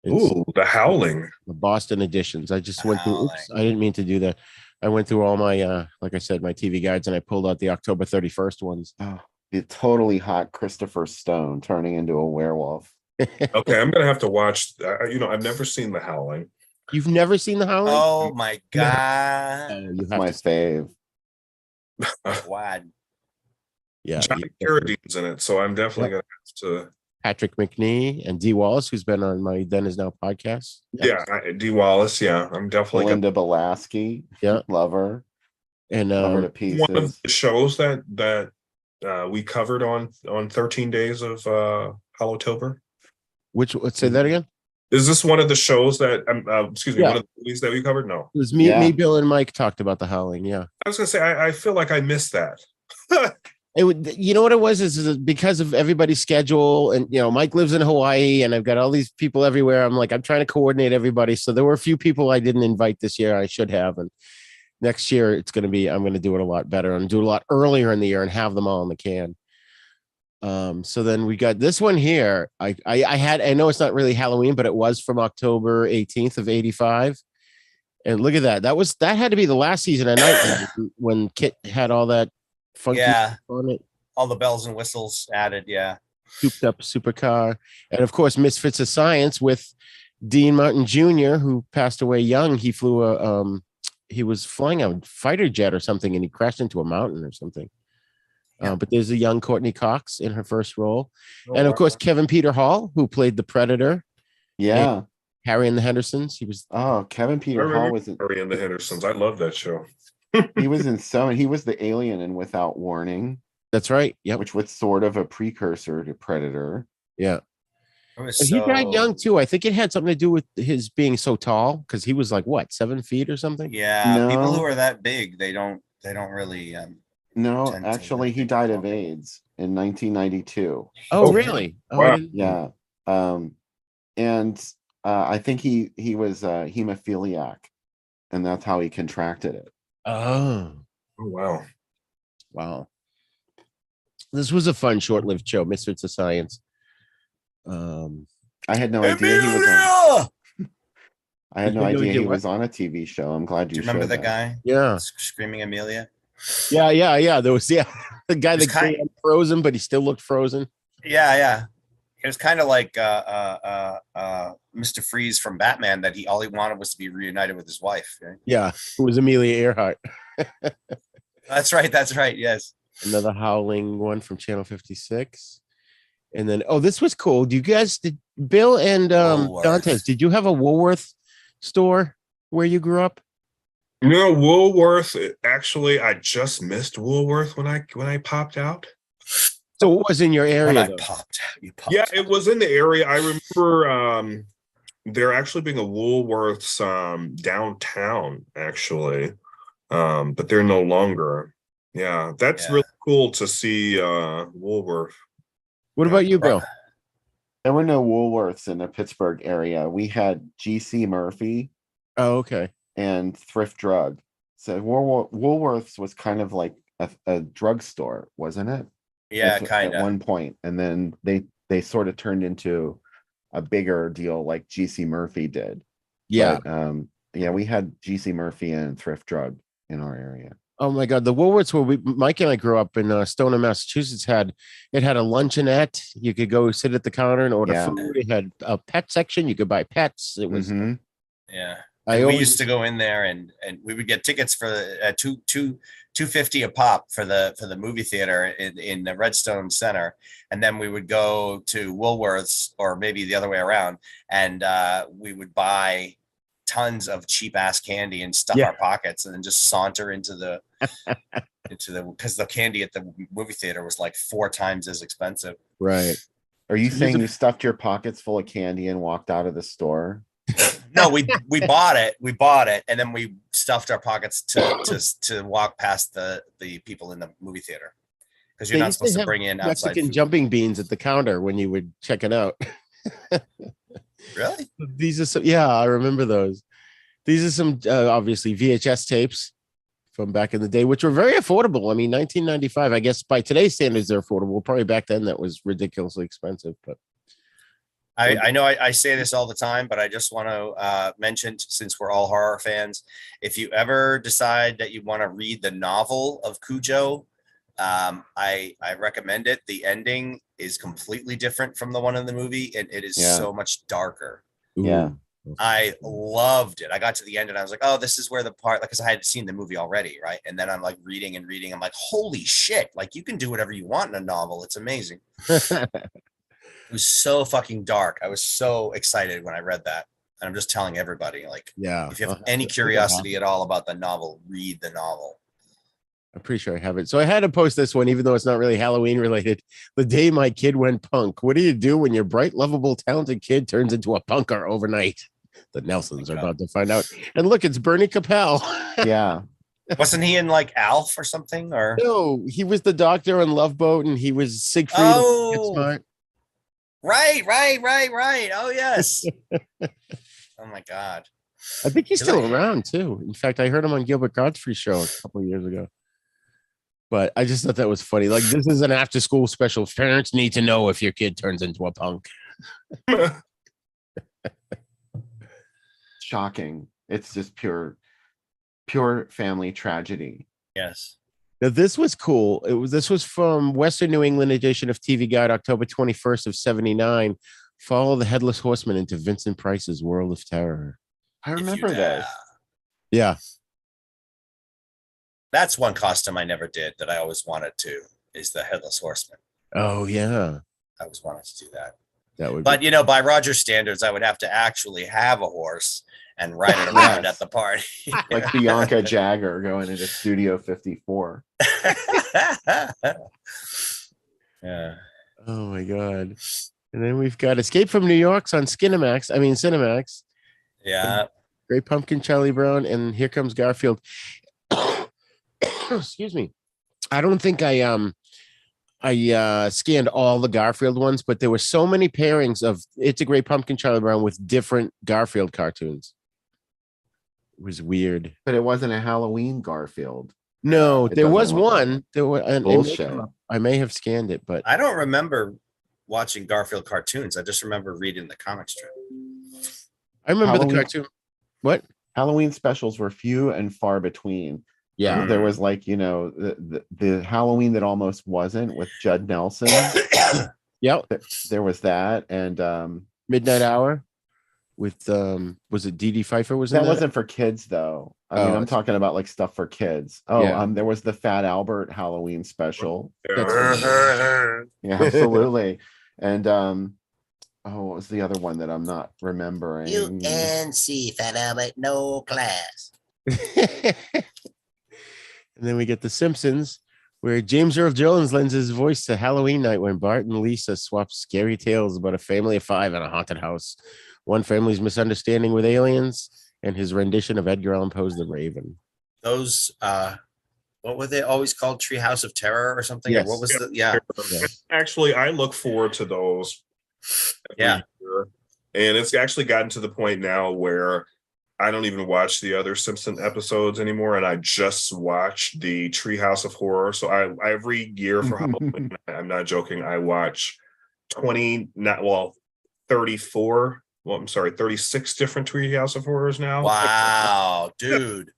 Ooh, The Howling. The Boston editions. I just went through. Oops, I didn't mean to do that. I went through all my, like I said, my TV guides, and I pulled out the October 31st ones. Oh, the totally hot Christopher Stone turning into a werewolf. Okay, I'm gonna have to watch. I've never seen The Howling. You've never seen The Howling? Oh my God. It's my fave. Wad. Yeah. Johnny Carradine's in it, so I'm definitely gonna have to. Patrick McNee and Dee Wallace, who's been on my Then Is Now podcast. Yeah, Dee Wallace. Yeah, I'm definitely Linda Belasky. Yeah, love her. And love her to pieces. One of the shows that we covered on 13 Days of Hallowtober. Let's say that again. Is this one of the shows that? Excuse me, Yeah. one of the movies that we covered? No, It was me, Bill, and Mike talked about The Howling. Yeah, I was gonna say I feel like I missed that. it would. You know what it was is because of everybody's schedule, and Mike lives in Hawaii, and I've got all these people everywhere. I'm trying to coordinate everybody, so there were a few people I didn't invite this year. I should have, and next year I'm going to do it a lot better and do it a lot earlier in the year and have them all in the can. So then we got this one here. I know it's not really Halloween, but it was from October 18th of 85. And look at that. That had to be the last season of Night when Kit had all that funky on it. All the bells and whistles added. Yeah. Souped up supercar. And of course, Misfits of Science with Dean Martin Jr., who passed away young. He he was flying a fighter jet or something, and he crashed into a mountain or something. But there's a young Courtney Cox in her first role. And of course, Kevin Peter Hall, who played the Predator. Yeah. Harry and the Hendersons. He was. Oh, Kevin Peter Hall was in Harry and the Hendersons. I love that show. He was in he was the alien in Without Warning. That's right. Yeah. Which was sort of a precursor to Predator. Yeah. He died young too. I think it had something to do with his being so tall, because he was like 7 feet or something. Yeah. People who are that big, they don't really. No, actually, he died of AIDS in 1992. Oh, really? Wow. Yeah. And I think he was a hemophiliac, and that's how he contracted it. Oh, wow. Wow. This was a fun, short-lived show, Misfits of Science. I had no idea he was on. I had no idea he was on a TV show. I'm glad you remember showed the guy? Yeah. Screaming Amelia. Yeah. There was the guy that got frozen, but he still looked frozen. Yeah. It was kind of like Mr. Freeze from Batman, that all he wanted was to be reunited with his wife. Right? Yeah, it was Amelia Earhart. That's right. Yes. Another Howling one from Channel 56. And then, this was cool. Bill and Dantes, did you have a Woolworth store where you grew up? Woolworth. Actually, I just missed Woolworth when I popped out. So it was in your When area, I though. popped out, you popped Yeah, out. it was in the area. I remember there actually being a Woolworths downtown, actually. But they're no longer. Yeah, that's really cool to see Woolworth. What about you, Bill? There were no Woolworths in the Pittsburgh area. We had GC Murphy Oh, okay. and Thrift Drug. So Woolworths was kind of like a drugstore, wasn't it? Yeah, kind At of. one point, and then they sort of turned into a bigger deal like GC Murphy did. Yeah. But, yeah, we had GC Murphy and Thrift Drug in our area. Oh my God, the Woolworths where Mike and I grew up in Stoneham, Massachusetts had a luncheonette. You could go sit at the counter and order food. It had a pet section. You could buy pets. It was Yeah. I we always used to go in there and we would get tickets for $2.50 a pop for the movie theater in the Redstone Center, and then we would go to Woolworths, or maybe the other way around, and we would buy tons of cheap ass candy and stuff our pockets, and then just saunter into the because the candy at the movie theater was like 4 times as expensive. Right. Are you saying you stuffed your pockets full of candy and walked out of the store? No, we bought it, and then we stuffed our pockets to walk past the people in the movie theater, because you're not supposed to bring in outside Mexican food. jumping beans at the counter when you would check it out. Really? These are some, I remember those. These are some obviously VHS tapes from back in the day, which were very affordable. I mean, 1995, I guess by today's standards, they're affordable. Probably back then that was ridiculously expensive, but I know I say this all the time, but I just want to mention, since we're all horror fans, if you ever decide that you want to read the novel of Cujo, I recommend it. The ending is completely different from the one in the movie, and it is so much darker. Yeah. I loved it. I got to the end and I was like, oh, this is where the part, like, because I had seen the movie already, right? And then I'm like reading. I'm like, holy shit. Like, you can do whatever you want in a novel. It's amazing. It was so fucking dark. I was so excited when I read that. And I'm just telling everybody, like, if you have any curiosity at all about the novel, read the novel. I'm pretty sure I have it. So I had to post this one, even though it's not really Halloween related. The day my kid went punk. What do you do when your bright, lovable, talented kid turns into a punker overnight? The Nelsons are about to find out. And look, it's Bernie Capel. Yeah. Wasn't he in like Alf or something? Or no, he was the doctor on Love Boat, and he was Siegfried. Oh, Smart. Right. Oh, yes. Oh, my God. I think he's still around, too. In fact, I heard him on Gilbert Gottfried's show a couple of years ago. But I just thought that was funny. Like, this is an after-school special. Parents need to know if your kid turns into a punk. Shocking. It's just pure family tragedy. Yes. Now, this was cool. This was from Western New England edition of TV Guide, October 21st of 79. Follow the Headless Horseman into Vincent Price's World of Terror. I remember this. Yeah. That's one costume I never did that I always wanted to, is the Headless Horseman. Oh, yeah. I always wanted to do that. That would But, by Roger's standards, I would have to actually have a horse and ride it around at the party. Like Bianca Jagger going into Studio 54. Yeah. Oh, my God. And then we've got Escape from New York's on Cinemax. Yeah. Great Pumpkin, Charlie Brown, and Here Comes Garfield. Excuse me. I don't think I scanned all the Garfield ones, but there were so many pairings of It's a Great Pumpkin, Charlie Brown with different Garfield cartoons. It was weird. But it wasn't a Halloween Garfield. No, there was one. There were bullshit. I may have scanned it, but I don't remember watching Garfield cartoons. I just remember reading the comic strip. I remember Halloween, the cartoon. What? Halloween specials were few and far between. Yeah. There was like, the Halloween that almost wasn't with Judd Nelson. Yep. There was that. And Midnight Hour with was it Dee Dee Pfeiffer? That wasn't for kids though. I mean, I'm talking about like stuff for kids. There was the Fat Albert Halloween special. Yeah, absolutely. And Oh, what was the other one that I'm not remembering? You can see fella, but no class. And then we get The Simpsons, where James Earl Jones lends his voice to Halloween night when Bart and Lisa swap scary tales about a family of 5 in a haunted house, one family's misunderstanding with aliens, and his rendition of Edgar Allan Poe's The Raven. Those what were they always called? Treehouse of Terror or something? Yes. Or what was Yeah. the yeah. Actually, I look forward to those every year. And it's actually gotten to the point now where I don't even watch the other Simpson episodes anymore, and I just watch the Treehouse of Horror. So I every year for Halloween, I'm not joking, I watch 34. Well, I'm sorry, 36 different Treehouse of Horrors now. Wow, dude.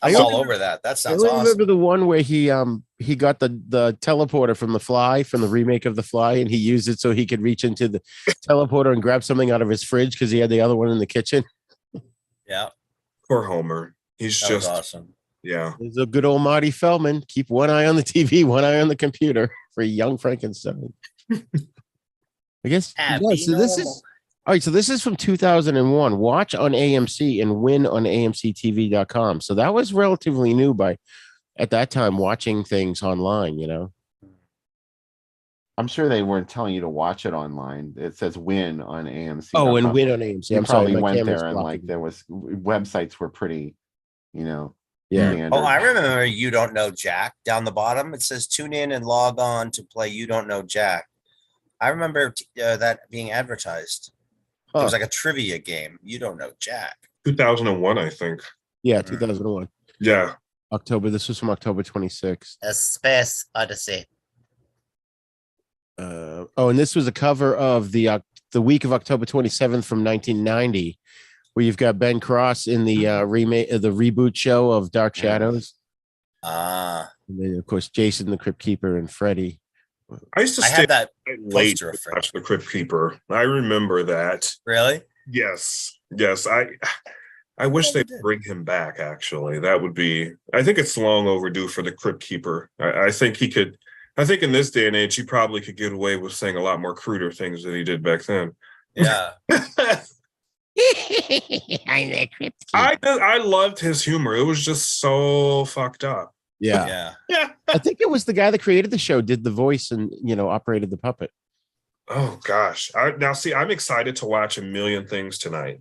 I'm I all only- over that. That I sounds only awesome. remember the one where he got the teleporter from The Fly, from the remake of The Fly, and he used it so he could reach into the teleporter and grab something out of his fridge because he had the other one in the kitchen. Yeah, Poor Homer. He's that was just awesome. yeah. There's a good old Marty Feldman. Keep one eye on the TV, one eye on the computer for young Frankenstein. I guess. Happy Yeah, so this normal. is all right. So this is from 2001. Watch on AMC and win on AMCTV.com. So that was relatively new at that time, watching things online, you know. I'm sure they weren't telling you to watch it online. It says win on AMC. Oh, and win on AMC. You I'm sorry, probably my went camera's there and like blocking. there was websites were pretty, Yeah. standard. Oh, I remember You Don't Know Jack. Down the bottom, it says tune in and log on to play You Don't Know Jack. I remember that being advertised. It was Huh. like a trivia game. You Don't Know Jack. 2001, I think. Yeah, 2001. Yeah. October. This was from October 26th. A Space Odyssey. And this was a cover of the week of October 27th from 1990, where you've got Ben Cross in the remake, the reboot show of Dark Shadows, and then of course Jason the Crypt Keeper and Freddy. I used to I stay had that late poster to of Freddy. watch The Crypt Keeper. I remember that. Really? Yes. I wish they'd bring him back, actually. That would be, I think it's long overdue for The Crypt Keeper. I think he could, I think in this day and age, he probably could get away with saying a lot more cruder things than he did back then. Yeah. I loved his humor. It was just so fucked up. Yeah. Yeah. I think it was the guy that created the show, did the voice, and operated the puppet. Oh gosh. Now see, I'm excited to watch a million things tonight.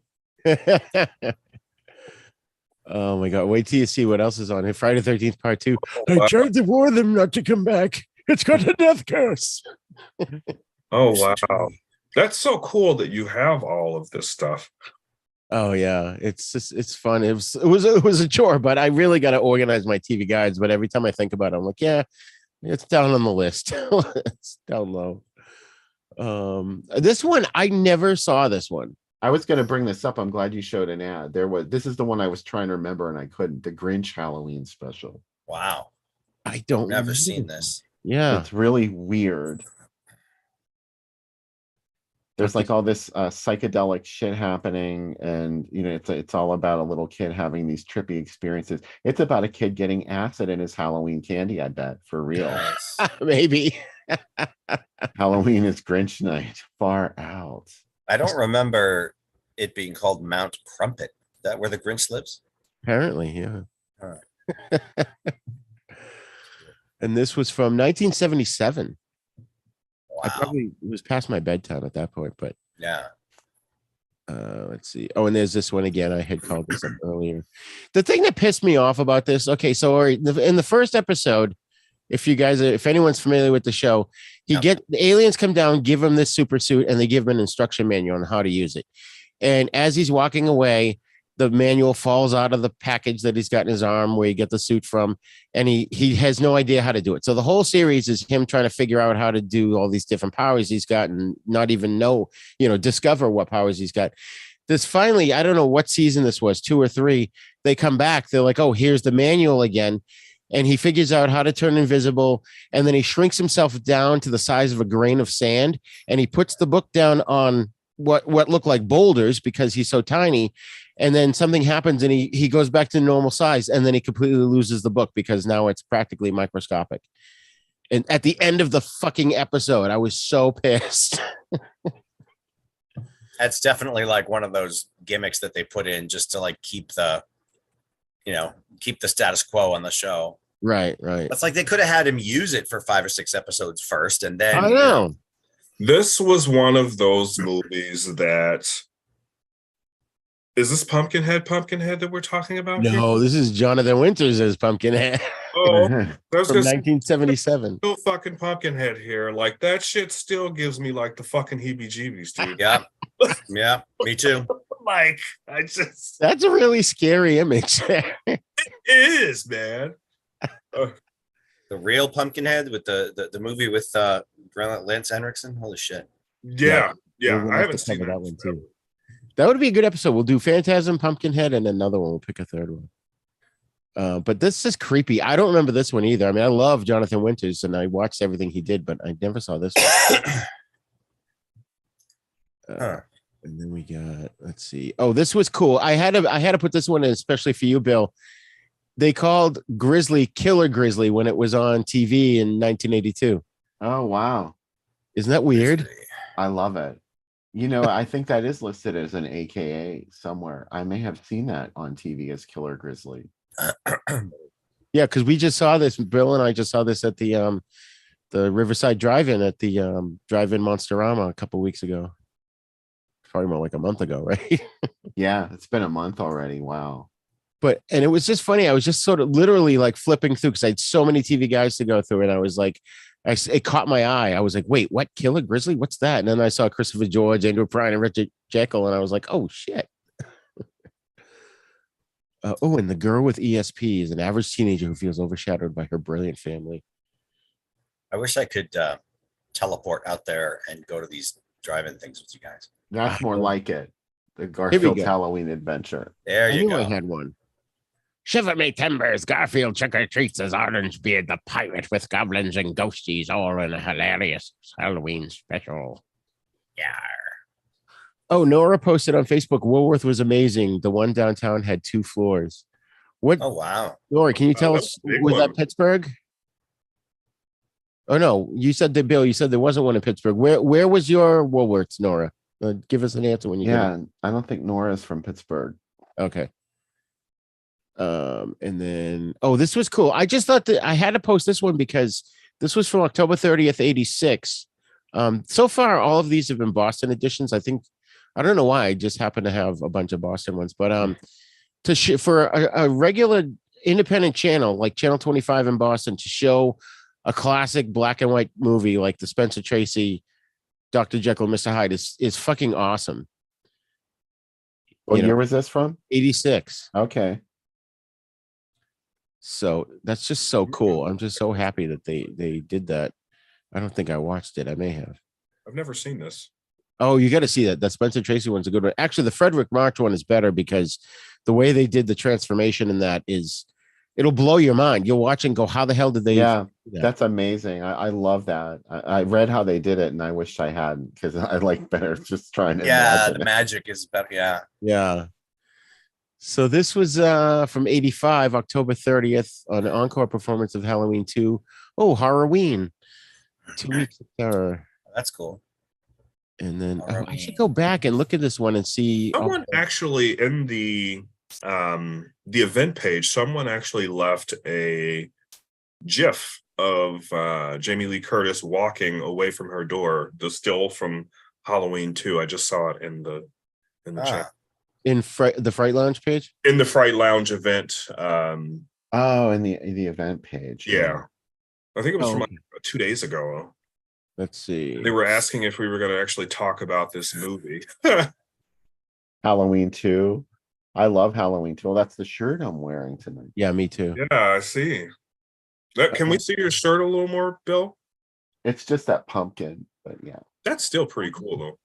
Oh my god! Wait till you see what else is on here. Friday the 13th Part 2. I tried to warn them not to come back. It's got a death curse. Oh wow. That's so cool that you have all of this stuff. Oh yeah, it's fun. It was a chore, but I really got to organize my TV guides. But every time I think about it, I'm like, yeah, it's down on the list. It's down low. This one I never saw. This one. I was going to bring this up. I'm glad you showed an ad. This is the one I was trying to remember and I couldn't. The Grinch Halloween special. Wow. I don't Never remember. seen this. Yeah, It's really weird. There's like all this psychedelic shit happening, and it's all about a little kid having these trippy experiences. It's about a kid getting acid in his Halloween candy, I bet, for real. Nice. maybe. Halloween is Grinch night. Far out. I don't remember it being called Mount Crumpet. Is that where the Grinch lives? Apparently, yeah. All And this was from 1977. I Wow. probably was past my bedtime at that point, but Yeah. let's see. Oh, and there's this one again. I had called this up earlier. The thing that pissed me off about this. Okay, so in the first episode, if anyone's familiar with the show, the aliens come down, give him this super suit, and they give him an instruction manual on how to use it. And as he's walking away, the manual falls out of the package that he's got in his arm where you get the suit from, and he has no idea how to do it. So the whole series is him trying to figure out how to do all these different powers he's got and not even discover what powers he's got. This finally, I don't know what season this was, 2 or 3, they come back. They're like, oh, here's the manual again. And he figures out how to turn invisible. And then he shrinks himself down to the size of a grain of sand. And he puts the book down on what look like boulders because he's so tiny. And then something happens and he goes back to normal size. And then he completely loses the book because now it's practically microscopic. And at the end of the fucking episode, I was so pissed. That's definitely like one of those gimmicks that they put in just to like keep the status quo on the show. Right. It's like they could have had him use it for 5 or 6 episodes first, and then I know. This was one of those movies that is this Pumpkinhead that we're talking about here? No, this is Jonathan Winters as Pumpkinhead Oh, that's from 1977. still fucking Pumpkinhead here. Like that shit still gives me like the fucking heebie-jeebies, dude. yeah, me too. Like That's a really scary image. it is, man. The real Pumpkinhead with the movie with Lance Henriksen. Holy shit. Yeah. We'll I have haven't to seen cover that one too. That would be a good episode. We'll do Phantasm, Pumpkinhead, and another one. We'll pick a third one. But this is creepy. I don't remember this one either. I mean, I love Jonathan Winters, and I watched everything he did, but I never saw this one. And then we got, let's see. Oh, this was cool. I had to put this one in, especially for you, Bill. They called Grizzly Killer Grizzly when it was on TV in 1982. Oh, wow. Isn't that weird? I love it. You know, I think that is listed as an AKA somewhere. I may have seen that on TV as Killer Grizzly. Yeah, because we just saw this. Bill and I just saw this at the Riverside Drive-In at the Drive-In Monsterama a couple weeks ago. Probably more like a month ago, right? Yeah, it's been a month already. Wow. And it was just funny. I was just sort of literally like flipping through because I had so many TV guys to go through, and I was like, it caught my eye. I was like, wait, what? Killer Grizzly? What's that? And then I saw Christopher George, Andrew Prine, and Richard Jekyll, and I was like, oh shit. And the girl with ESP is an average teenager who feels overshadowed by her brilliant family. I wish I could teleport out there and go to these drive-in things with you guys. That's more like it. The Garfield Halloween Adventure. There you go. I had one. Shiver me timbers, Garfield trick-or-treats as Orangebeard the pirate with goblins and ghosties all in a hilarious Halloween special. Yeah. Oh, Nora posted on Facebook, Woolworth was amazing. The one downtown had 2 floors. What? Oh, wow. Nora, can you tell us, was that Pittsburgh? Oh, no, you said that, Bill, you said there wasn't one in Pittsburgh. Where was your Woolworths, Nora? Give us an answer when you get it. I don't think Nora's from Pittsburgh. Okay. And then, this was cool. I just thought that I had to post this one because this was from October 30th, 86. So far, all of these have been Boston editions. I don't know why. I just happen to have a bunch of Boston ones, but for a regular independent channel like Channel 25 in Boston to show a classic black and white movie like the Spencer Tracy, Dr. Jekyll and Mr. Hyde is fucking awesome. What year was this from? 86. Okay. So that's just so cool. I'm just so happy that they did that. I don't think I watched it. I may have. I've never seen this. Oh, you got to see that. That Spencer Tracy one's a good one. Actually, the Frederick March one is better because the way they did the transformation in that it'll blow your mind. You'll watch and go, how the hell did they? Yeah, that's amazing. I love that. I read how they did it and I wished I had because I like better just trying to. Yeah, the magic is better. Yeah. Yeah. So this was from 85, October 30th, an encore performance of Halloween 2. Oh, Halloween. 2 weeks of terror. That's cool. And then I should go back and look at this one and see. Someone actually in the event page, someone actually left a GIF of Jamie Lee Curtis walking away from her door. The still from Halloween 2. I just saw it in the chat. In the Fright Lounge page? In the Fright Lounge event. In the event page. Yeah. I think it was from like 2 days ago. Let's see. They were asking if we were going to actually talk about this movie. Halloween 2. I love Halloween 2. Well, that's the shirt I'm wearing tonight. Yeah, me too. Yeah, I see. Can we see your shirt a little more, Bill? It's just that pumpkin, but yeah. That's still pretty cool, though.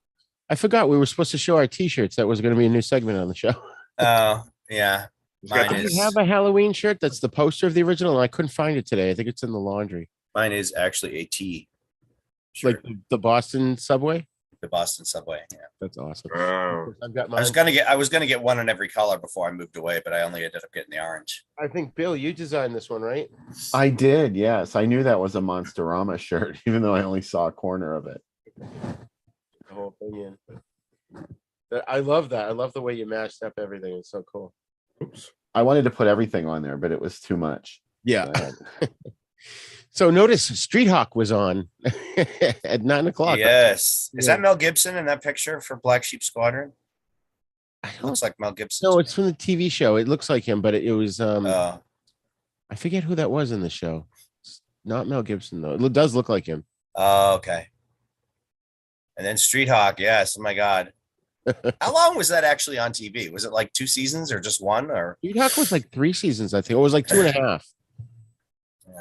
I forgot we were supposed to show our T-shirts. That was going to be a new segment on the show. Oh, yeah. We have a Halloween shirt that's the poster of the original, and I couldn't find it today. I think it's in the laundry. Mine is actually a T shirt. Like the Boston subway? The Boston subway, yeah. That's awesome. I've got mine. I was gonna get one in every color before I moved away, but I only ended up getting the orange. I think, Bill, you designed this one, right? I did, yes. I knew that was a Monsterama shirt, even though I only saw a corner of it. The whole thing in. I love that. I love the way you mashed up everything. It's so cool. Oops. I wanted to put everything on there, but it was too much. Yeah. So notice Street Hawk was on at 9:00. Yes. Is Yeah. that Mel Gibson in that picture for Black Sheep Squadron? I don't, Looks like Mel Gibson. no, it's from the TV show. It looks like him, but it was Oh, I forget who that was in the show. It's not Mel Gibson though. It does look like him. okay. And then Street Hawk. Yes. Oh my God. How long was that actually on TV? Was it like 2 seasons or just one? Or Street Hawk was like 3 seasons, I think. It was like 2.5. Yeah.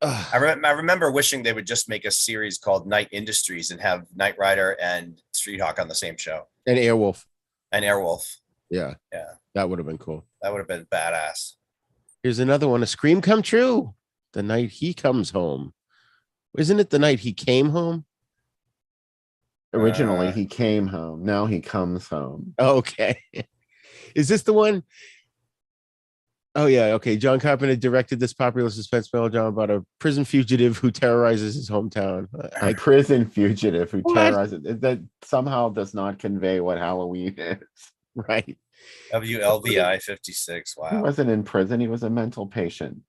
Ugh. I remember wishing they would just make a series called Night Industries and have Knight Rider and Street Hawk on the same show, And Airwolf. and Airwolf. Yeah. Yeah. That would have been cool. That would have been badass. Here's another one. A scream come true. The night he comes home. Isn't it the night he came home? Originally, he came home. Now he comes home. Okay. Is this the one? Oh, yeah. Okay. John Carpenter directed this popular suspense melodrama about a prison fugitive who terrorizes his hometown. A prison fugitive who What? terrorizes. That somehow does not convey what Halloween is. Right. WLVI 56. He Wow. wasn't in prison. He was a mental patient.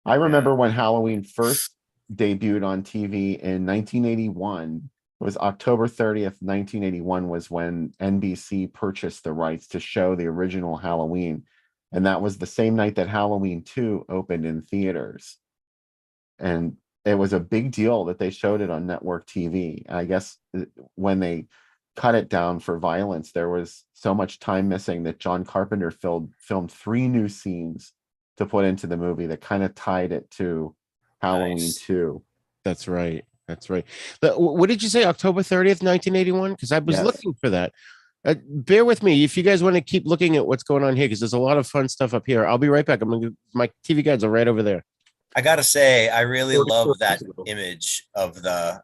I remember when Halloween first debuted on TV in 1981. It was October 30th, 1981 was when NBC purchased the rights to show the original Halloween. And that was the same night that Halloween 2 opened in theaters. And it was a big deal that they showed it on network TV. I guess when they cut it down for violence, there was so much time missing that John Carpenter filmed 3 new scenes to put into the movie that kind of tied it to Halloween Nice. 2. That's right. That's right. What did you say? October 30th, 1981? Because I was Yes. looking for that. Bear with me if you guys want to keep looking at what's going on here, because there's a lot of fun stuff up here. I'll be right back. My TV guides are right over there. I gotta say, I really 44 love that years ago. image of the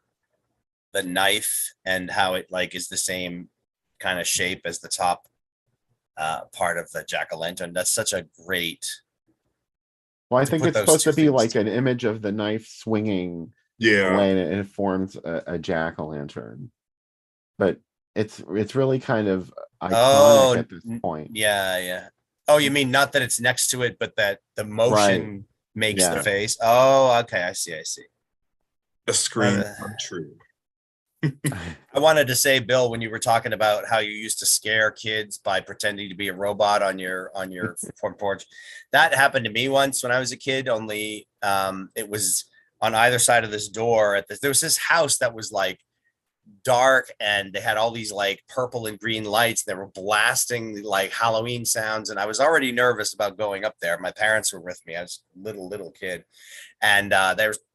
knife and how it like is the same kind of shape as the top part of the jack-o'-lantern. That's such a great. Well, I To think put it's those supposed two to be things like an image of the knife swinging Yeah. away and it forms a jack-o'-lantern. But it's really kind of iconic Oh, at this point. Yeah. Oh, you mean not that it's next to it, but that the motion makes the Yeah. face. Oh, okay. I see. A scream Uh, come true. I wanted to say, Bill, when you were talking about how you used to scare kids by pretending to be a robot on your front porch, that happened to me once when I was a kid. Only it was on either side of this door. There was this house that was like dark, and they had all these like purple and green lights. They were blasting like Halloween sounds, and I was already nervous about going up there. My parents were with me. I was a little kid, and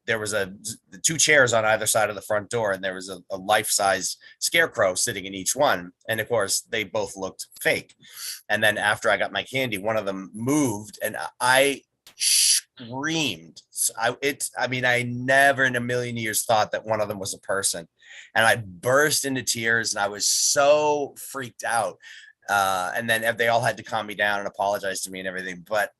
there was the 2 chairs on either side of the front door, and there was a life-size scarecrow sitting in each one. And of course, they both looked fake. And then after I got my candy, one of them moved, and I screamed. I never in a million years thought that one of them was a person, and I burst into tears, and I was so freaked out. And then they all had to calm me down and apologize to me and everything. But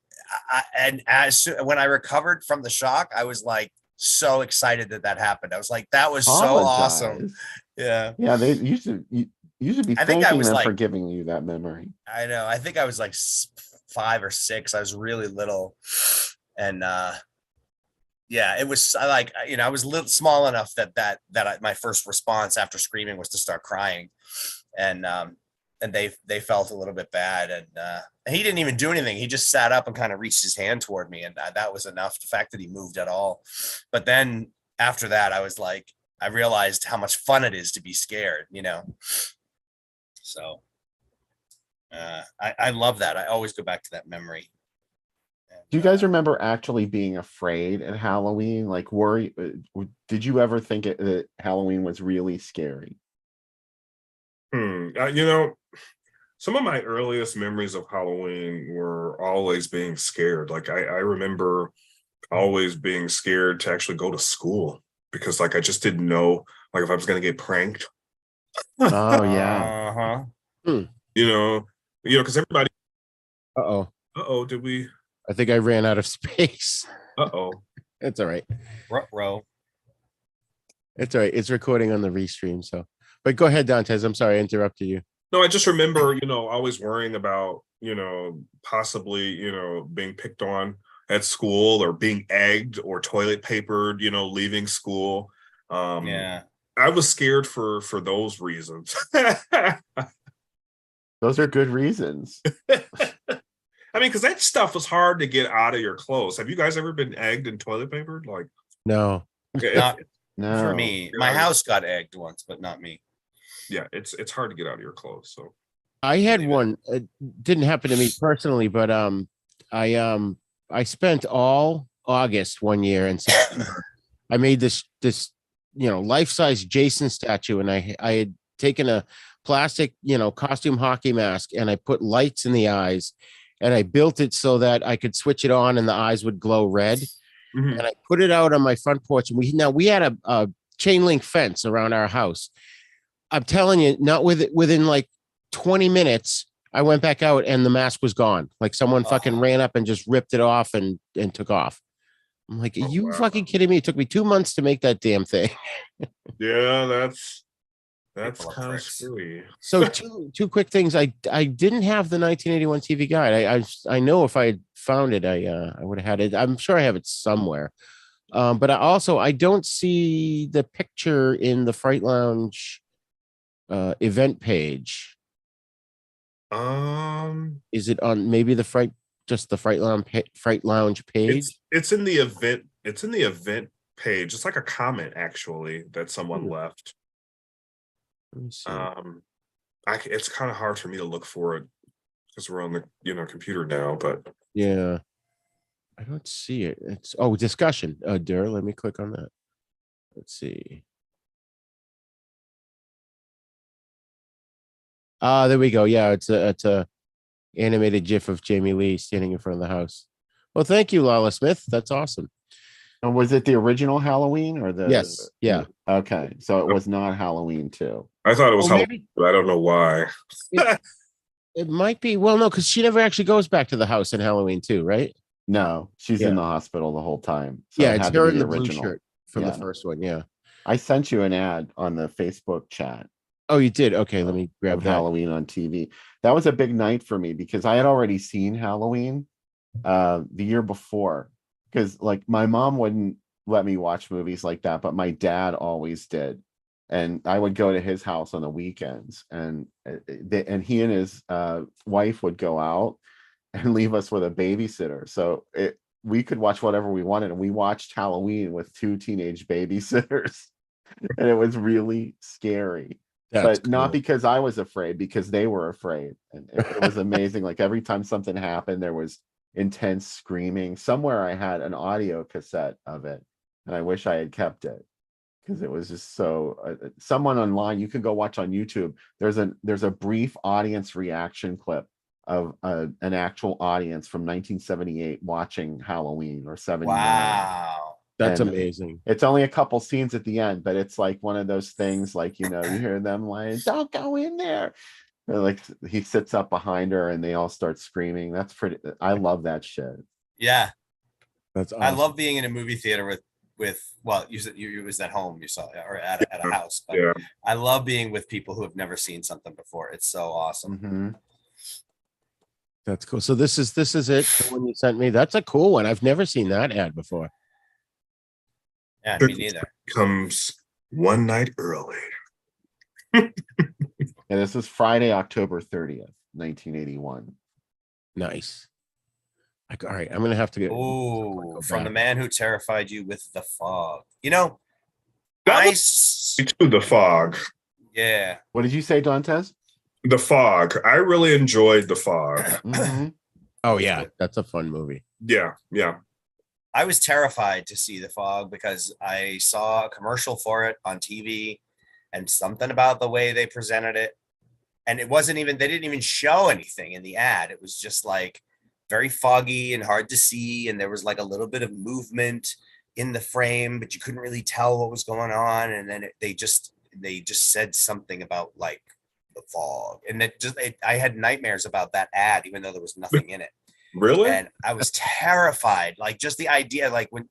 when I recovered from the shock, I was like so excited that happened. I was like, that was so awesome. Apologize. Yeah. Yeah, they you should be I think I thanking was them like- for giving you that memory. I know. I think I was like 5 or 6. I was really little, and yeah, it was I was small enough that my first response after screaming was to start crying, and they felt a little bit bad, and he didn't even do anything. He just sat up and kind of reached his hand toward me, and that was enough. The fact that he moved at all. But then after that, I was like, I realized how much fun it is to be scared, So I love that. I always go back to that memory. Do you guys remember actually being afraid at Halloween? Like, did you ever think that Halloween was really scary? Some of my earliest memories of Halloween were always being scared. Like I remember always being scared to actually go to school because like I just didn't know like if I was gonna get pranked. Oh yeah. Because everybody. Uh-oh. Did we? I think I ran out of space. It's all right. Ruh-roh. It's all right. It's recording on the restream. So, but go ahead, Dantes. I'm sorry I interrupted you. No, I just remember, always worrying about, possibly, being picked on at school or being egged or toilet papered, leaving school. Yeah. I was scared for those reasons. Those are good reasons. I mean, because that stuff was hard to get out of your clothes. Have you guys ever been egged and toilet papered? Like, No. Not No. for me. My house got egged once, but not me. Yeah, it's hard to get out of your clothes. So I had one. It didn't happen to me personally, but I spent all August one year in September. I made this life-size Jason statue, and I had taken a plastic costume hockey mask, and I put lights in the eyes, and I built it so that I could switch it on and the eyes would glow red. Mhm. And I put it out on my front porch, and we had a chain link fence around our house. I'm telling you, not within like 20 minutes, I went back out and the mask was gone. Like someone fucking ran up and just ripped it off and took off. I'm like, are you wow. fucking kidding me? It took me 2 months to make that damn thing. Yeah, that's People are kind of pricks. screwy. So two quick things. I didn't have the 1981 TV guide. I know if I had found it, I would have had it. I'm sure I have it somewhere. But I don't see the picture in the Fright Lounge event page. Is it on maybe the Fright Lounge page? It's in the event. It's in the event page. It's like a comment actually that someone left. Let me see. It's kind of hard for me to look for it because we're on the computer now. But Yeah, I don't see it. It's discussion. Let me click on that. Let's see. There we go. Yeah, it's a animated GIF of Jamie Lee standing in front of the house. Well, thank you, Lala Smith. That's awesome. And was it the original Halloween or the? Yes. Yeah. Okay, so it was not Halloween too. I thought it was Halloween, maybe but I don't know why. it might be. Well, no, because she never actually goes back to the house in Halloween too, right? No, she's Yeah. in the hospital the whole time. So Yeah, it it's had to her be in the blue original. shirt from the Yeah. first one. Yeah. I sent you an ad on the Facebook chat Oh, you did? Okay, let me grab of that. Halloween on TV. That was a big night for me because I had already seen Halloween the year before. Because like my mom wouldn't let me watch movies like that, but my dad always did. And I would go to his house on the weekends, and he and his wife would go out and leave us with a babysitter. So we could watch whatever we wanted, and we watched Halloween with 2 teenage babysitters, and it was really scary. That's But not cool. because I was afraid, because they were afraid, and it was amazing. Like every time something happened, there was intense screaming. Somewhere I had an audio cassette of it, and I wish I had kept it because it was just so. Someone online, you can go watch on YouTube. There's a brief audience reaction clip of an actual audience from 1978 watching Halloween or 79. Wow. That's And amazing. It's only a couple scenes at the end, but it's like one of those things like, you hear them like, don't go in there. Or like he sits up behind her and they all start screaming. That's pretty. I love that shit. Yeah. That's awesome. I love being in a movie theater with you said you was at home, you saw, or at a house. But Yeah. I love being with people who have never seen something before. It's so awesome. Mm-hmm. That's cool. So this is it. The one you sent me. That's a cool one. I've never seen that ad before. Yeah, me neither. Comes one night early. And this is Friday, October 30th, 1981. Nice. Like, all right, I'm gonna have to get. Oh, from the back. man who terrified you with the fog. You know, That was to the fog. Yeah. What did you say, Dantes? The fog. I really enjoyed the fog. Mm-hmm. Oh yeah, that's a fun movie. Yeah. I was terrified to see the fog because I saw a commercial for it on TV and something about the way they presented it. And it wasn't even, they didn't even show anything in the ad. It was just like very foggy and hard to see. And there was like a little bit of movement in the frame, but you couldn't really tell what was going on. And then they just said something about like the fog. And I had nightmares about that ad, even though there was nothing in it. Really? And I was terrified. Like just the idea, like when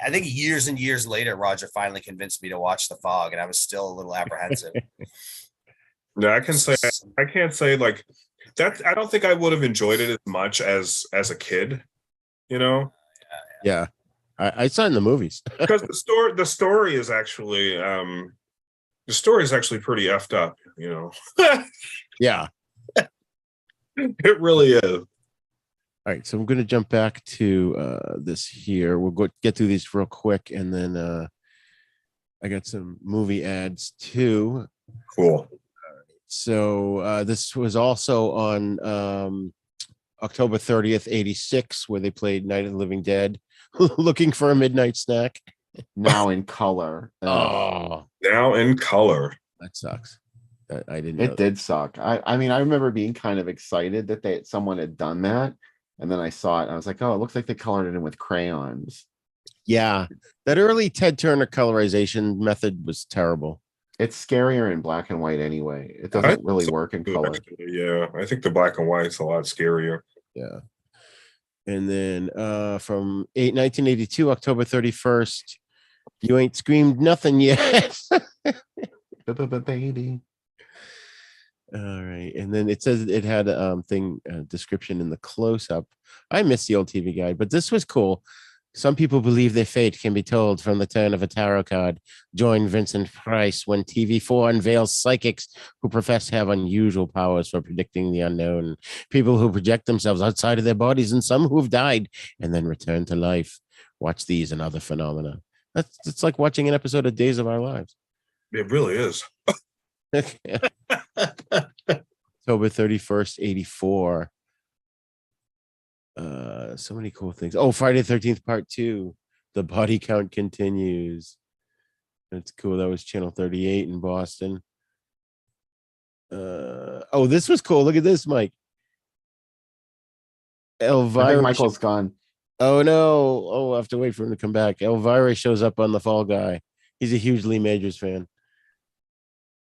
I think years and years later, Roger finally convinced me to watch The Fog, and I was still a little apprehensive. Yeah, I can't say like that. I don't think I would have enjoyed it as much as a kid, you know, Yeah, I saw it in the movies. because the story is actually pretty effed up, you know. Yeah. It really is. All right, so I'm going to jump back to this here. We'll get through these real quick, and then I got some movie ads too. Cool. So this was also on October 30th, 86, where they played Night of the Living Dead, looking for a midnight snack. Now in color. Oh, Now in color. that sucks. I didn't know It did suck. I mean, I remember being kind of excited that someone had done that. And then I saw it and I was like, oh, it looks like they colored it in with crayons. Yeah, that early Ted Turner colorization method was terrible. It's scarier in black and white anyway. It doesn't really work in color. Yeah, I think the black and white's a lot scarier. Yeah. And then from 1982, October 31st, You Ain't Screamed Nothing Yet. Baby. All right. And then it says it had a description in the close-up. I miss the old TV guide, but this was cool. Some people believe their fate can be told from the turn of a tarot card. Join Vincent Price when TV4 unveils psychics who profess to have unusual powers for predicting the unknown. People who project themselves outside of their bodies, and some who have died and then return to life. Watch these and other phenomena. It's like watching an episode of Days of Our Lives. It really is. October 31st, 84. So many cool things. Oh, Friday the 13th part 2. The body count continues. That's cool. That was channel 38 in Boston. Oh, this was cool. Look at this, Mike. Elvira. I think Michael's gone. Oh no. Oh, I have to wait for him to come back. Elvira shows up on the Fall Guy. He's a huge Lee Majors fan.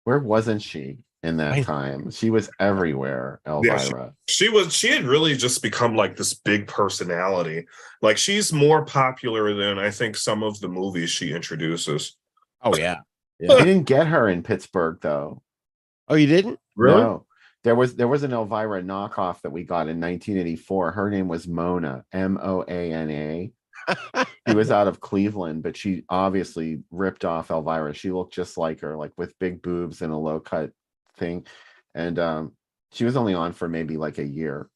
Where wasn't she in that time? She was everywhere, Elvira. Yeah, she had really just become like this big personality. Like she's more popular than I think some of the movies she introduces. Oh yeah. I didn't get her in Pittsburgh though. Oh, you didn't? Really? No. There was an Elvira knockoff that we got in 1984. Her name was Mona, Moana. She was out of Cleveland, but she obviously ripped off Elvira. She looked just like her, like with big boobs and a low cut thing. And she was only on for maybe like a year.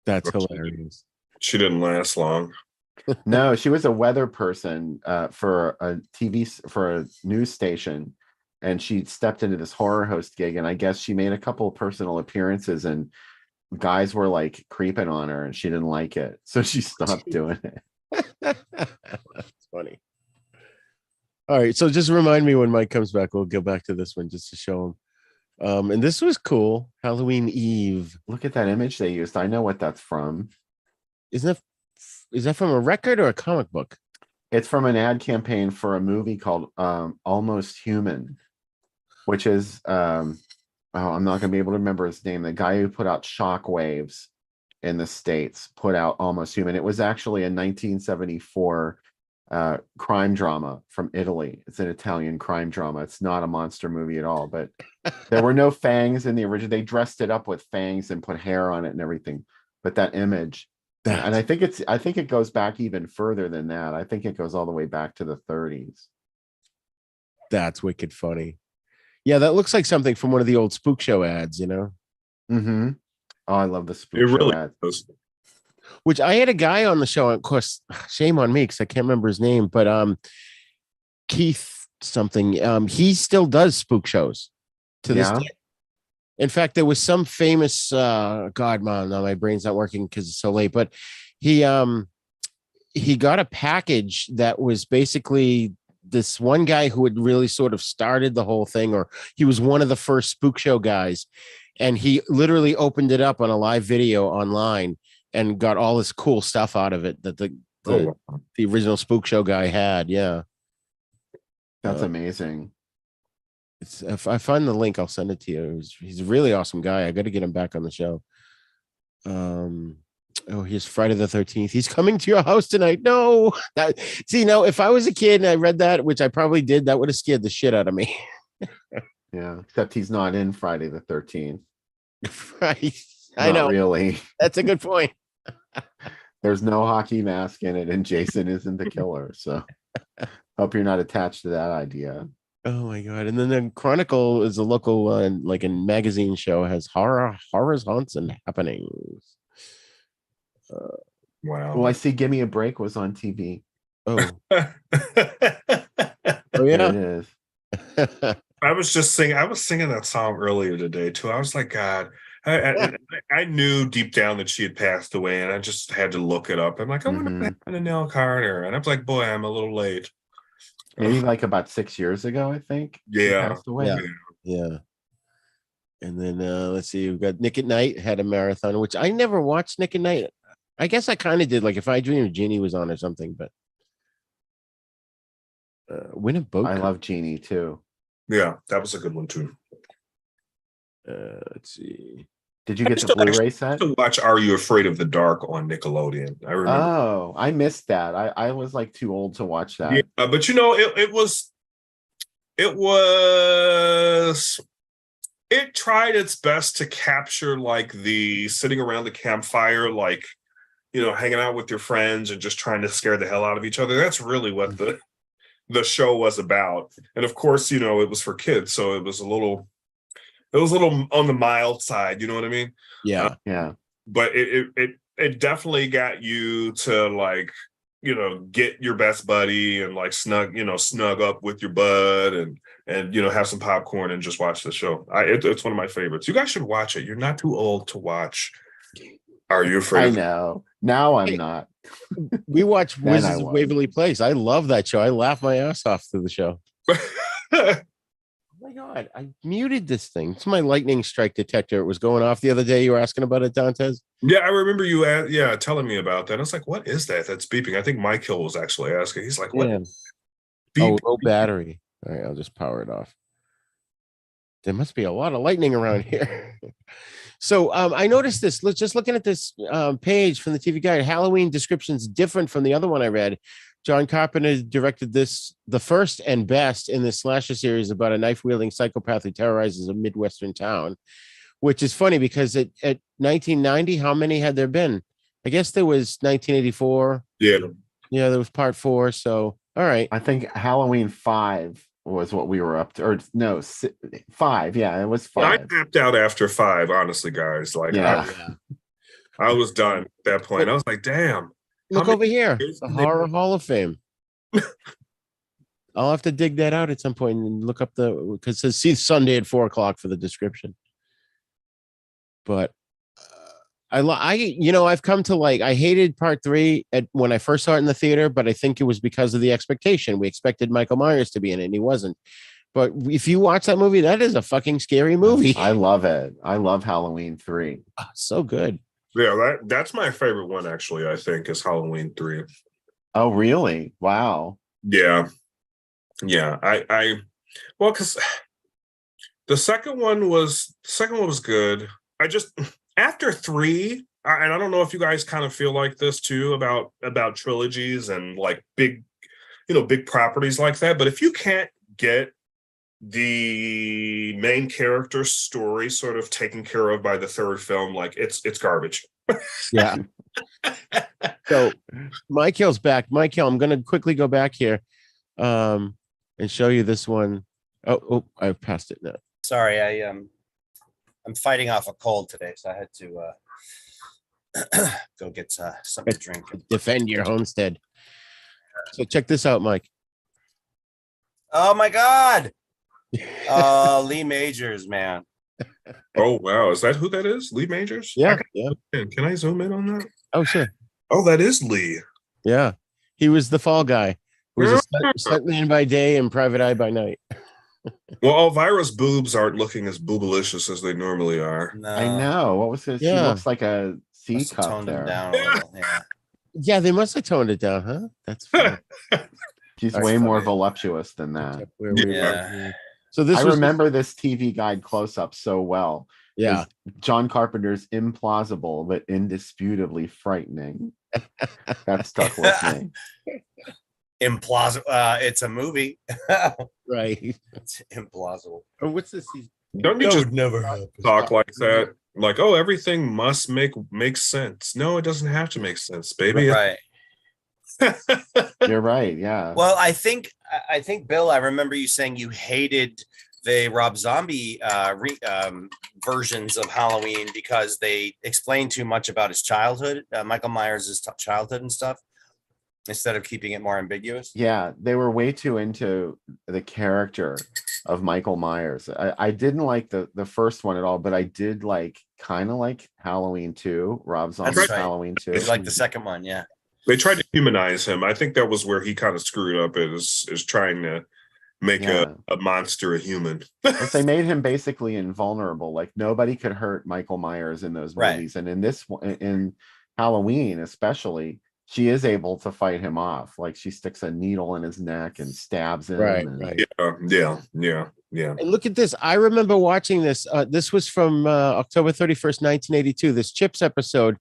That's hilarious. She didn't last long. No, she was a weather person for a news station. And she stepped into this horror host gig, and I guess she made a couple of personal appearances, and guys were like creeping on her, and she didn't like it, so she stopped doing it. That's funny. All right, so just remind me when Mike comes back. We'll go back to this one just to show him. And this was cool. Halloween Eve. Look at that image they used. I know what that's from. Is that from a record or a comic book? It's from an ad campaign for a movie called Almost Human, which is I'm not gonna be able to remember his name. The guy who put out Shockwaves in the States put out Almost Human. It was actually a 1974 crime drama from Italy. It's an Italian crime drama. It's not a monster movie at all, but there were no fangs in the original. They dressed it up with fangs and put hair on it and everything. But that image, and I think it goes back even further than that. I think it goes all the way back to the 30s. That's wicked funny. Yeah, that looks like something from one of the old Spook Show ads, you know? Mm-hmm. Oh, I love the Spook It Show really ad. does. Which I had a guy on the show, of course, shame on me because I can't remember his name, but Keith something. He still does spook shows to this day. In fact, there was some famous God, man, now my brain's not working because it's so late, but he got a package that was basically this one guy who had really sort of started the whole thing, or he was one of the first spook show guys, and he literally opened it up on a live video online and got all this cool stuff out of it that the original spook show guy had. Yeah, that's amazing. If I find the link, I'll send it to you. He's a really awesome guy. I got to get him back on the show. Oh, here's Friday the 13th. He's coming to your house tonight. No, if I was a kid and I read that, which I probably did, that would have scared the shit out of me. Yeah, except he's not in Friday the 13th. Right. I Not know. really. That's a good point. There's no hockey mask in it, and Jason isn't the killer. So hope you're not attached to that idea. Oh my god! And then the Chronicle is a local, like a magazine show, has horrors, haunts, and happenings. Wow. Oh, I see. Give Me a Break was on TV. Oh, oh There yeah. it is. I was singing that song earlier today too. I was like, God, I knew deep down that she had passed away, and I just had to look it up. I'm like, I wonder what happened to Nell Carter, and I was like, boy, I'm a little late. Maybe like about 6 years ago, I think. She Yeah. passed away. Yeah. Yeah. And then let's see, we've got Nick at Night had a marathon, which I never watched. Nick at Night. I guess I kind of did, like if I Dream of Jeannie was on or something, but Win a Boat. I love Jeannie too. Yeah, that was a good one too. Let's see. Did you get the Blu-ray set? To watch Are You Afraid of the Dark on Nickelodeon. I remember. Oh, I missed that. I was like too old to watch that. Yeah, but you know, it tried its best to capture like the sitting around the campfire, like, you know, hanging out with your friends and just trying to scare the hell out of each other. That's really what the show was about. And of course, you know, it was for kids, so it was a little on the mild side, you know what I mean? Yeah. Yeah. But it definitely got you to, like, you know, get your best buddy and like snug up with your bud and you know, have some popcorn and just watch the show. It's one of my favorites. You guys should watch it. You're not too old to watch Are You Afraid? I know. Now I'm not. We watch Then Wizards I of was. Waverly Place. I love that show. I laugh my ass off through the show. Oh my god, I muted this thing. It's my lightning strike detector. It was going off the other day. You were asking about it, Dantes? Yeah, I remember you telling me about that. I was like, what is that? That's beeping. I think Mike Hill was actually asking. He's like, what? Yeah. Beep, Low battery. All right, I'll just power it off. There must be a lot of lightning around here. So I noticed this. Just looking at this page from the TV Guide, Halloween description's different from the other one I read. John Carpenter directed this, the first and best in this slasher series about a knife-wielding psychopath who terrorizes a Midwestern town, which is funny because at 1990, how many had there been? I guess there was 1984. Yeah. Yeah, there was part 4. So, all right. I think Halloween 5 was what we were up to, or no, 5. Yeah, it was 5. I tapped out after 5, honestly, guys. Like, Yeah. I was done at that point. I was like, damn. Look over here, years the did they- Horror Hall of Fame. I'll have to dig that out at some point and look up because it says see Sunday at 4:00 for the description. But I've come to like, I hated part 3 when I first saw it in the theater, but I think it was because of the expectation. We expected Michael Myers to be in it, and he wasn't. But if you watch that movie, that is a fucking scary movie. I love it. I love Halloween 3. So good. Yeah, that's my favorite one, actually, I think, is Halloween 3. Oh, really? Wow. Yeah. Yeah. Well, because the second one was good. I just, after 3, and I don't know if you guys kind of feel like this too about trilogies and like big properties like that, but if you can't get the main character's story sort of taken care of by the 3rd film, like it's garbage. Yeah. So Mike Hill's back. Mike Hill, I'm going to quickly go back here and show you this one. Oh, I've passed it now. Sorry, I'm fighting off a cold today, so I had to go get something to drink. Defend your homestead. So check this out, Mike. Oh my God. Lee Majors, man. Oh wow, is that who that is? Lee Majors? Yeah. Can I zoom in on that? Oh, sure. Oh, that is Lee. Yeah. He was the fall guy. Who was a stuntman by day and private eye by night. Well, Elvira's boobs aren't looking as boobalicious as they normally are. No, I know. What was this? She Yeah. looks like a C must have cup toned him there. down a little. Yeah. Yeah, they must have toned it down, huh? That's funny. She's That's way more funny. voluptuous than that. Where we were. Yeah. So this I was remember this TV Guide close-up so well. Yeah. John Carpenter's implausible but indisputably frightening. That stuck with me. Implausible. It's a movie. Right. It's implausible. Or what's this? Don't you That just would never happen. talk like that? Like, oh, everything must make sense. No, it doesn't have to make sense, baby. Right. You're right. Yeah. Well, I think Bill, I remember you saying you hated the Rob Zombie versions of Halloween because they explain too much about his childhood, Michael Myers' childhood and stuff, instead of keeping it more ambiguous. Yeah, they were way too into the character of Michael Myers. I didn't like the first one at all, but I did kind of like Halloween 2, Rob Zombie's right. Halloween 2. It's like the second one, yeah. They tried to humanize him. I think that was where he kind of screwed up, is trying to make a monster a human. But they made him basically invulnerable. Like nobody could hurt Michael Myers in those Right. movies. And in this one, in Halloween especially, she is able to fight him off. Like she sticks a needle in his neck and stabs him. Right, and- right. Yeah. And look at this. I remember watching this. This was from October 31st, 1982. This Chips episode.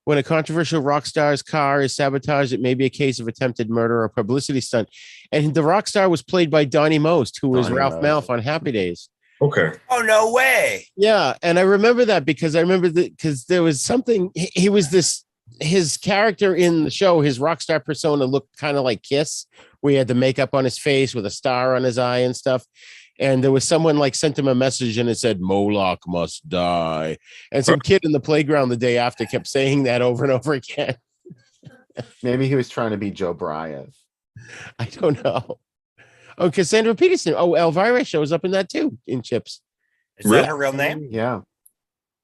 When a controversial rock star's car is sabotaged, it may be a case of attempted murder or publicity stunt. And the rock star was played by Donnie Most, who was Donnie Ralph Most. Malph on Happy Days. Okay. Oh, no way. Yeah, and I remember that because because there was something. He was his character in the show. His rock star persona looked kind of like Kiss, where he had the makeup on his face with a star on his eye and stuff. And there was someone sent him a message and it said Moloch must die. And some kid in the playground the day after kept saying that over and over again. Maybe he was trying to be Joe Bryant. I don't know. Oh, Cassandra Peterson. Oh, Elvira shows up in that too in Chips. Is that her real name? Yeah.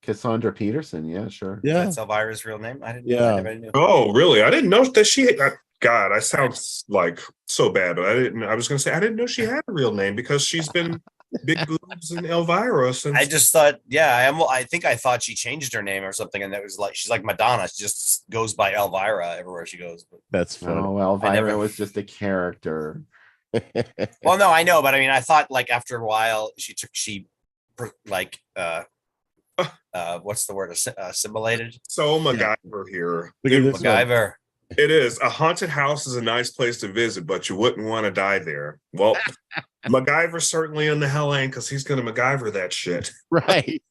Cassandra Peterson. Yeah, sure. Yeah. That's Elvira's real name? I didn't Yeah. I never knew. Oh, really? I didn't know that she. God, I sound like so bad, but I was going to say I didn't know she had a real name because she's been Big Boobs and Elvira since. I just thought, I think I thought she changed her name or something, and it was she's like Madonna. She just goes by Elvira everywhere she goes. But, That's funny. Oh, Elvira was just a character. well, no, I know, but I mean, I thought after a while what's the word? Assimilated. So MacGyver here. Look at this one. MacGyver. It is. A haunted house is a nice place to visit, but you wouldn't want to die there. Well, MacGyver's certainly in the hell ain't because he's going to MacGyver that shit. Right.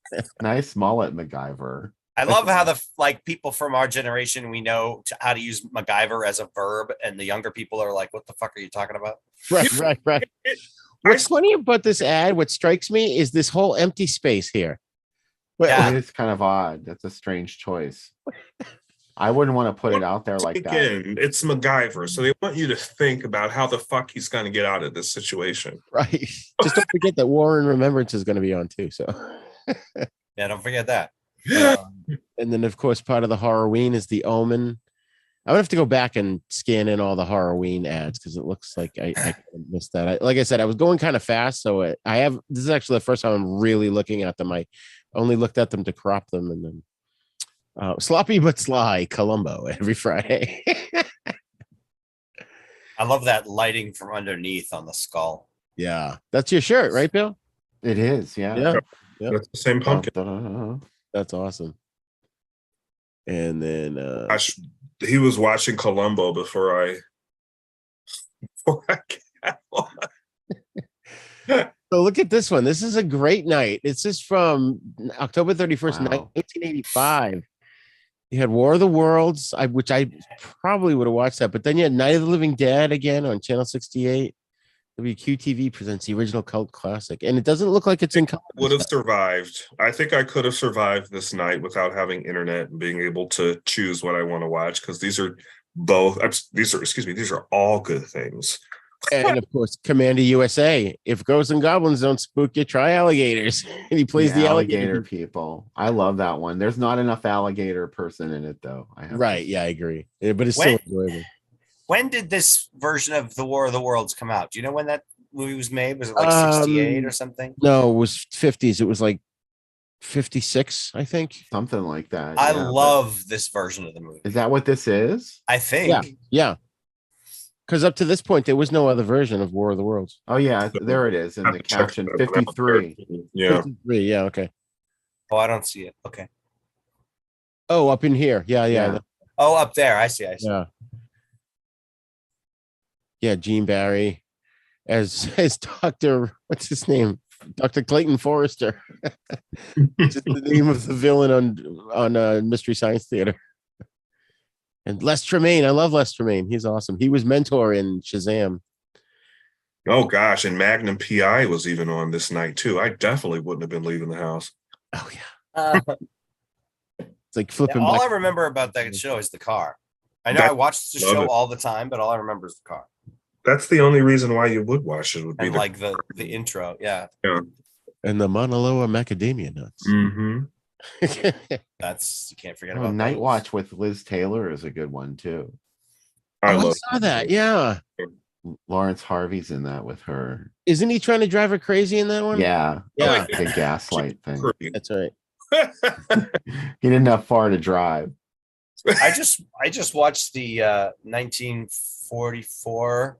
Nice mullet, MacGyver. I love how the people from our generation, we know how to use MacGyver as a verb, and the younger people are like, "What the fuck are you talking about?" Right. What's funny about this ad, what strikes me is this whole empty space here. Yeah. It is kind of odd. That's a strange choice. I wouldn't want to put it out there like that. Again, it's MacGyver, so they want you to think about how the fuck he's going to get out of this situation. Right. Just don't forget that War and Remembrance is going to be on too. So Yeah, don't forget that. and then of course part of the Halloween is the Omen. I would have to go back and scan in all the Halloween ads because it looks like I missed that. Like I said, I was going kind of fast, so this is actually the first time I'm really looking at them. I only looked at them to crop them, and then Sloppy but Sly Columbo every Friday. I love that lighting from underneath on the skull. Yeah, that's your shirt, right, Bill? It is, yeah. Yeah. That's the same pumpkin. That's awesome. And then He was watching Columbo before I got on. so look at this one. This is a great night. This is from October 31st, Wow. 1985. You had War of the Worlds, which I probably would have watched that, but then you had Night of the Living Dead again on Channel 68. WQTV presents the original cult classic, and it doesn't look like it's in color. Would have survived. I think I could have survived this night without having internet and being able to choose what I want to watch, because these are all good things. And of course, Commander USA. If ghosts and goblins don't spook you, try alligators. And he plays the alligator people. I love that one. There's not enough alligator person in it though. Right. Yeah, I agree. But it's still enjoyable. When did this version of the War of the Worlds come out? Do you know when that movie was made? Was it like 68 or something? No, it was 50s. It was like 56, I think. Something like that. I love this version of the movie. Is that what this is? I think. Yeah. Because up to this point, there was no other version of War of the Worlds. Oh yeah, there it is in the caption. 53. Yeah. 53, yeah, okay. Oh, I don't see it. Okay. Oh, up in here. Yeah. Oh, up there. I see. Yeah. Yeah, Gene Barry as Dr. What's his name? Dr. Clayton Forrester. Just the name of the villain on Mystery Science Theater. And Les Tremaine. I love Les Tremaine. He's awesome. He was mentor in Shazam. Oh gosh, and Magnum PI was even on this night too. I definitely wouldn't have been leaving the house. Oh yeah. It's like flipping all back. I remember about that show is the car. I know That- I watched the love show it. all the time, but all I remember is the car That's the only reason why you would watch it would be and like the intro. Yeah, And the Mauna Loa macadamia nuts. Mm-hmm. that's you can't forget Oh, about Night those. Watch with Liz Taylor is a good one too. I I love saw that. Yeah. Lawrence Harvey's in that with her. Isn't he trying to drive her crazy in that one? Yeah, Yeah. the gaslight thing. That's right. He didn't have far to drive. I just watched the 1944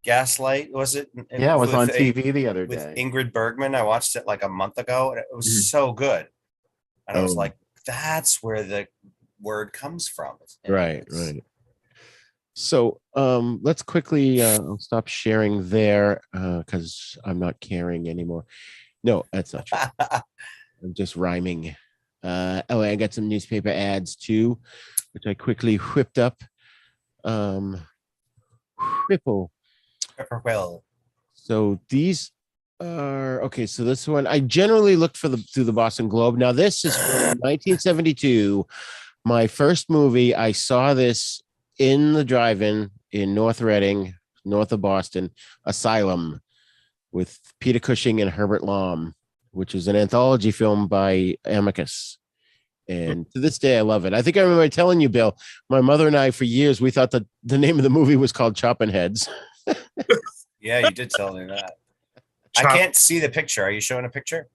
Gaslight. Was it? Yeah, it was on with TV the other with day. Ingrid Bergman. I watched it like a month ago, and it was so good. And I was Oh. like, "That's where the word comes from." Right. So let's quickly I'll stop sharing there because I'm not caring anymore. No, that's not true. I'm just rhyming. I got some newspaper ads too, which I quickly whipped up. Whipple. Well, So these are okay. So this one I generally looked through the Boston Globe. Now this is from 1972. My first movie. I saw this in the drive-in in North Reading, north of Boston, Asylum, with Peter Cushing and Herbert Lom, which is an anthology film by Amicus. And to this day, I love it. I think I remember telling you, Bill, my mother and I, for years, we thought that the name of the movie was called Chopping Heads. yeah, you did tell me that. I can't see the picture. Are you showing a picture?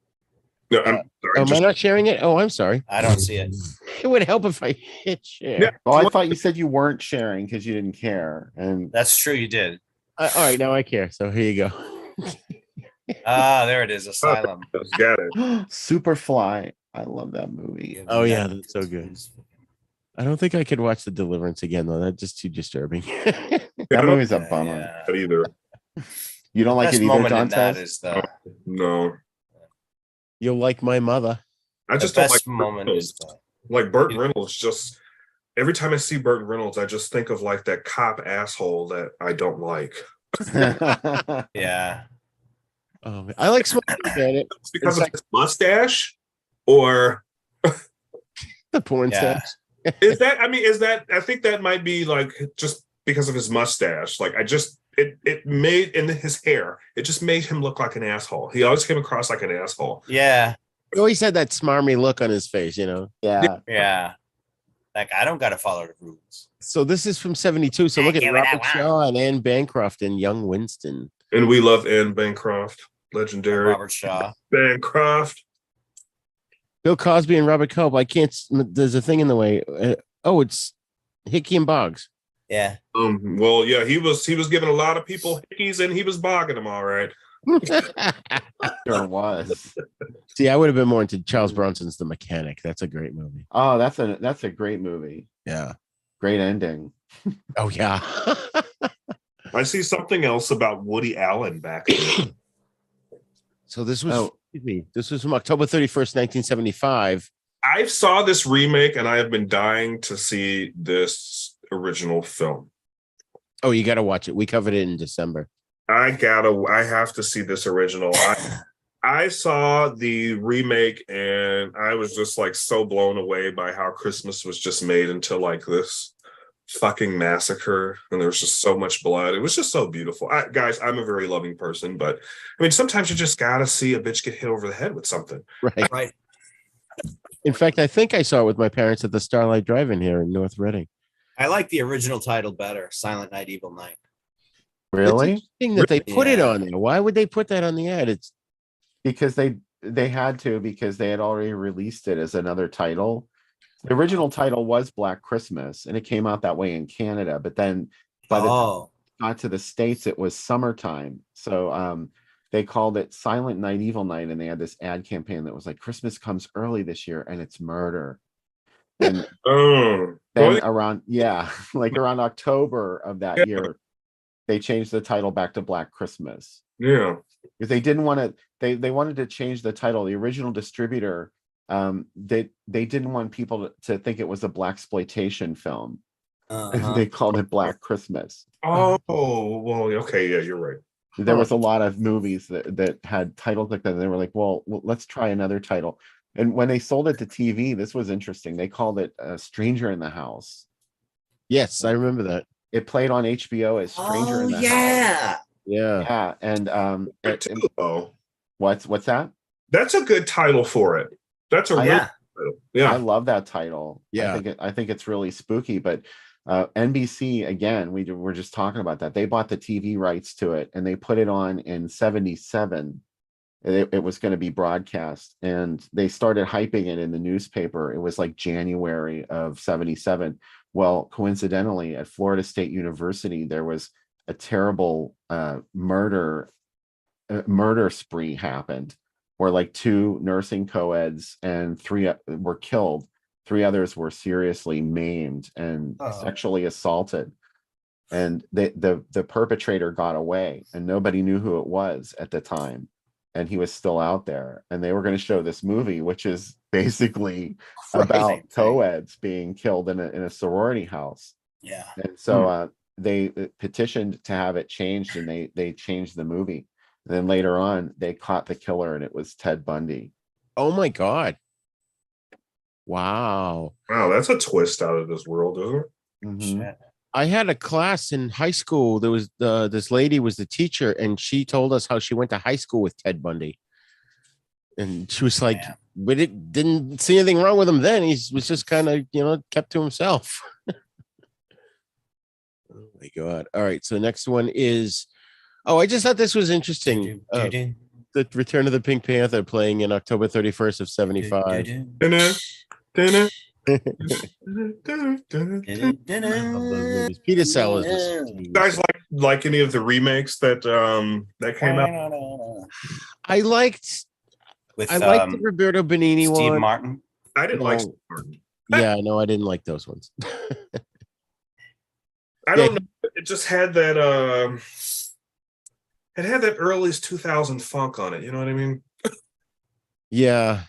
No, I'm sorry. Am I not sharing it? Oh, I'm sorry. I don't see it. It would help if I hit share. Yeah. Oh, I thought you said you weren't sharing because you didn't care. And That's true. You did. All right, now I care. So here you go. Ah, there it is. Asylum. Got it. Superfly. I love that movie. Oh, yeah, that's so good. I don't think I could watch The Deliverance again, though. That's just too disturbing. That movie's a bummer. Yeah. Not either. You don't like Best it either, moment in that Dantes? is the No, You'll like my mother. I just the don't best like moment is the like Burt Reynolds. Just every time I see Burt Reynolds, I just think of like that cop asshole that I don't like. yeah. I like Smokey Bandit, It's because of his mustache, or the porn Yeah. star. is that? I mean, is that? I think that might be like just because of his mustache. Like it made in his hair. It just made him look like an asshole. He always came across like an asshole. Yeah. He always had that smarmy look on his face, you know. Yeah. Yeah. Like I don't gotta follow the rules. So this is from 72. So look at Give me that Robert Shaw and Anne Bancroft and young Winston. And we love Anne Bancroft, legendary Robert Shaw. Bancroft. Bill Cosby and Robert Culp. I can't. There's a thing in the way. It's Hickey and Boggs. Yeah. Well, yeah, he was giving a lot of people hickeys, and he was bogging them all right. Sure was. See, I would have been more into Charles Bronson's The Mechanic. That's a great movie. Oh, that's a great movie. Yeah. Great ending. Oh yeah. I see something else about Woody Allen back then. So this was. Oh. Excuse me. This was from October 31st, 1975. I saw this remake, and I have been dying to see this original film. Oh, you got to watch it. We covered it in December. I have to see this original. I saw the remake, and I was just like so blown away by how Christmas was just made into like this fucking massacre, and there was just so much blood. It was just so beautiful. Guys, I'm a very loving person, but I mean, sometimes you just gotta see a bitch get hit over the head with something. Right. Right. In fact, I think I saw it with my parents at the Starlight Drive-In here in North Reading. I like the original title better. Silent Night, Evil Night. Really? It's interesting that they put it Yeah. on there. Why would they put that on the ad? It's Because they had to, because they had already released it as another title. The original title was Black Christmas, and it came out that way in Canada. But then by the time it got to the States, it was summertime. So they called it Silent Night, Evil Night, and they had this ad campaign that was like, Christmas comes early this year, and it's murder. And Oh, then well, around, like around October of that year, they changed the title back to Black Christmas. Yeah. Because they didn't want to, they wanted to change the title. The original distributor, they didn't want people to think it was a blaxploitation film. They called it Black Christmas. Oh, well, okay, yeah, you're right. There was a lot of movies that had titles like that. And they were like, well, let's try another title. And when they sold it to TV, this was interesting. They called it Stranger in the House. Yes, I remember that. It played on HBO as Stranger in the House. Yeah. Yeah. And Oh, what's that? that's a good title for it. That's a really Yeah. good title. Yeah. I love that title. Yeah. I think it's really spooky, but NBC, again, we're just talking about that. They bought the TV rights to it and they put it on in 77. It was going to be broadcast, and they started hyping it in the newspaper. It was like January of 77. Well, coincidentally, at Florida State University, there was a terrible murder spree happened, where like 2 nursing co-eds and 3 were killed. 3 others were seriously maimed and sexually assaulted. And the perpetrator got away, and nobody knew who it was at the time. And he was still out there. And they were going to show this movie, which is basically about co-eds being killed in a sorority house. Yeah. And so they petitioned to have it changed, and they changed the movie. And then later on, they caught the killer, and it was Ted Bundy. Oh my God. Wow. Wow, that's a twist out of this world, isn't it? Mhm. Shit. I had a class in high school. There was this lady was the teacher, and she told us how she went to high school with Ted Bundy. And she was like, Yeah. but it didn't see anything wrong with him then. He was just kind of, kept to himself. Oh my God. All right. So the next one is, I just thought this was interesting. The Return of the Pink Panther playing in October 31st of 75. Dinner. Peter Sellers. You guys like any of the remakes that came out? I liked With the Roberto Benigni Steve one. Martin. I didn't like No. Steve Martin. Yeah, no, I didn't like those ones. I don't know. It just had that it had that early 2000 funk on it. You know what I mean? Yeah.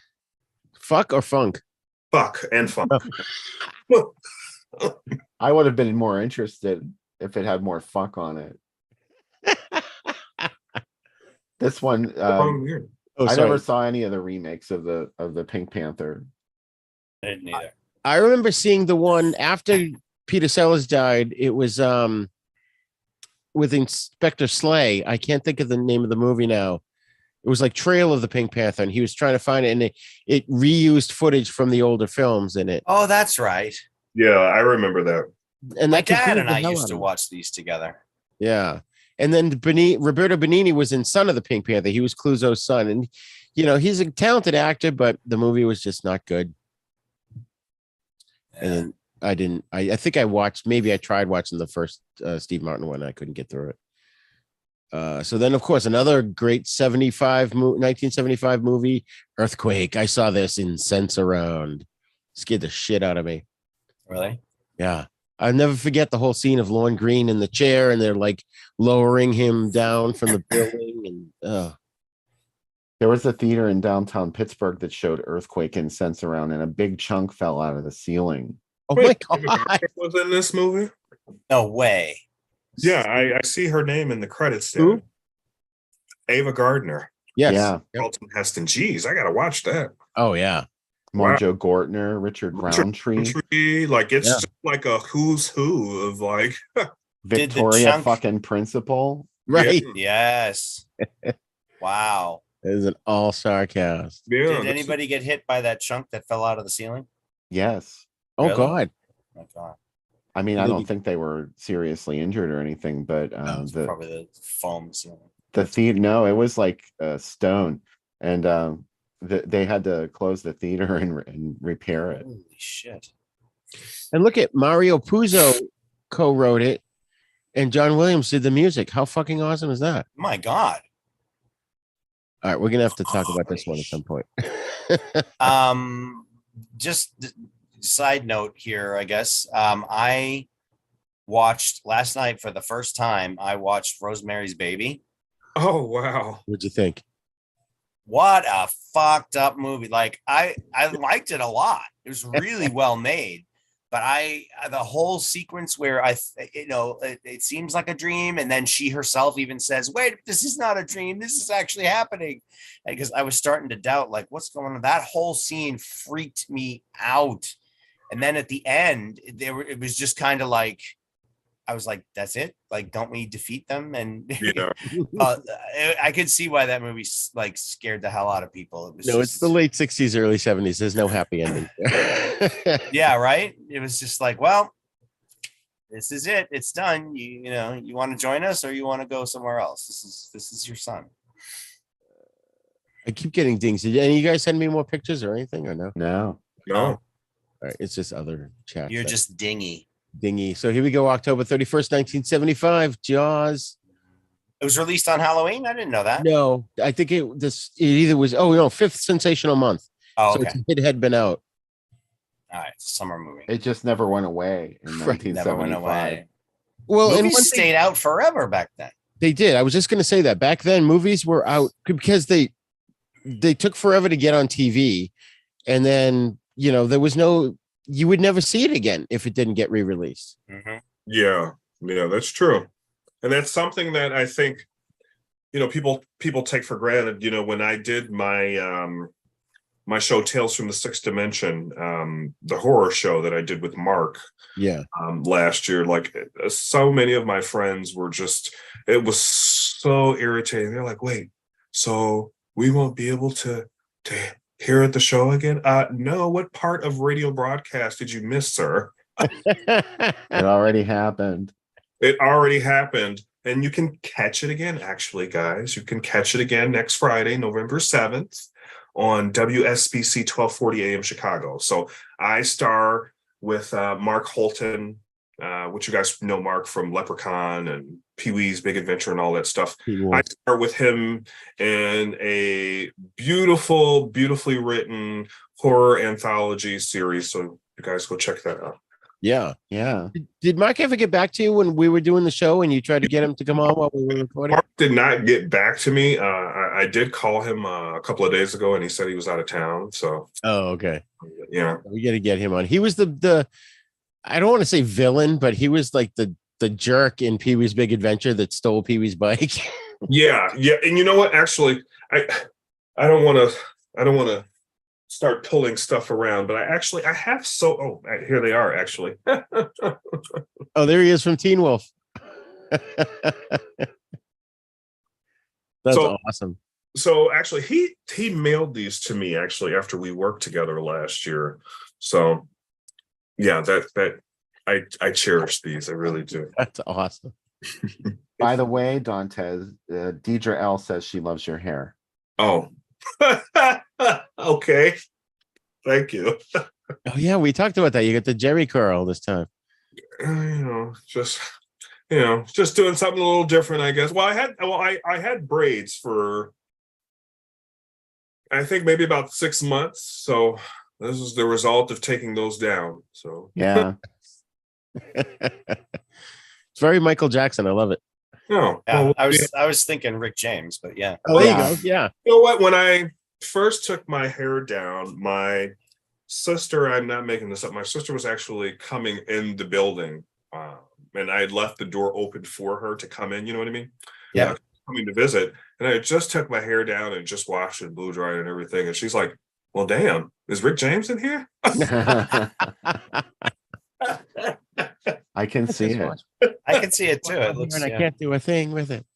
Fuck or funk? Fuck and funk. I would have been more interested if it had more fuck on it. This one, I never saw any of the remakes of the Pink Panther. I didn't either. I remember seeing the one after Peter Sellers died. It was with Inspector Slay. I can't think of the name of the movie now. It was like Trail of the Pink Panther, and he was trying to find it, and it reused footage from the older films in it. Oh, that's right. Yeah, I remember that. And My that dad confused and the I hell used out to of me. watch these together. Yeah. And then Roberto Benigni was in Son of the Pink Panther. He was Clouseau's son. And, he's a talented actor, but the movie was just not good. Yeah. And I think I tried watching the first Steve Martin one. I couldn't get through it. So then, of course, another great 1975 movie, Earthquake. I saw this in Sense Around. Scared the shit out of me. Really? Yeah. I'll never forget the whole scene of Lorne Greene in the chair, and they're like lowering him down from the building. And There was a theater in downtown Pittsburgh that showed Earthquake and Sense Around, and a big chunk fell out of the ceiling. oh Wait, my Ava God. Gardner was in this movie? No way. Yeah, I see her name in the credits there. Who? Ava Gardner. Yes. Yeah. Yep. Charlton Heston. Jeez, I gotta watch that. Oh yeah. Marjo Gortner, Richard Roundtree, Like it's Yeah. just like a who's who of like Victoria chunk- fucking Principal. Right. Yes. Wow. It is an all-star cast. yeah. Did anybody get hit by that chunk that fell out of the ceiling? Yes. Oh Really? God. Oh my God. I mean, I Maybe- don't think they were seriously injured or anything, but It's probably the foam ceiling. the theater, no, it was like stone, and they had to close the theater and repair it. Holy shit. And look at Mario Puzo co-wrote it, and John Williams did the music. How fucking awesome is that? My God. All right, we're gonna have to talk about this one at some point. Just side note here, I guess. I watched last night for the first time. I watched Rosemary's Baby. Oh wow. What'd you think? What a fucked up movie. Like I liked it a lot. It was really well made. But the whole sequence where it seems like a dream, and then she herself even says, "Wait, this is not a dream. This is actually happening." Because I was starting to doubt, like, what's going on. That whole scene freaked me out. And then at the end, it was just kind of like, I was like, "That's it. Like, don't we defeat them?" And Yeah. I could see why that movie like scared the hell out of people. It was It's the late 60s, early 70s. There's no happy ending. Yeah, right. It was just like, well, this is it. It's done. You want to join us or you want to go somewhere else? This is your son. I keep getting dings. Did any of you guys send me more pictures or anything or no? No. No. All right, it's just other chat. You're just dingy. Dingy. So here we go. October 31st, 1975. Jaws. It was released on Halloween. I didn't know that. No, I think it either was fifth sensational month. Oh, So okay. it had been out. All right, summer movie. It just never went away in Right. 1975. Never went away. Well, and Movies one stayed out forever back then. they did. I was just going to say that back then movies were out because they took forever to get on TV, and then there was you would never see it again if it didn't get re-released. Mm-hmm. Yeah, that's true. And that's something that I think, people take for granted. When I did my my show Tales from the Sixth Dimension, the horror show that I did with Mark last year, like so many of my friends were it was so irritating. They're like, wait, so we won't be able to hear at the show again? No, what part of radio broadcast did you miss, sir? It already happened. It already happened. And you can catch it again, actually, guys. You can catch it again next Friday, November 7th on WSBC 1240 AM Chicago. So I star with Mark Holton, which you guys know Mark from Leprechaun and Pee-wee's Big Adventure and all that stuff. I start with him in a beautifully written horror anthology series. So you guys go check that out. Yeah. Yeah. Did Mark ever get back to you when we were doing the show and you tried to get him to come on while we were recording? Mark did not get back to me. I did call him a couple of days ago and he said he was out of town. So, okay. Yeah. We got to get him on. He was the I don't want to say villain, but he was like the jerk in Pee-wee's Big Adventure that stole Pee-wee's bike. Yeah. And you know what? Actually, I don't want to start pulling stuff around, but I have here they are actually. Oh, there he is from Teen Wolf. That's awesome. So actually he mailed these to me actually after we worked together last year. So yeah, that I cherish these. I really do. That's awesome. By the way, Dantes, Deidre L says she loves your hair. Oh. Okay. Thank you. Oh yeah, we talked about that. You got the Jerry curl this time. Just doing something a little different, I guess. Well, I had braids for I think maybe about 6 months. So this is the result of taking those down. So yeah. It's very Michael Jackson. I love it. No, yeah, I was thinking Rick James, but yeah. Oh, there you go. Yeah. You know what? When I first took my hair down, my sister, I'm not making this up, my sister was actually coming in the building, and I had left the door open for her to come in, you know what I mean? Yeah. Coming to visit, and I just took my hair down and just washed and blow dried and everything, and she's like, well, damn, is Rick James in here? I can see it. I can see it too. It looks, and I can't do a thing with it.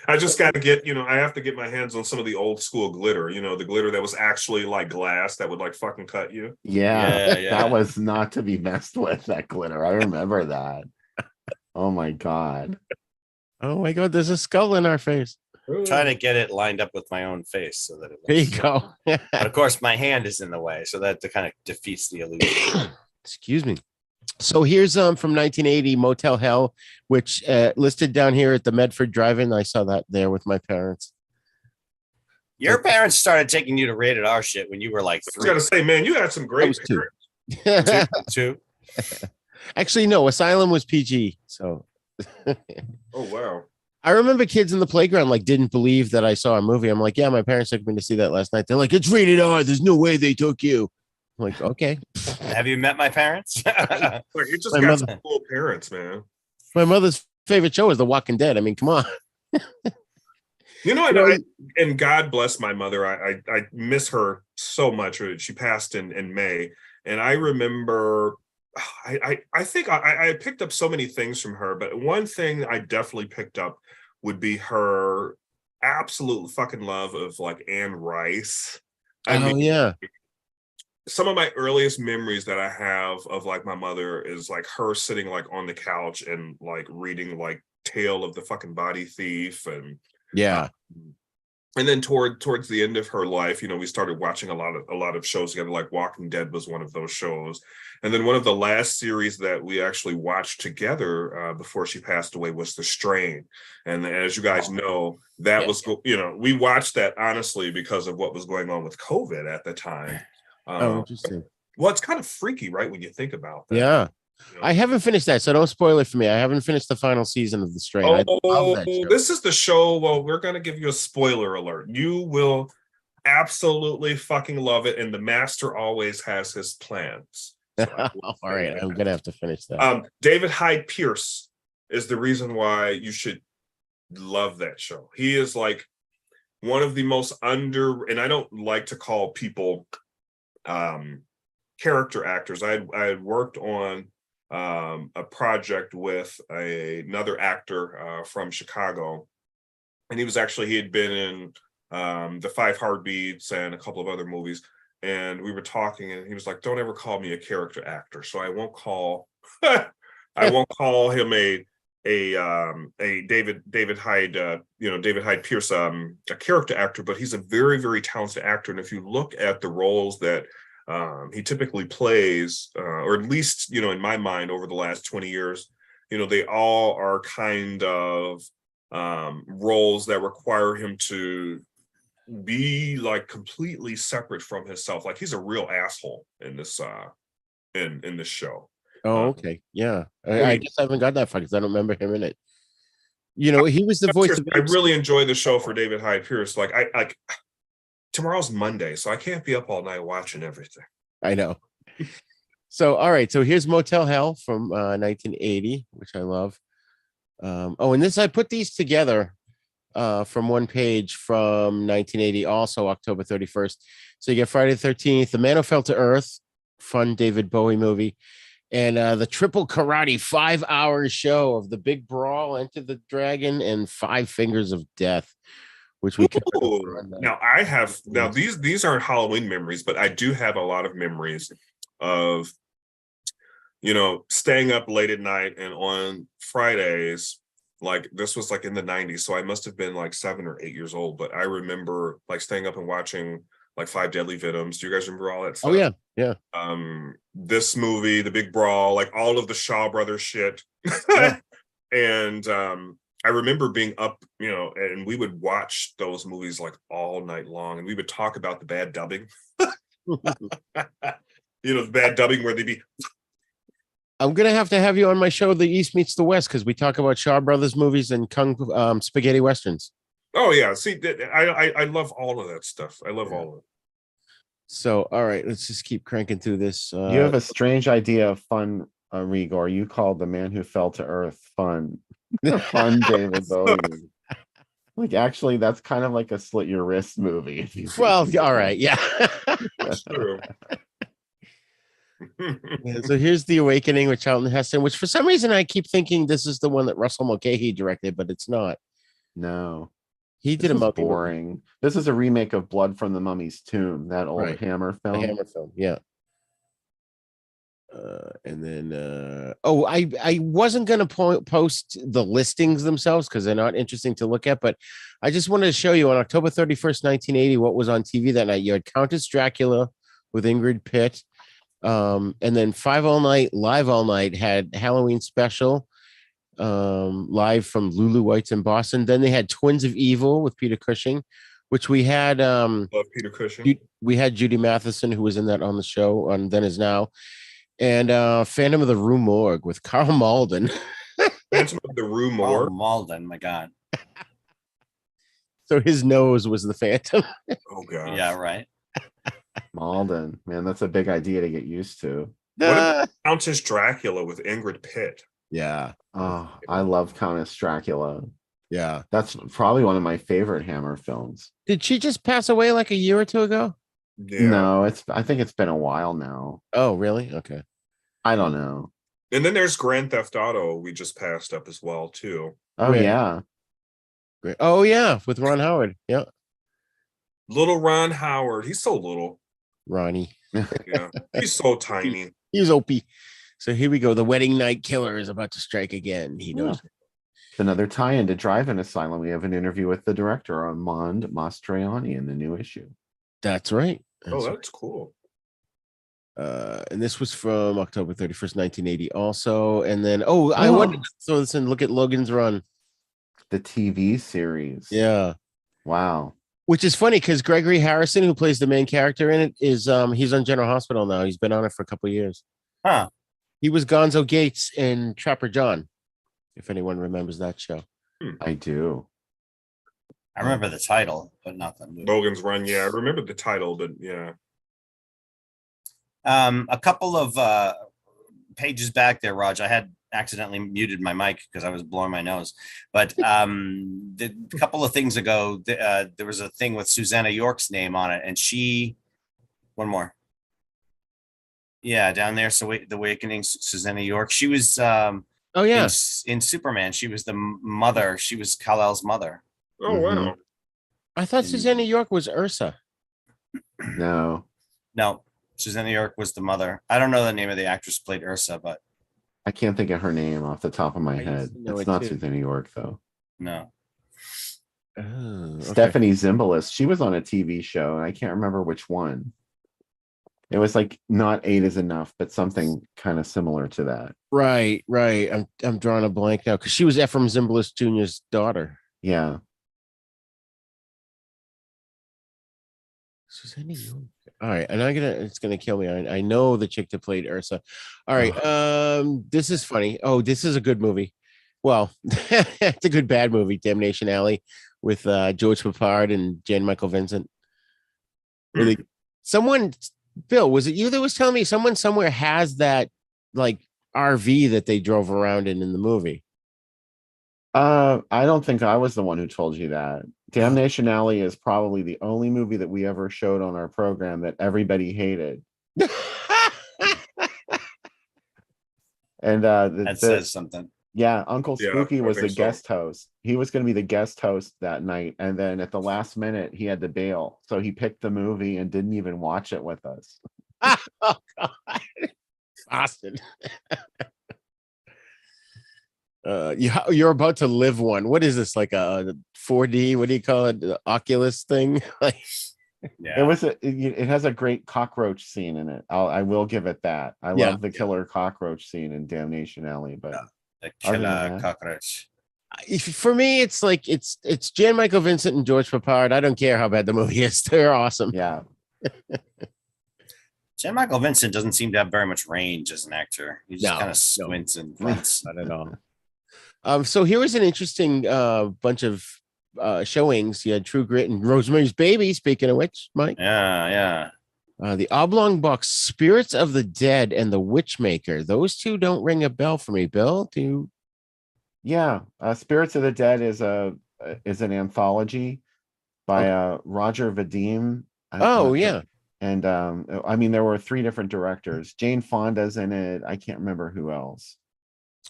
I just got to get, I have to get my hands on some of the old school glitter, the glitter that was actually like glass that would like fucking cut you. Yeah. That was not to be messed with, that glitter. I remember that. Oh my God. Oh my God, there's a skull in our face. I'm trying to get it lined up with my own face so that it looks, there you go. But of course, my hand is in the way, so that kind of defeats the illusion. Excuse me. So here's from 1980 Motel Hell, which listed down here at the Medford Drive-In. I saw that there with my parents. Your parents started taking you to rated R shit when you were like 3. I was gonna say, man, you had some great Two. Two. Actually, no, Asylum was PG. So Oh wow. I remember kids in the playground like didn't believe that I saw a movie. I'm like, yeah, my parents took me to see that last night. They're like, it's rated R. There's no way they took you. I'm like, okay. Have you met my parents? Like, you just My got mother- some cool parents, man. My mother's favorite show is The Walking Dead. I mean, come on. You know, You know, and God bless my mother. I miss her so much. She passed in May, and I remember. I think I picked up so many things from her, but one thing I definitely picked up would be her absolute fucking love of like Anne Rice. I oh mean, yeah. some of my earliest memories that I have of like my mother is like her sitting like on the couch and like reading like Tale of the fucking Body Thief Yeah. and then towards the end of her life, you know, we started watching a lot of shows together. Like Walking Dead was one of those shows, and then one of the last series that we actually watched together before she passed away was The Strain. And as you guys know, that was, you know, we watched that honestly because of what was going on with COVID at the time. Oh, interesting. Well, it's kind of freaky, right, when you think about that. Yeah. You know? I haven't finished that, so don't spoil it for me. I haven't finished the final season of The Strain. I love that show. This is the show. Well, we're going to give you a spoiler alert. You will absolutely fucking love it, and the master always has his plans. So all right, I'm gonna have to finish that. David Hyde Pierce is the reason why you should love that show. He is like one of the most and I don't like to call people character actors. I had worked on a project with another actor from Chicago, and he had been in The Five Heartbeats and a couple of other movies. And we were talking, and he was like, "Don't ever call me a character actor." So I won't call him a David Hyde David Hyde Pierce a character actor, but he's a very, very talented actor. And if you look at the roles that he typically plays, or at least, you know, in my mind over the last 20 years, you know, they all are kind of roles that require him to be like completely separate from himself. Like he's a real asshole in this in this show. Oh, okay. Yeah. I guess I haven't got that far because I don't remember him in it. You know, he was the voice of I really enjoy the show for David Hyde Pierce. Like tomorrow's Monday, so I can't be up all night watching everything. I know. So, all right. So here's Motel Hell from 1980, which I love. And this, I put these together from one page from 1980, also October 31st. So you get Friday the 13th, The Man Who Fell to Earth, fun David Bowie movie, and the Triple Karate 5-hour show of The Big Brawl, Enter the Dragon, and Five Fingers of Death, which we could. Now these aren't Halloween memories, but I do have a lot of memories of, you know, staying up late at night, and on Fridays, like this was like in the 90s, so I must have been like 7 or 8 years old, but I remember like staying up and watching like Five Deadly Venoms. Do you guys remember all that stuff? Oh yeah. This movie, The Big Brawl, like all of the Shaw Brothers shit. Yeah. And I remember being up, you know, and we would watch those movies like all night long, and we would talk about the bad dubbing. You know, the bad dubbing where they'd be. I'm gonna have to have you on my show, The East Meets the West, because we talk about Shaw Brothers movies and kung spaghetti westerns. Oh yeah, see, I love all of that stuff. I love all of it. So, all right, let's just keep cranking through this. You have a strange idea of fun, Rigor. You called The Man Who Fell to Earth fun. Fun David Bowie. Like, actually, that's kind of like a slit your wrist movie. Well, all right, yeah. That's true. Yeah, so here's The Awakening with Charlton Heston, which for some reason I keep thinking this is the one that Russell Mulcahy directed, but it's not. No. He did a movie. Boring. This is a remake of Blood from the Mummy's Tomb, that old Hammer film. The Hammer film, yeah. And then I wasn't going to post the listings themselves because they're not interesting to look at, but I just wanted to show you on October 31st, 1980, what was on TV that night. You had Countess Dracula with Ingrid Pitt, and then Five All Night, Live All Night had Halloween special, live from Lulu White's in Boston. Then they had Twins of Evil with Peter Cushing, which we had. Love Peter Cushing. We had Judy Matheson, who was in that on the show on Then Is Now. And Phantom of the Rue Morgue with Carl Malden. Phantom of the Rue Oh, Morgue. Malden, my God. So his nose was the Phantom. Oh god. Yeah, right. Malden, man, that's a big idea to get used to. What about Countess Dracula with Ingrid Pitt? Yeah. Oh, I love Countess Dracula. Yeah. That's probably one of my favorite Hammer films. Did she just pass away like a year or two ago? Yeah. No, I think it's been a while now. Oh, really? Okay. I don't know. And then there's Grand Theft Auto we just passed up as well too. Oh Where? yeah. Great. Oh, yeah. With Ron Howard. Yeah. Little Ron Howard. He's so little. Ronnie. Yeah. He's so tiny. He's Opie. So here we go. The wedding night killer is about to strike again. He knows. It's another tie-in to Drive-In Asylum. We have an interview with the director, Armand Mastroianni, in the new issue. That's right. Oh, that's cool. And this was from October 31st, 1980 also. And then, I wanted to throw this in. Look at Logan's Run. The TV series. Yeah. Wow. Which is funny because Gregory Harrison, who plays the main character in it, is he's on General Hospital now. He's been on it for a couple of years. Huh. He was Gonzo Gates in Trapper John, if anyone remembers that show. I do. I remember the title, but not the movie. Logan's Run. Yeah, I remember the title, but yeah. A couple of pages back there, Raj, I had accidentally muted my mic because I was blowing my nose. But a couple of things ago, there was a thing with Susanna York's name on it, and one more. Yeah, down there. So The Awakening, Susanna York. She was in Superman. She was the mother. She was Kal-El's mother. Oh wow. I thought Susanna York was Ursa. No. No, Susanna York was the mother. I don't know the name of the actress who played Ursa, but I can't think of her name off the top of my I head. used to know It's it not too. Susanna York, though. no. Oh, okay. Stephanie Zimbalist. She was on a TV show, and I can't remember which one. It was like not 8 is enough, but something kind of similar to that. Right. I'm drawing a blank now because she was Ephraim Zimbalist Jr.'s daughter. Yeah. Susanna York. All right, and it's gonna kill me. I know the chick that played Ursa. All right, this is funny. Oh, this is a good movie. Well, it's a good bad movie, Damnation Alley, with George Papard and Jan Michael Vincent. Really, Bill, was it you that was telling me someone somewhere has that like RV that they drove around in the movie? I don't think I was the one who told you that. Damnation Alley is probably the only movie that we ever showed on our program that everybody hated. And That says something. yeah, Uncle Yeah, Spooky I was the think so. guest host. He was going to be the guest host that night, and then at the last minute he had to bail, so he picked the movie and didn't even watch it with us. Oh God, Austin. You're about to live one. What is this, like a 4D? What do you call it? The Oculus thing? Like, Yeah. It has a great cockroach scene in it. I will give it that. I love the killer cockroach scene in Damnation Alley, but The other than killer that- cockroach. for me, it's like it's Jan Michael Vincent and George Papard. I don't care how bad the movie is; they're awesome. yeah, Jan Michael Vincent doesn't seem to have very much range as an actor. He just kind of squints and grunts. Not at all. So here was an interesting bunch of showings. You had True Grit and Rosemary's Baby. Speaking of which, Mike, Yeah. the Oblong Box, Spirits of the Dead, and The Witchmaker. Those two don't ring a bell for me. Bill, do you? yeah. Spirits of the Dead is an anthology by Roger Vadim. Oh yeah. And I mean, there were 3 different directors. Jane Fonda's in it. I can't remember who else.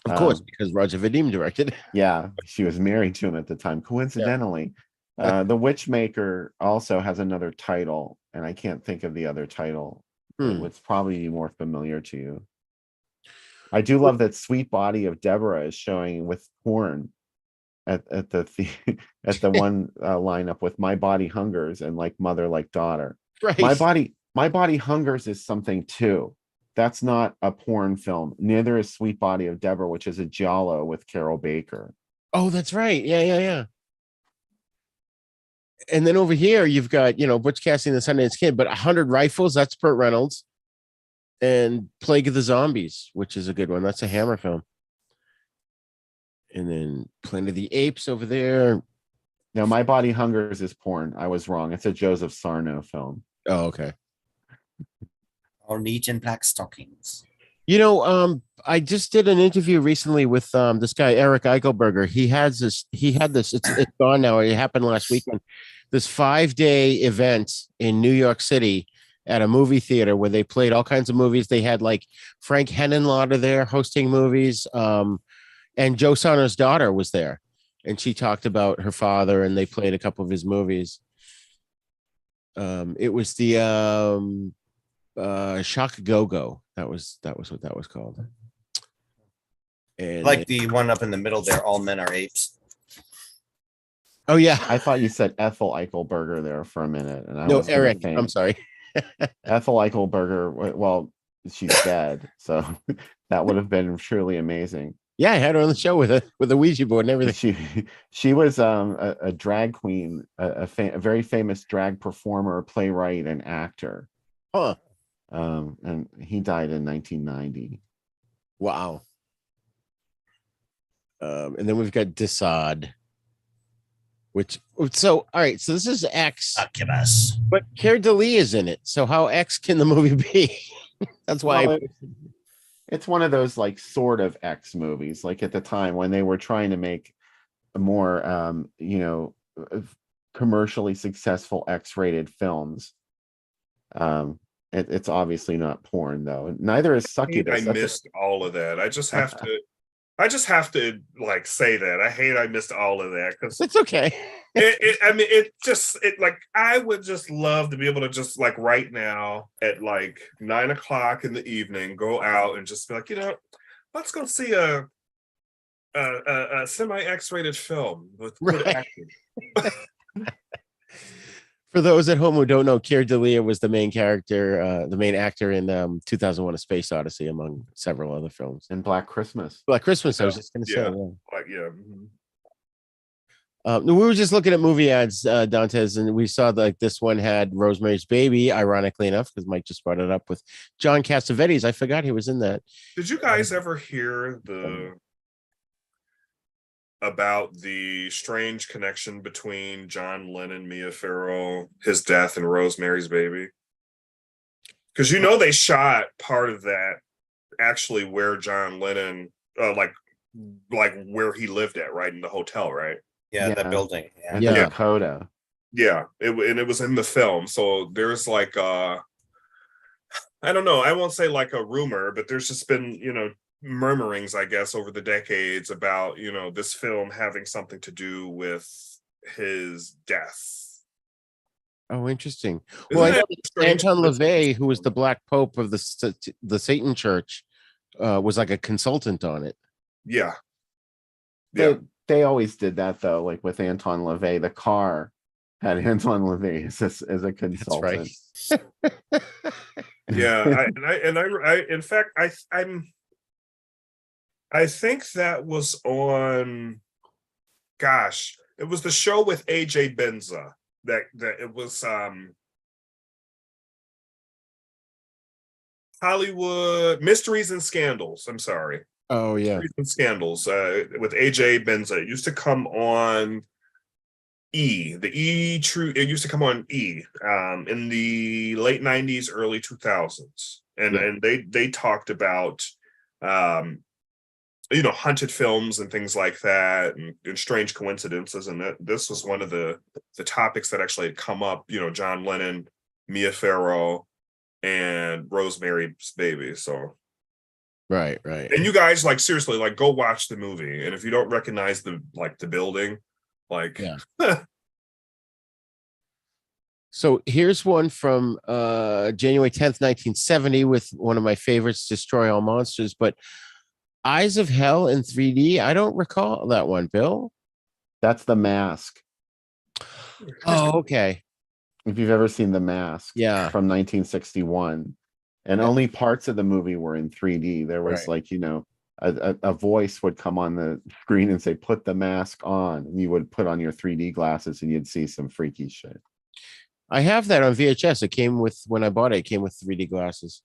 Of course, because Roger Vadim directed. Yeah, she was married to him at the time. Coincidentally, The Witchmaker also has another title, and I can't think of the other title. It's probably more familiar to you. I do love that Sweet Body of Deborah is showing with porn at the one lineup with My Body Hungers and Like Mother Like Daughter. Right. My Body Hungers is something too. That's not a porn film. Neither is Sweet Body of Deborah, which is a giallo with Carol Baker. Oh, that's right. Yeah. And then over here, you've got, Butch Cassidy and the Sundance Kid, but 100 Rifles, that's Burt Reynolds. and Plague of the Zombies, which is a good one. That's a Hammer film. And then Planet of the Apes over there. No, My Body Hungers is porn. I was wrong. It's a Joseph Sarno film. Oh, okay. Or Neat in Black Stockings. You know, I just did an interview recently with this guy Eric Eichelberger. He had this. It's gone now. It happened last weekend. This 5-day event in New York City at a movie theater where they played all kinds of movies. They had like Frank Henenlotter there hosting movies, and Joe Sarno's daughter was there, and she talked about her father, and they played a couple of his movies. It was the Shock Go-Go. That was what that was called. And Like the one up in the middle there, All Men Are Apes. oh yeah, I thought you said Ethel Eichelberger there for a minute, and I no, was Eric. thinking, I'm sorry. Ethel Eichelberger. Well, she's dead, so that would have been truly amazing. Yeah, I had her on the show with a Ouija board and everything. She was a drag queen, a very famous drag performer, playwright, and actor. Huh. And he died in 1990. Wow. And then we've got Desaad, which all right. So this is X, Succubus. but Keir Daly is in it. So how X can the movie be? That's why. Well, it's one of those like sort of X movies, like at the time when they were trying to make a more, commercially successful X-rated films. It's obviously not porn though. Neither is Succubus. I missed all of that. I just have to like say that. I missed all of that because It's okay. I would just love to be able to just like right now at like 9:00 in the evening go out and just be like, let's go see a semi X-rated film with good Right. acting. For those at home who don't know, Keir Daly was the main character, the main actor in 2001: A Space Odyssey, among several other films. And Black Christmas. Black Christmas, I was Yeah. just going to Yeah. say. Yeah. Like mhm. We were just looking at movie ads, Dantes, and we saw like this one had Rosemary's Baby, ironically enough, because Mike just brought it up with John Cassavetes. I forgot he was in that. Did you guys ever hear about the strange connection between John Lennon, Mia Farrow, his death, and Rosemary's Baby? Because they shot part of that actually where John Lennon, like where he lived at, right in the hotel, right? Yeah, Yeah. that building. Yeah. And Yeah. Dakota. Yeah, it was in the film. So there's like I don't know. I won't say like a rumor, but there's just been murmurings, I guess, over the decades about this film having something to do with his death. Oh, interesting. Isn't Well, I that know strange? Anton LaVey, who was the Black Pope of the Satan Church, was like a consultant on it. Yeah. Yeah. They always did that though, like with Anton LaVey. The car had Anton LaVey as a consultant. right. Yeah. In fact, I think that was on, gosh, it was the show with AJ Benza that it was Hollywood Mysteries and Scandals. I'm sorry. Oh yeah. Mysteries and Scandals with AJ Benza. It used to come on E. It used to come on E in the late 90s, early 2000s. And they talked about haunted films and things like that, and strange coincidences. And this was one of the topics that actually had come up. John Lennon, Mia Farrow, and Rosemary's Baby. So, Right. and you guys seriously go watch the movie, and if you don't recognize the building, Yeah. So here's one from January 10th, 1970, with one of my favorites, Destroy All Monsters, but Eyes of Hell in 3D. I don't recall that one, Bill. That's The Mask. Oh, okay. If you've ever seen The Mask, Yeah. from 1961, and Yeah. only parts of the movie were in 3D. There was Right. a voice would come on the screen and say, "Put the mask on," and you would put on your 3D glasses, and you'd see some freaky shit. I have that on VHS. It came with, when I bought it, it came with 3D glasses.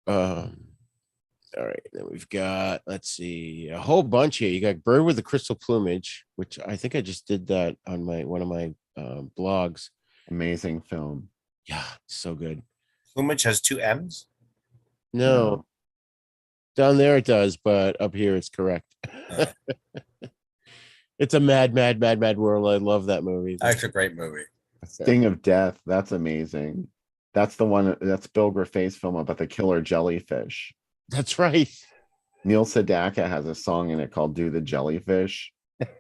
All right, then we've got, let's see, a whole bunch here. You got Bird with the Crystal Plumage, which I think I just did that on one of my blogs. Amazing film. Yeah, so good. Plumage has 2 M's. No, down there it does, but up here it's correct. It's a mad world. I love that movie. That's a great movie. Sting of Death. That's amazing. That's the one. That's Bill Griffith's film about the killer jellyfish. That's right. Neil Sedaka has a song in it called "Do the Jellyfish."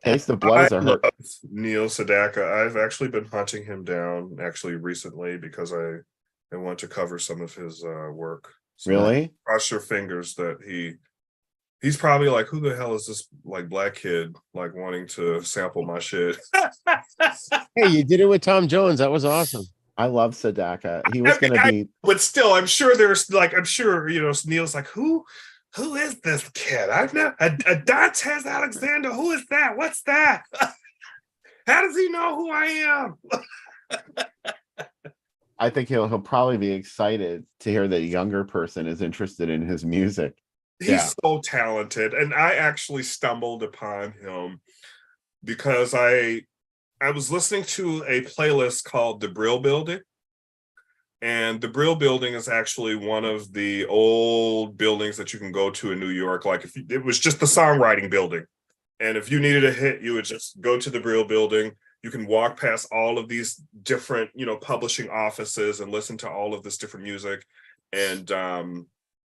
Taste of Blood is a hurt. Neil Sedaka. I've actually been hunting him down recently because I want to cover some of his work. So Really? Cross your fingers that he's probably like, who the hell is this like black kid like wanting to sample my shit? Hey, you did it with Tom Jones. That was awesome. I love Sedaka. He was going to be, but still, I'm sure Neil's like, who is this kid? I've never a Dantes Alexander. Who is that? What's that? How does he know who I am? I think he'll probably be excited to hear that a younger person is interested in his music. He's so talented, and I actually stumbled upon him because I was listening to a playlist called The Brill Building, and the Brill Building is actually one of the old buildings that you can go to in New York. Like it was just the songwriting building, and if you needed a hit, you would just go to the Brill Building. You can walk past all of these different, publishing offices and listen to all of this different music. And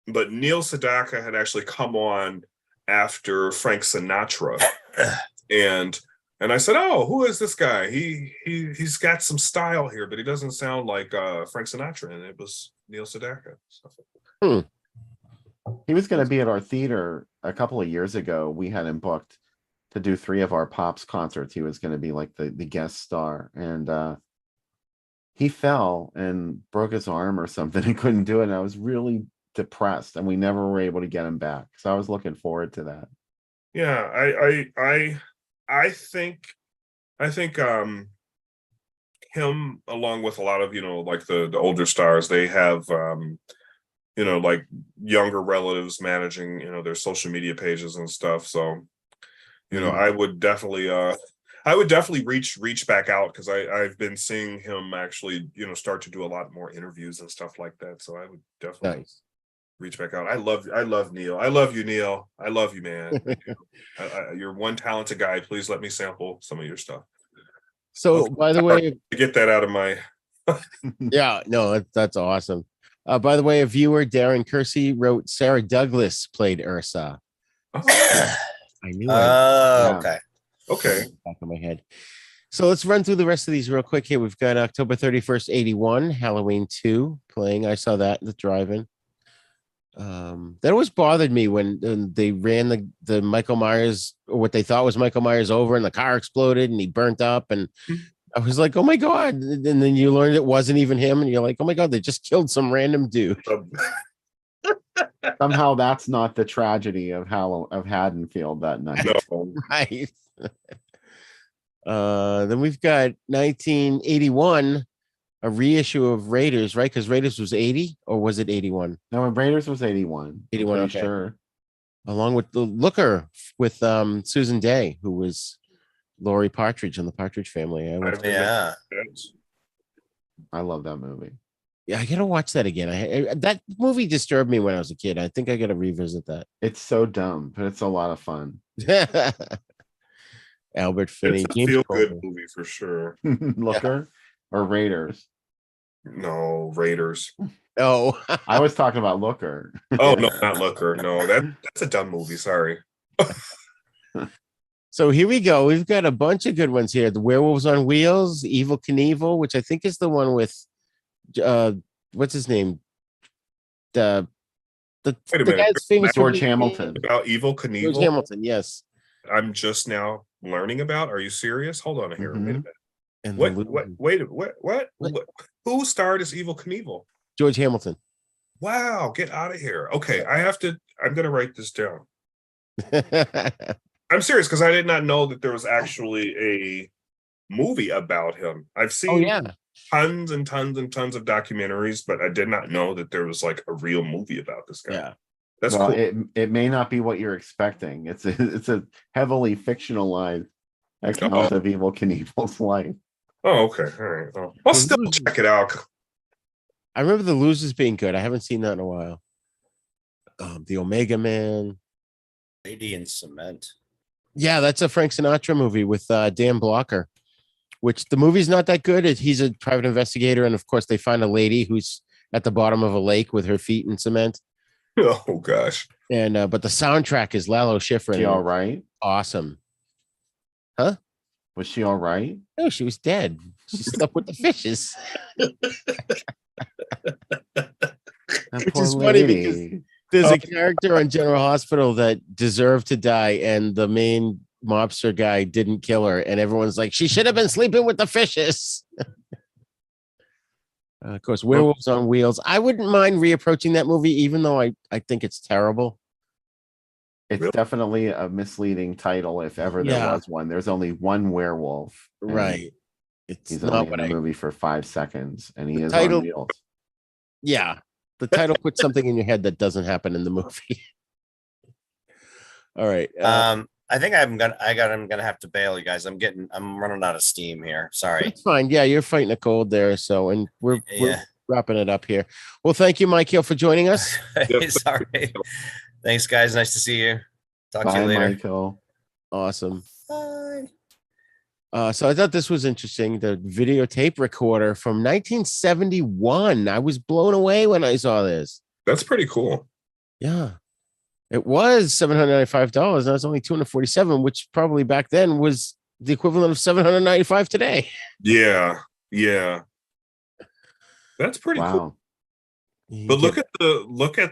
but Neil Sedaka had actually come on after Frank Sinatra, and I said, "Oh, who is this guy? He's got some style here, but he doesn't sound like Frank Sinatra." And it was Neil Sedaka. So. He was going to be at our theater a couple of years ago. We had him booked to do 3 of our Pops concerts. He was going to be like the guest star, and he fell and broke his arm or something and couldn't do it. And I was really depressed, and we never were able to get him back. So I was looking forward to that. Yeah, I think him, along with a lot of like the older stars, they have like younger relatives managing their social media pages and stuff. So I would definitely reach back out, because I've been seeing him actually start to do a lot more interviews and stuff like that. So I would definitely reach back out. I love Neil. I love you, Neil. I love you, man. You're one talented guy. Please let me sample some of your stuff. So, by the way, get that out of my. Yeah, no, that's awesome. By the way, a viewer, Darren Kersey, wrote Sarah Douglas played Ursa. Oh. I knew it. Okay. Okay. Back of my head. So let's run through the rest of these real quick here. We've got October 31st, 81, Halloween 2 playing. I saw that at the drive-in. That always bothered me when they ran the Michael Myers, or what they thought was Michael Myers, over, and the car exploded and he burnt up, and I was like, oh my God. And then you learned it wasn't even him, and you're like, oh my God, they just killed some random dude. Somehow that's not the tragedy of Haddonfield that night. No. Right. Then we've got 1981, a reissue of Raiders, right? Because Raiders was 80, or was it 81? No, Raiders was 81. 81, okay. Sure. Along with the Looker with Susan Day, who was Laurie Partridge in the Partridge Family. I love that movie. Yeah, I gotta watch that again. That movie disturbed me when I was a kid. I think I gotta revisit that. It's so dumb, but it's a lot of fun. Albert Finney. It's a feel-good movie for sure. Looker or Raiders? No, Raiders. Oh, I was talking about Looker. Oh no, not Looker. No, that's a dumb movie. Sorry. So here we go. We've got a bunch of good ones here. The Werewolves on Wheels, Evil Knievel, which I think is the one with what's his name? The guy's famous, George Hamilton. About Evil Knievel. George Hamilton, yes. I'm just now learning about. Are you serious? Hold on here. Mm-hmm. Wait a minute. And What? Who starred as Evil Knievel? George Hamilton. Wow, get out of here. Okay, I'm gonna write this down. I'm serious, because I did not know that there was actually a movie about him. I've seen tons and tons and tons of documentaries, but I did not know that there was like a real movie about this guy. Yeah. That's well, cool. it may not be what you're expecting. It's a heavily fictionalized account of Evel Knievel's life. Oh, okay. All right. Well, I'll still check it out. I remember The Losers being good. I haven't seen that in a while. The Omega Man. Lady in Cement. Yeah, that's a Frank Sinatra movie with Dan Blocker, which the movie's not that good. He's a private investigator, and of course, they find a lady who's at the bottom of a lake with her feet in cement. Oh gosh. And but the soundtrack is Lalo Schifrin. She all right? Awesome. Huh? Was she all right? No, she was dead. She slept with the fishes. Which is funny because there's a character on General Hospital that deserved to die, and the main mobster guy didn't kill her, and everyone's like, she should have been sleeping with the fishes. Of course, Werewolves on Wheels. I wouldn't mind reapproaching that movie, even though I think it's terrible. It's definitely a misleading title if ever there was one. There's only one werewolf. Right. He's only in the movie for 5 seconds, and he is title, on wheels. Yeah. The title puts something in your head that doesn't happen in the movie. All right. I think I'm gonna have to bail, you guys. I'm running out of steam here. Sorry. That's fine. Yeah, you're fighting a cold there. So, and we're wrapping it up here. Well, thank you, Michael, for joining us. Sorry. Thanks, guys. Nice to see you. Talk to you Bye, later. Michael. Awesome. Bye. So I thought this was interesting. The videotape recorder from 1971. I was blown away when I saw this. That's pretty cool. Yeah. It was $795. Now it's only $247, which probably back then was the equivalent of $795 today. Yeah. Yeah. That's pretty cool. But look at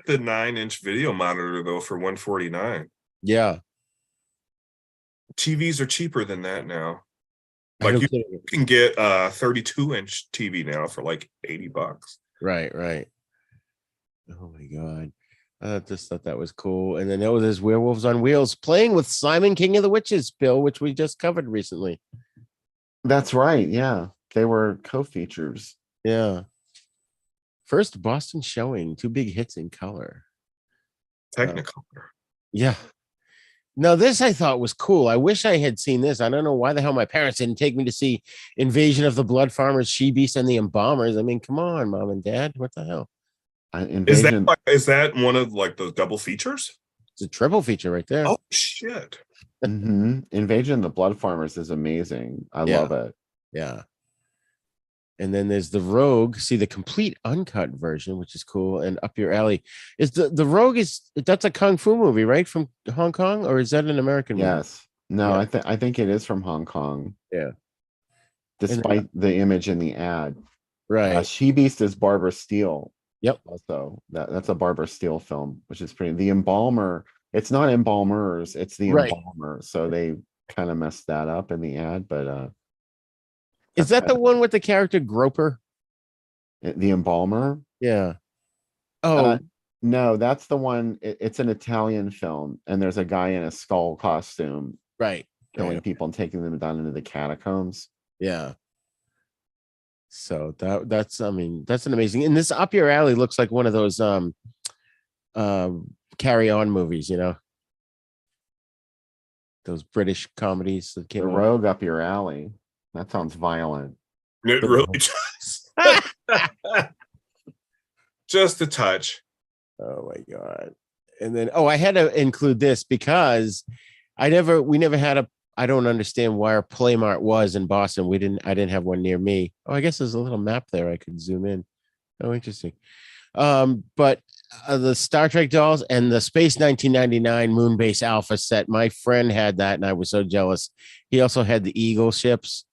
the 9-inch video monitor though for $149. Yeah. TVs are cheaper than that now. Like you can get a 32-inch TV now for like $80. Right. Oh my God. I just thought that was cool. And then there was this Werewolves on Wheels playing with Simon King of the Witches, Bill, which we just covered recently. That's right. Yeah. They were co-features. Yeah. First Boston showing, 2 big hits in color. Technicolor. Yeah. No, this I thought was cool. I wish I had seen this. I don't know why the hell my parents didn't take me to see Invasion of the Blood Farmers, She-Beast, and the Embalmers. I mean, come on, Mom and Dad. What the hell? Is that one of like those double features? It's a triple feature right there. Oh, shit. Invasion of the Blood Farmers is amazing. I love it. Yeah. And then there's the Rogue. See the complete uncut version, which is cool. And up your alley is the Rogue that's a kung fu movie, right? From Hong Kong, or is that an American movie? Yes. No, I think it is from Hong Kong. Yeah. Despite the image in the ad. Right. She-Beast is Barbara Steele. Yep. Also, that's a Barbara Steele film, which is pretty. The Embalmer, it's not Embalmers, it's the Embalmer. So they kind of messed that up in the ad, but is that the one with the character Groper? The Embalmer? Yeah. Oh, no, that's the one. It's an Italian film, and there's a guy in a skull costume, right, killing people and taking them down into the catacombs. Yeah. So that's an amazing. And this Up Your Alley looks like one of those Carry On movies, you know, those British comedies that came The Rogue Up Your Alley. That sounds violent. It really does. Just a touch. Oh my God. And then I had to include this because we never had I don't understand where our Playmart was in Boston. I didn't have one near me. Oh, I guess there's a little map there I could zoom in. Oh, interesting. But the Star Trek dolls and the Space 1999 Moonbase Alpha set, my friend had that and I was so jealous. He also had the Eagle ships.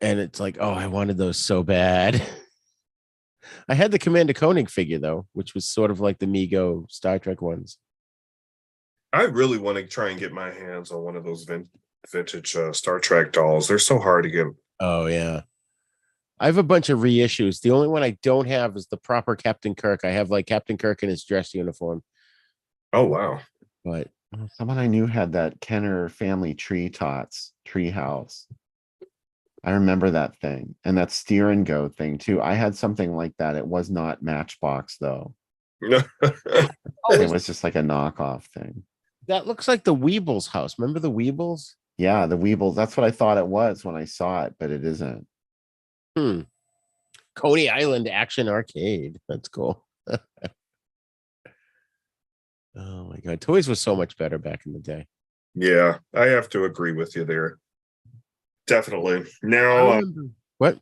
And it's like, oh, I wanted those so bad. I had the Commander Koenig figure, though, which was sort of like the Mego Star Trek ones. I really want to try and get my hands on one of those vintage Star Trek dolls. They're so hard to get. Oh, yeah. I have a bunch of reissues. The only one I don't have is the proper Captain Kirk. I have like Captain Kirk in his dress uniform. Oh, wow. But someone I knew had that Kenner family tree house. I remember that thing, and that steer and go thing too. I had something like that. It was not Matchbox though. Oh, It was just like a knockoff thing. that looks like the Weebles house. Remember the Weebles? Yeah, the Weebles. That's what I thought it was when I saw it, but it isn't. Coney Island Action Arcade. That's cool. Oh my God. Toys was so much better back in the day. Yeah, I have to agree with you there. Definitely. Now, What?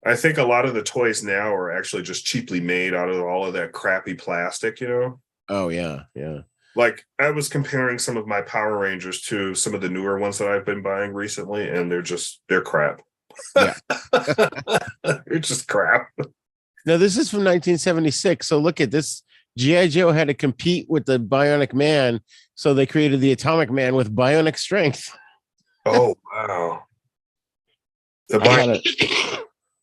I think a lot of the toys now are actually just cheaply made out of all of that crappy plastic, you know? Oh, yeah. Yeah. Like, I was comparing some of my Power Rangers to some of the newer ones that I've been buying recently, and they're crap. Yeah. They're just crap. Now, this is from 1976. So look at this. G.I. Joe had to compete with the Bionic Man. So they created the Atomic Man with bionic strength. Oh, wow.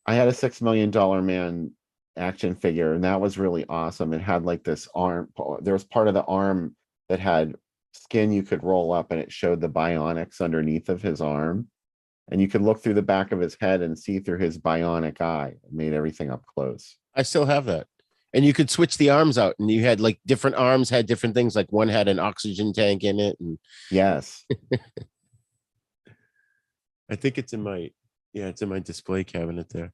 I had a $6 million man action figure, and that was really awesome. It had like this arm. There was part of the arm that had skin you could roll up, and it showed the bionics underneath of his arm. And you could look through the back of his head and see through his bionic eye. It made everything up close. I still have that. And you could switch the arms out, and you had like different arms had different things. Like one had an oxygen tank in it. And Yes. I think it's in my display cabinet there.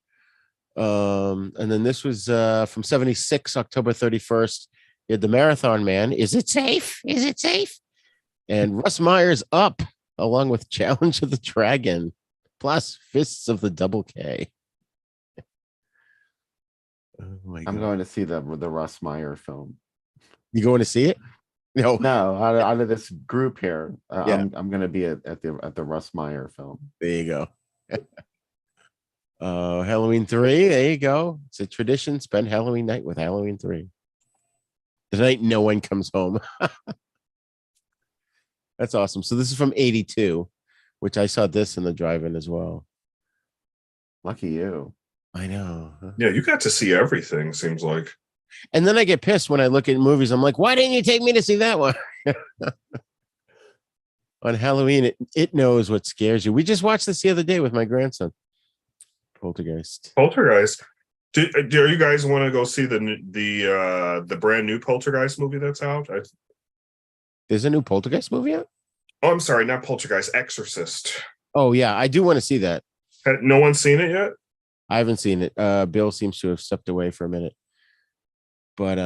And then this was from 76, October 31st. You had the Marathon Man. Is it safe? Is it safe? And Russ Meyer's Up, along with Challenge of the Dragon, plus Fists of the Double K. Oh my God. I'm going to see the Russ Meyer film. You going to see it? No. Out of this group here, Yeah. I'm going to be at the Russ Meyer film. There you go. Halloween 3. There you go. It's a tradition. Spend Halloween night with Halloween 3. The night no one comes home. That's awesome. So this is from 82, which I saw this in the drive-in as well. Lucky you. I know. Yeah, you got to see everything, seems like. And then I get pissed when I look at movies. I'm like, why didn't you take me to see that one? On Halloween, it knows what scares you. We just watched this the other day with my grandson. Poltergeist. Do you guys want to go see the brand new Poltergeist movie that's out? There's a new Poltergeist movie out? Oh, I'm sorry, not Poltergeist, Exorcist. Oh, yeah. I do want to see that. No one's seen it yet? I haven't seen it. Bill seems to have stepped away for a minute. But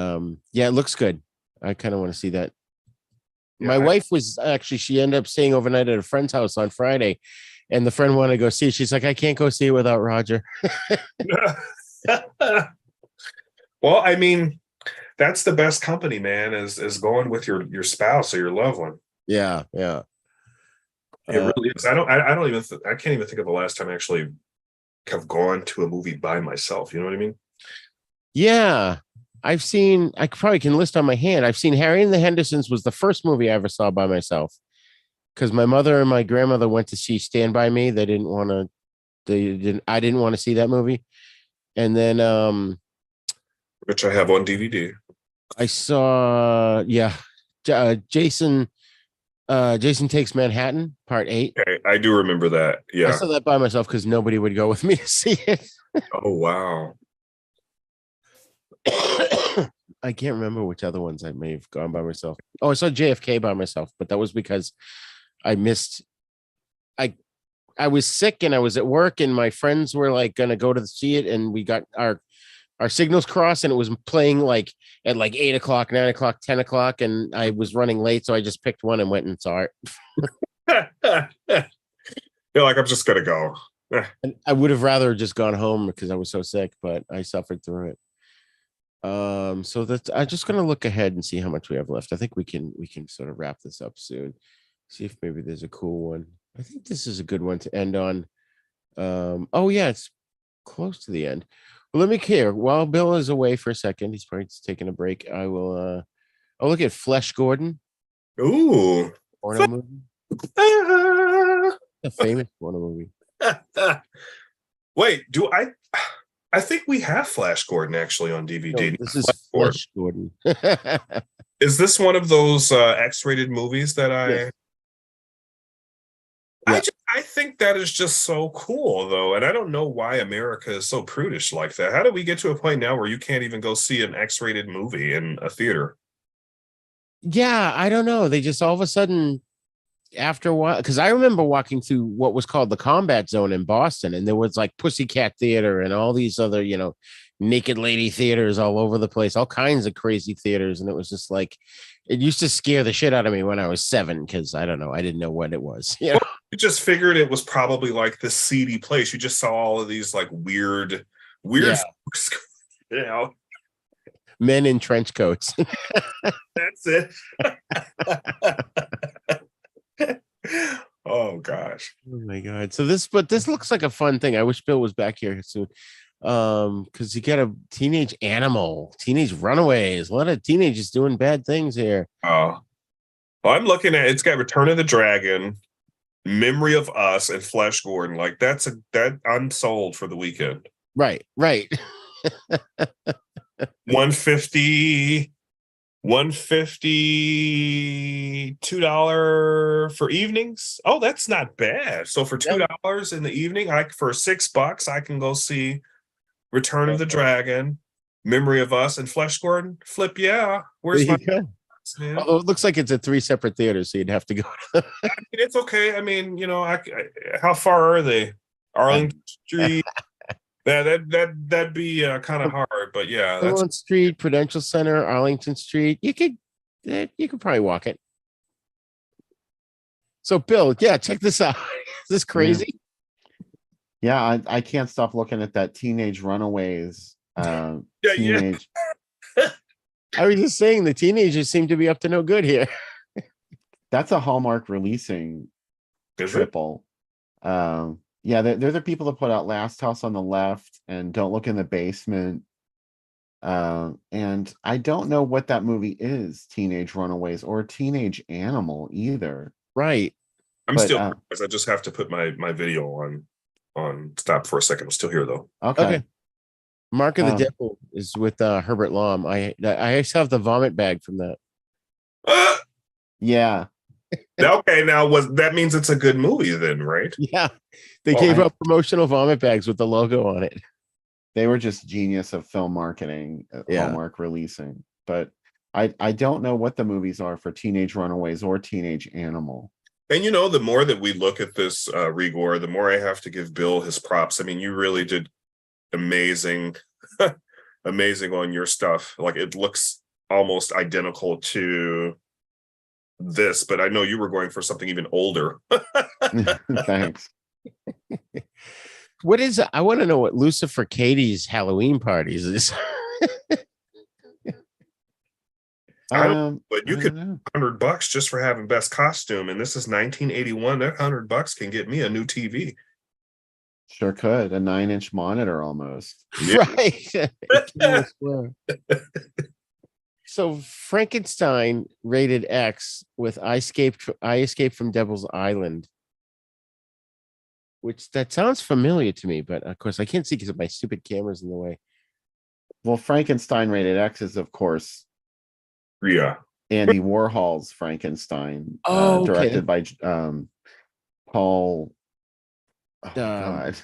yeah, it looks good. I kind of want to see that. Yeah, my wife was actually, she ended up staying overnight at a friend's house on Friday, and the friend wanted to go see it. She's like, I can't go see it without Roger. Well, I mean, that's the best company, man, is going with your spouse or your loved one. Yeah, yeah. It really is. I can't even think of the last time I actually have gone to a movie by myself. You know what I mean? Yeah. I probably can list on my hand. I've seen Harry and the Hendersons was the first movie I ever saw by myself. Because my mother and my grandmother went to see Stand By Me. I didn't want to see that movie. And then which I have on DVD. I saw Jason Takes Manhattan, Part 8. Okay, I do remember that. Yeah. I saw that by myself because nobody would go with me to see it. Oh wow. I can't remember which other ones I may have gone by myself. Oh, I saw JFK by myself, but that was because I was sick and I was at work and my friends were like gonna go to see it, and we got our signals crossed and it was playing like at like 8 o'clock, 9 o'clock, 10 o'clock, and I was running late, so I just picked one and went and saw it. You're like, I'm just gonna go. And I would have rather just gone home because I was so sick, but I suffered through it. So that's, I'm just gonna look ahead and see how much we have left. I think we can sort of wrap this up soon. See if maybe there's a cool one. I think this is a good one to end on. Oh yeah, it's close to the end. Well, let me hear. While Bill is away for a second, he's probably just taking a break. I will I'll look at Flesh Gordon. Ooh. Porno movie. A famous porno movie. Wait, I think we have Flash Gordon actually on DVD. No, this is Flesh Gordon. Is this one of those X-rated movies that I? Yes. I think that is just so cool, though. And I don't know why America is so prudish like that. How did we get to a point now where you can't even go see an X-rated movie in a theater? Yeah, I don't know. They just all of a sudden, after a while, because I remember walking through what was called the Combat Zone in Boston, and there was like Pussycat Theater and all these other, naked lady theaters all over the place, all kinds of crazy theaters. And it was just like, it used to scare the shit out of me when I was 7, because I don't know, I didn't know what it was. You just figured it was probably like the seedy place. You just saw all of these like weird, Yeah. Men in trench coats. That's it. Oh gosh. Oh my god. So this looks like a fun thing. I wish Bill was back here soon. Because you got a teenage runaways, a lot of teenagers doing bad things here. Oh. Well, I'm looking at it's got Return of the Dragon, Memory of Us, and Flesh Gordon. Like that I'm sold for the weekend. Right. 150 $2 for evenings. Oh, that's not bad. So for $2 in the evening, for $6 I can go see Return of the Dragon, Memory of Us, and Flesh Gordon. Flip, yeah. Where's my Although it looks like it's at 3 separate theaters, so you'd have to go to it's okay. I mean, how far are they? Arlington Street. That'd be kind of hard, but yeah, that's Vermont Street, Prudential Center, Arlington Street. You could probably walk it. So, Bill, check this out. Is this crazy? Yeah, I can't stop looking at that Teenage Runaways. Teenage. I was just saying the teenagers seem to be up to no good here. That's a Hallmark releasing triple. Yeah, they're the people that put out Last House on the Left and Don't Look in the Basement. And I don't know what that movie is, Teenage Runaways or Teenage Animal either. Right. I just have to put my video on stop for a second. I'm still here though. Okay. Mark of the Devil is with Herbert Lom. I still have the vomit bag from that. Yeah. Okay, now that means it's a good movie then, right? Yeah. They gave out promotional vomit bags with the logo on it. They were just genius of film marketing, Hallmark releasing. But I don't know what the movies are for Teenage Runaways or Teenage Animal. And the more that we look at this, Rigor, the more I have to give Bill his props. I mean, you really did amazing on your stuff. Like it looks almost identical to this, but I know you were going for something even older. Thanks. What is I want to know what Lucifer Katie's Halloween parties is. But you could $100 just for having best costume, and this is 1981. That $100 can get me a new TV. Sure could. A 9-inch monitor almost. Right. So Frankenstein rated X with I Escaped from Devil's Island. Which that sounds familiar to me, but of course I can't see because my stupid camera's in the way. Well, Frankenstein rated X is, of course, Andy Warhol's Frankenstein, directed by Paul. Oh, God.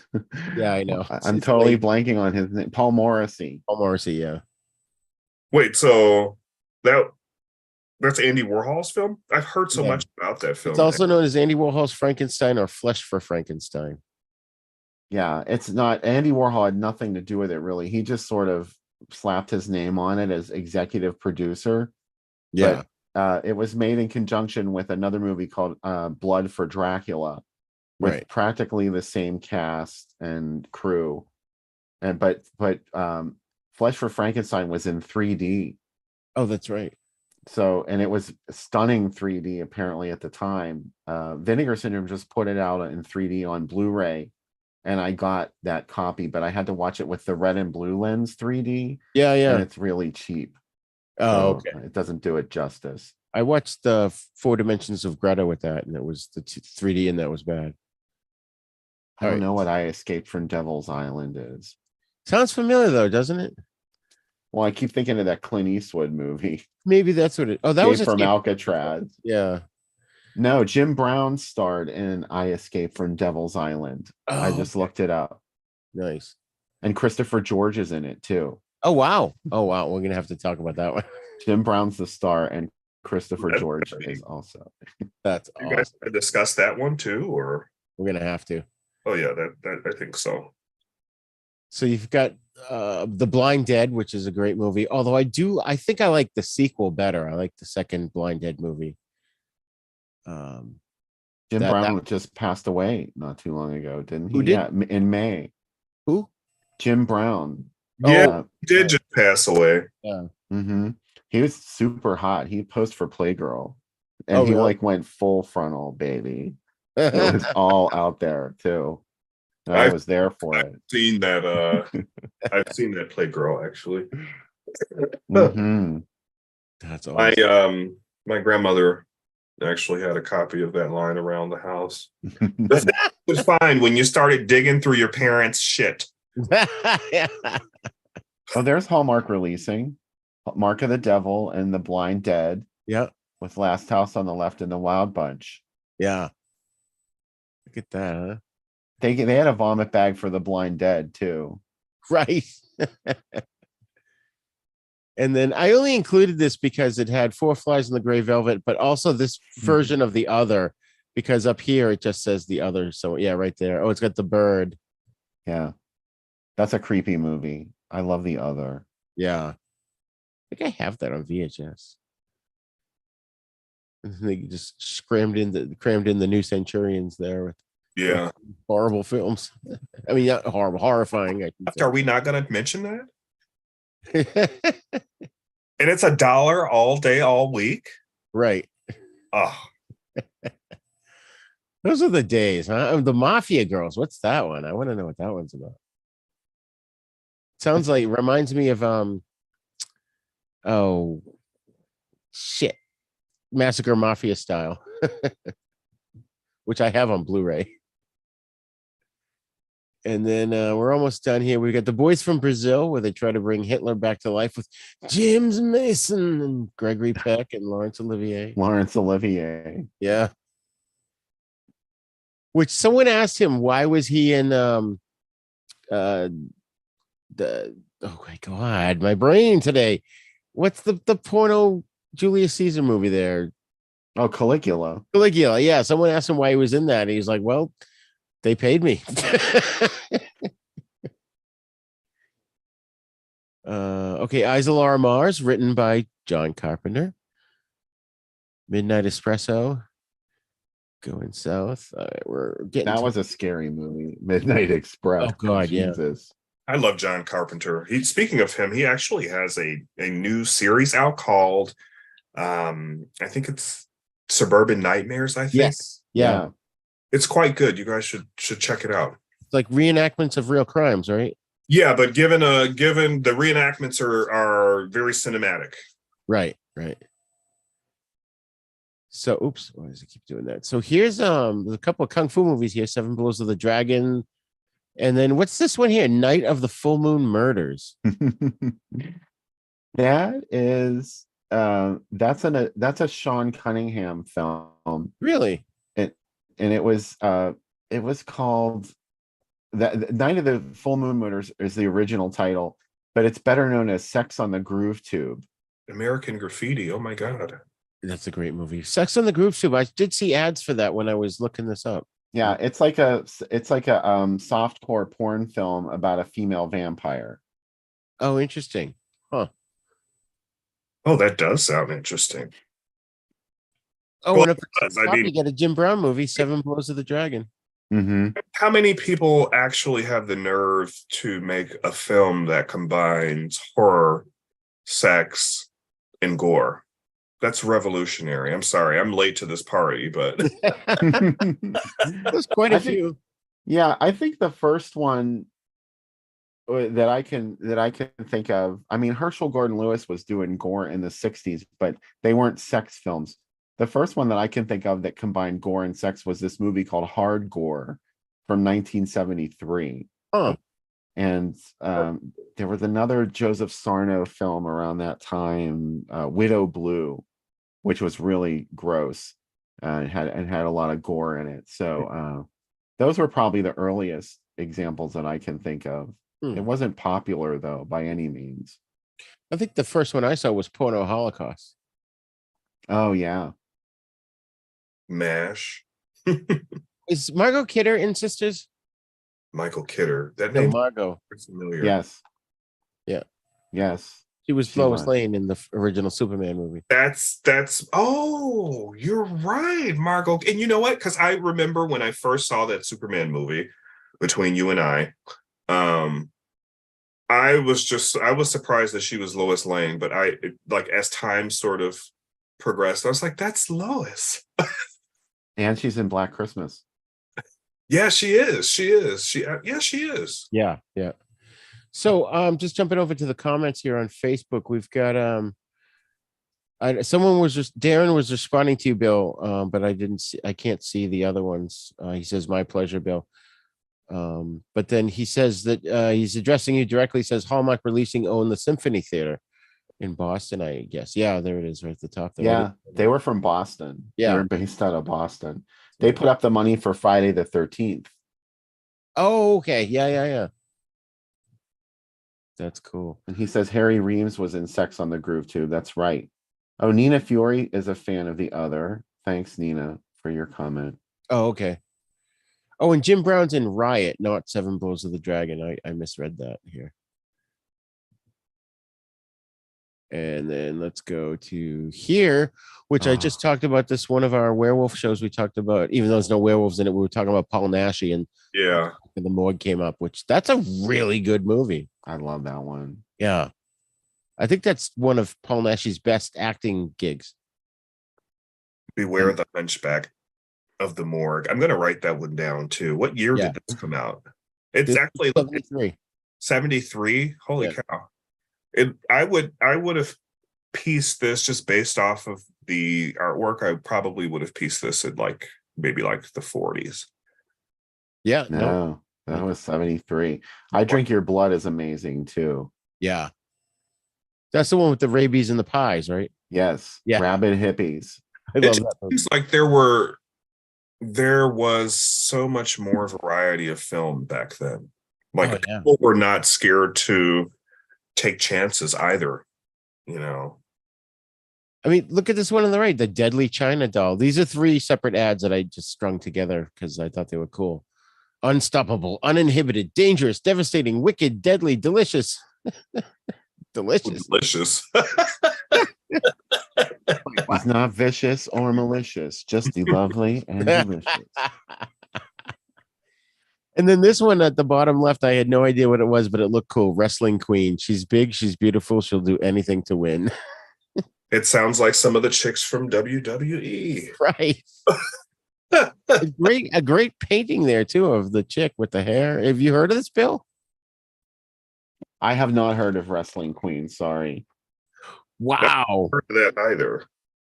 Yeah, I know. I'm totally blanking on his name. Paul Morrissey. Yeah. Wait, so that's Andy Warhol's film? I've heard so much about that film. It's also known as Andy Warhol's Frankenstein or Flesh for Frankenstein. Yeah, it's not. Andy Warhol had nothing to do with it, really. He just sort of slapped his name on it as executive producer. Yeah. But it was made in conjunction with another movie called Blood for Dracula, with practically the same cast and crew. But Flesh for Frankenstein was in 3D. Oh, that's right. So, and it was stunning 3D apparently at the time. Vinegar Syndrome just put it out in 3D on Blu-ray, and I got that copy, but I had to watch it with the red and blue lens 3D. Yeah. And it's really cheap. Oh, okay. It doesn't do it justice. I watched the 4 Dimensions of Greta with that, and it was the 3D, and that was bad. I don't know what I Escaped from Devil's Island is. Sounds familiar though, doesn't it? Well, I keep thinking of that Clint Eastwood movie. Maybe that's what it. Oh, that was from Alcatraz. Yeah. No, Jim Brown starred in I Escape from Devil's Island. I Oh, just looked it up. nice. And Christopher George is in it too. Oh wow. Oh wow. We're gonna have to talk about that one. Jim Brown's the star, and Christopher That- George is also. That's You guys awesome. discuss that one too, or We're gonna have to. oh yeah, that I think so. So you've got The Blind Dead, which is a great movie. Although I think I like the sequel better. I like the second Blind Dead movie. Jim That Brown just passed away not too long ago, didn't he? Who did? Yeah, in May. who? Jim Brown. Yeah, he did just pass away. Yeah. He was super hot. He posed for Playgirl, and Oh, he really? like went full frontal, baby. It was all out there too. And I I've- was there for it. Seen that I've seen that Playgirl actually. Mhm. That's My awesome. my grandmother actually had a copy of that lying around the house. The thing was fine when you started digging through your parents' shit. Yeah. Oh, there's Hallmark releasing Mark of the Devil and The Blind Dead Yeah. with Last House on the Left and The Wild Bunch. Yeah. Look at that, huh? They had a vomit bag for The Blind Dead too. Right. And then I only included this because it had Four Flies in the Gray Velvet, but also this version of The Other, because up here it just says The Other. So yeah, right there. Oh, it's got the bird. Yeah, that's a creepy movie. I love The Other. Yeah. I think I have that on VHS. They just crammed in the New Centurions there with Yeah. horrible films. I mean, not horrible, horrifying. I should Are we not gonna mention that? say. And it's $1 all day, all week. Right. Oh, Those are the days, huh? The Mafia Girls. What's that one? I want to know what that one's about. Sounds like reminds me of oh shit. Massacre Mafia style. Which I have on Blu-ray. And then we're almost done here. We got The Boys from Brazil, where they try to bring Hitler back to life with James Mason and Gregory Peck and Laurence Olivier. Laurence Olivier. Yeah. Which someone asked him, why was he in the oh my god, my brain today. What's the porno Julius Caesar movie there? Oh, Caligula. Caligula. Yeah. Someone asked him why he was in that. He's like, well, they paid me. Okay, Isolar Mars, written by John Carpenter. Midnight Espresso. Going south. We're getting That was a scary movie. Midnight Express. Oh, God, yeah. Jesus. I love John Carpenter. Speaking of him, he actually has a new series out called I think it's Suburban Nightmares, I think. Yes. Yeah. It's quite good. You guys should check it out. It's like reenactments of real crimes, right? Yeah, but given the reenactments are very cinematic. Right. So oops, why does it keep doing that? So here's there's a couple of kung fu movies here, Seven Blows of the Dragon. And then what's this one here? Night of the Full Moon Murders. That is that's a Sean Cunningham film. Really? And it was called that Night of the Full Moon Murders is the original title, but it's better known as Sex on the Groove Tube. American Graffiti. Oh my god. That's a great movie. Sex on the Groove Tube. I did see ads for that when I was looking this up. Yeah, it's like a softcore porn film about a female vampire. Oh, interesting. Huh. Oh, that does sound interesting. Oh, Well, and if I mean- you got a Jim Brown movie, Seven Blows of the Dragon. Mm-hmm. How many people actually have the nerve to make a film that combines horror, sex, and gore? That's revolutionary. I'm sorry, I'm late to this party, but There's quite a I think- few. Yeah, I think the first one that I can think of. I mean, Herschel Gordon Lewis was doing gore in the 60s, but they weren't sex films. The first one that I can think of that combined gore and sex was this movie called Hard Gore from 1973. Huh. And there was another Joseph Sarno film around that time, Widow Blue, which was really gross. It had a lot of gore in it. So those were probably the earliest examples that I can think of. It wasn't popular though by any means. I think the first one I saw was Porno Holocaust. Oh yeah. MASH. Is Margot Kidder in Sisters? Michael Kidder. That No, name Margot. is familiar. Yes. Yeah. Yes. She was She Lois was. Lane in the original Superman movie. That's oh, you're right, Margot. And you know what? Because I remember when I first saw that Superman movie between you and I was surprised that she was Lois Lane, but like as time sort of progressed, I was like, that's Lois. And she's in Black Christmas. Yeah, she is. She is. She is. Yeah, yeah. So just jumping over to the comments here on Facebook, we've got Darren was responding to you, Bill, but I can't see the other ones. He says, my pleasure, Bill. But then he says that he's addressing you directly, says Hallmark releasing Own the Symphony Theater in Boston, I guess. Yeah, there it is right at the top there. Yeah, they were from Boston. Yeah. They were based out of Boston. They put up the money for Friday the 13th. Oh, okay. Yeah. That's cool. And he says Harry Reeves was in Sex on the Groove too. That's right. Oh, Nina Fury is a fan of the other. Thanks, Nina, for your comment. Oh, okay. Oh, and Jim Brown's in Riot, not Seven Blows of the Dragon. I misread that here. And then let's go to here, which I just talked about this one of our werewolf shows we talked about, even though there's no werewolves in it, we were talking about Paul Naschy and Yeah. The Morgue came up, which that's a really good movie. I love that one. Yeah. I think that's one of Paul Naschy's best acting gigs. Beware the Hunchback of the Morgue. I'm going to write that one down too. What year did this come out? It's actually 73. 73. Holy cow. I would have pieced this just based off of the artwork. I probably would have pieced this at maybe the 40s. Yeah. No, that was 73. I Drink Your Blood is amazing too. Yeah. That's the one with the rabies and the pies, right? Yes. Yeah. Rabid hippies. I love that movie. Seems like there was so much more variety of film back then. People were not scared to take chances either, I mean, look at this one on the right, the Deadly China Doll. These are 3 separate ads that I just strung together because I thought they were cool. Unstoppable, uninhibited, dangerous, devastating, wicked, deadly, delicious. Delicious. It's not vicious or malicious, just the lovely and delicious. And then this one at the bottom left, I had no idea what it was, but it looked cool. Wrestling Queen. She's big. She's beautiful. She'll do anything to win. It sounds like some of the chicks from WWE. Right. a great painting there, too, of the chick with the hair. Have you heard of this, Bill? I have not heard of Wrestling Queen. Sorry. Wow. Heard of that either.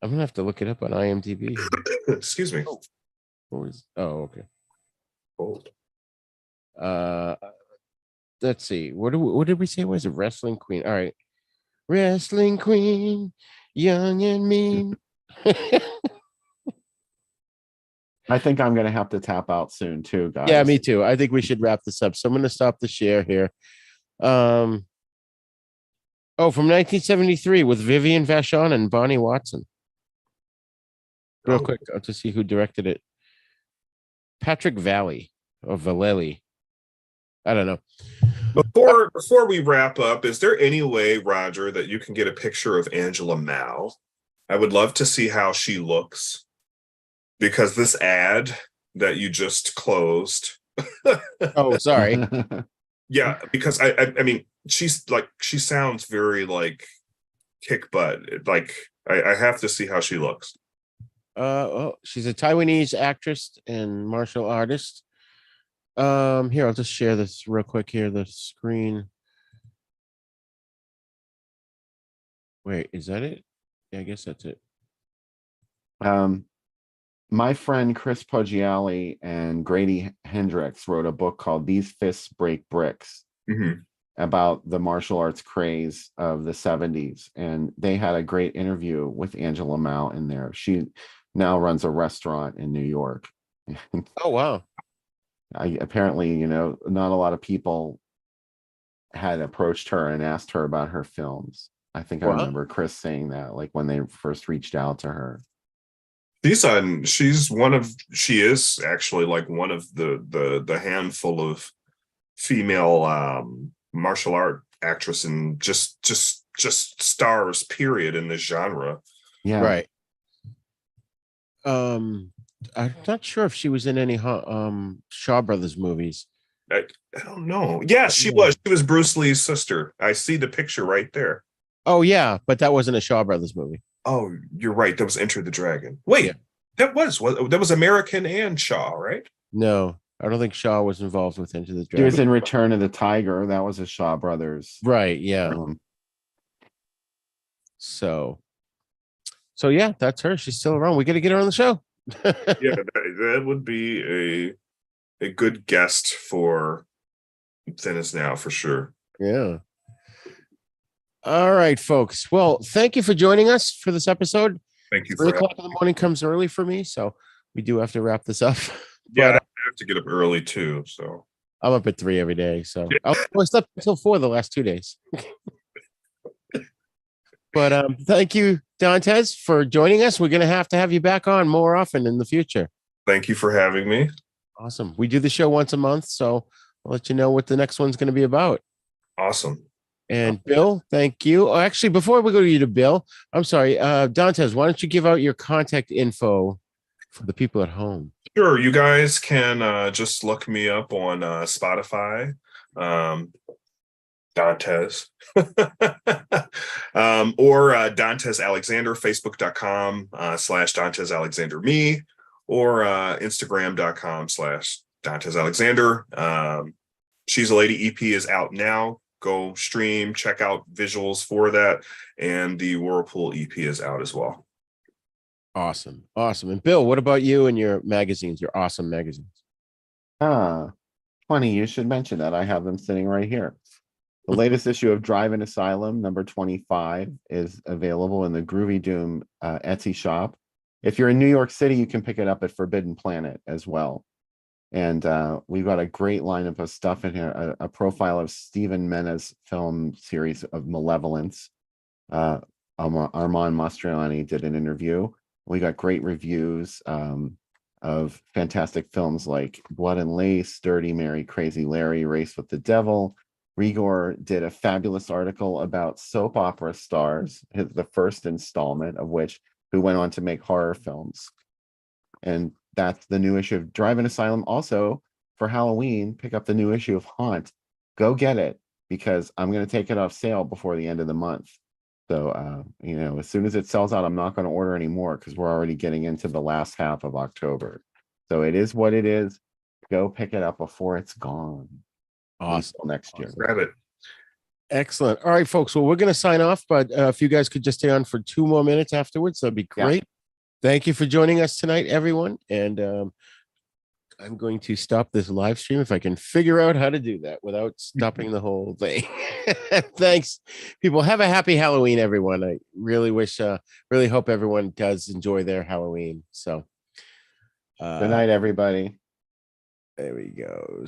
I'm going to have to look it up on IMDb. Excuse me. Okay. Old. Let's see. What did we say was a Wrestling Queen? All right. Wrestling Queen, young and mean. I think I'm going to have to tap out soon too, guys. Yeah, me too. I think we should wrap this up. So I'm going to stop the share here. From 1973 with Vivian Vachon and Bonnie Watson. Real quick, to see who directed it. Patrick Valley or Valelli. I don't know. Before we wrap up, is there any way, Roger, that you can get a picture of Angela Mao? I would love to see how she looks, because this ad that you just closed. Oh, sorry. Yeah, because I mean, she sounds very kick butt. I have to see how she looks. She's a Taiwanese actress and martial artist. Here, I'll just share this real quick here, the screen. Wait, is that it? Yeah, I guess that's it. My friend Chris Poggiali and Grady Hendrix wrote a book called These Fists Break Bricks about the martial arts craze of the 70s. And they had a great interview with Angela Mao in there. now runs a restaurant in New York. Oh, wow. Apparently, not a lot of people had approached her and asked her about her films. I think I Wow. remember Chris saying that, like when they first reached out to her. She is actually like one of the handful of female martial art actress and just stars period in this genre. Yeah. Right. I'm not sure if she was in any Shaw Brothers movies. I don't know. Yes, she was. She was Bruce Lee's sister. I see the picture right there. Oh, yeah, but that wasn't a Shaw Brothers movie. Oh, you're right. That was Enter the Dragon. Wait, Yeah. that was American and Shaw, right? No, I don't think Shaw was involved with Into the She Dragon. was in Return of the Tiger. That was a Shaw Brothers. Right, yeah. So yeah, that's her. She's still around. We got to get her on the show. Yeah, that would be a good guest for Thin As Now for sure. Yeah. All right, folks. Well, thank you for joining us for this episode. Thank you. 3 o'clock in the morning comes early for me, so we do have to wrap this up. Yeah, But I have to get up early too. So I'm up at 3 every day. So I slept until 4 the last 2 days. But thank you, Dantes, for joining us. We're going to have you back on more often in the future. thank you for having me. Awesome. We do the show once a month, so I'll let you know what the next one's going to be about. Awesome. And Bill, thank you. Oh, actually, before we go to you to Bill, I'm sorry, Dantes, why don't you give out your contact info for the people at home? Sure, you guys can just look me up on Spotify, Dantes, or Dantes Alexander, Facebook.com /Dantes Alexander me, or Instagram.com /Dantes Alexander. She's a Lady EP is out now. Go stream, check out visuals for that, and the Whirlpool EP is out as well. Awesome. And Bill, what about you and your magazines, your awesome magazines? Funny you should mention that. I have them sitting right here. The latest issue of Drive-In Asylum, number 25, is available in the Groovy Doom Etsy shop. If you're in New York City, you can pick it up at Forbidden Planet as well. And we've got a great lineup of stuff in here. A profile of Stephen Mena's film series of Malevolence. Armand Mastroianni did an interview. We got great reviews of fantastic films like Blood and Lace, Dirty Mary, Crazy Larry, Race with the Devil. Rigor did a fabulous article about soap opera stars, the first installment of which, who went on to make horror films. And that's the new issue of Drive-In Asylum. Also, for Halloween, pick up the new issue of Haunt. Go get it, because I'm going to take it off sale before the end of the month. So, as soon as it sells out, I'm not going to order any more because we're already getting into the last half of October. So it is what it is. Go pick it up before it's gone. Awesome. Until next year. Grab it. Excellent. All right, folks. Well, we're going to sign off, but if you guys could just stay on for 2 more minutes afterwards, that'd be great. Yeah. Thank you for joining us tonight, everyone. And I'm going to stop this live stream if I can figure out how to do that without stopping the whole thing. Thanks, people. Have a happy Halloween, everyone. I really really hope everyone does enjoy their Halloween. So good night, everybody. There we go.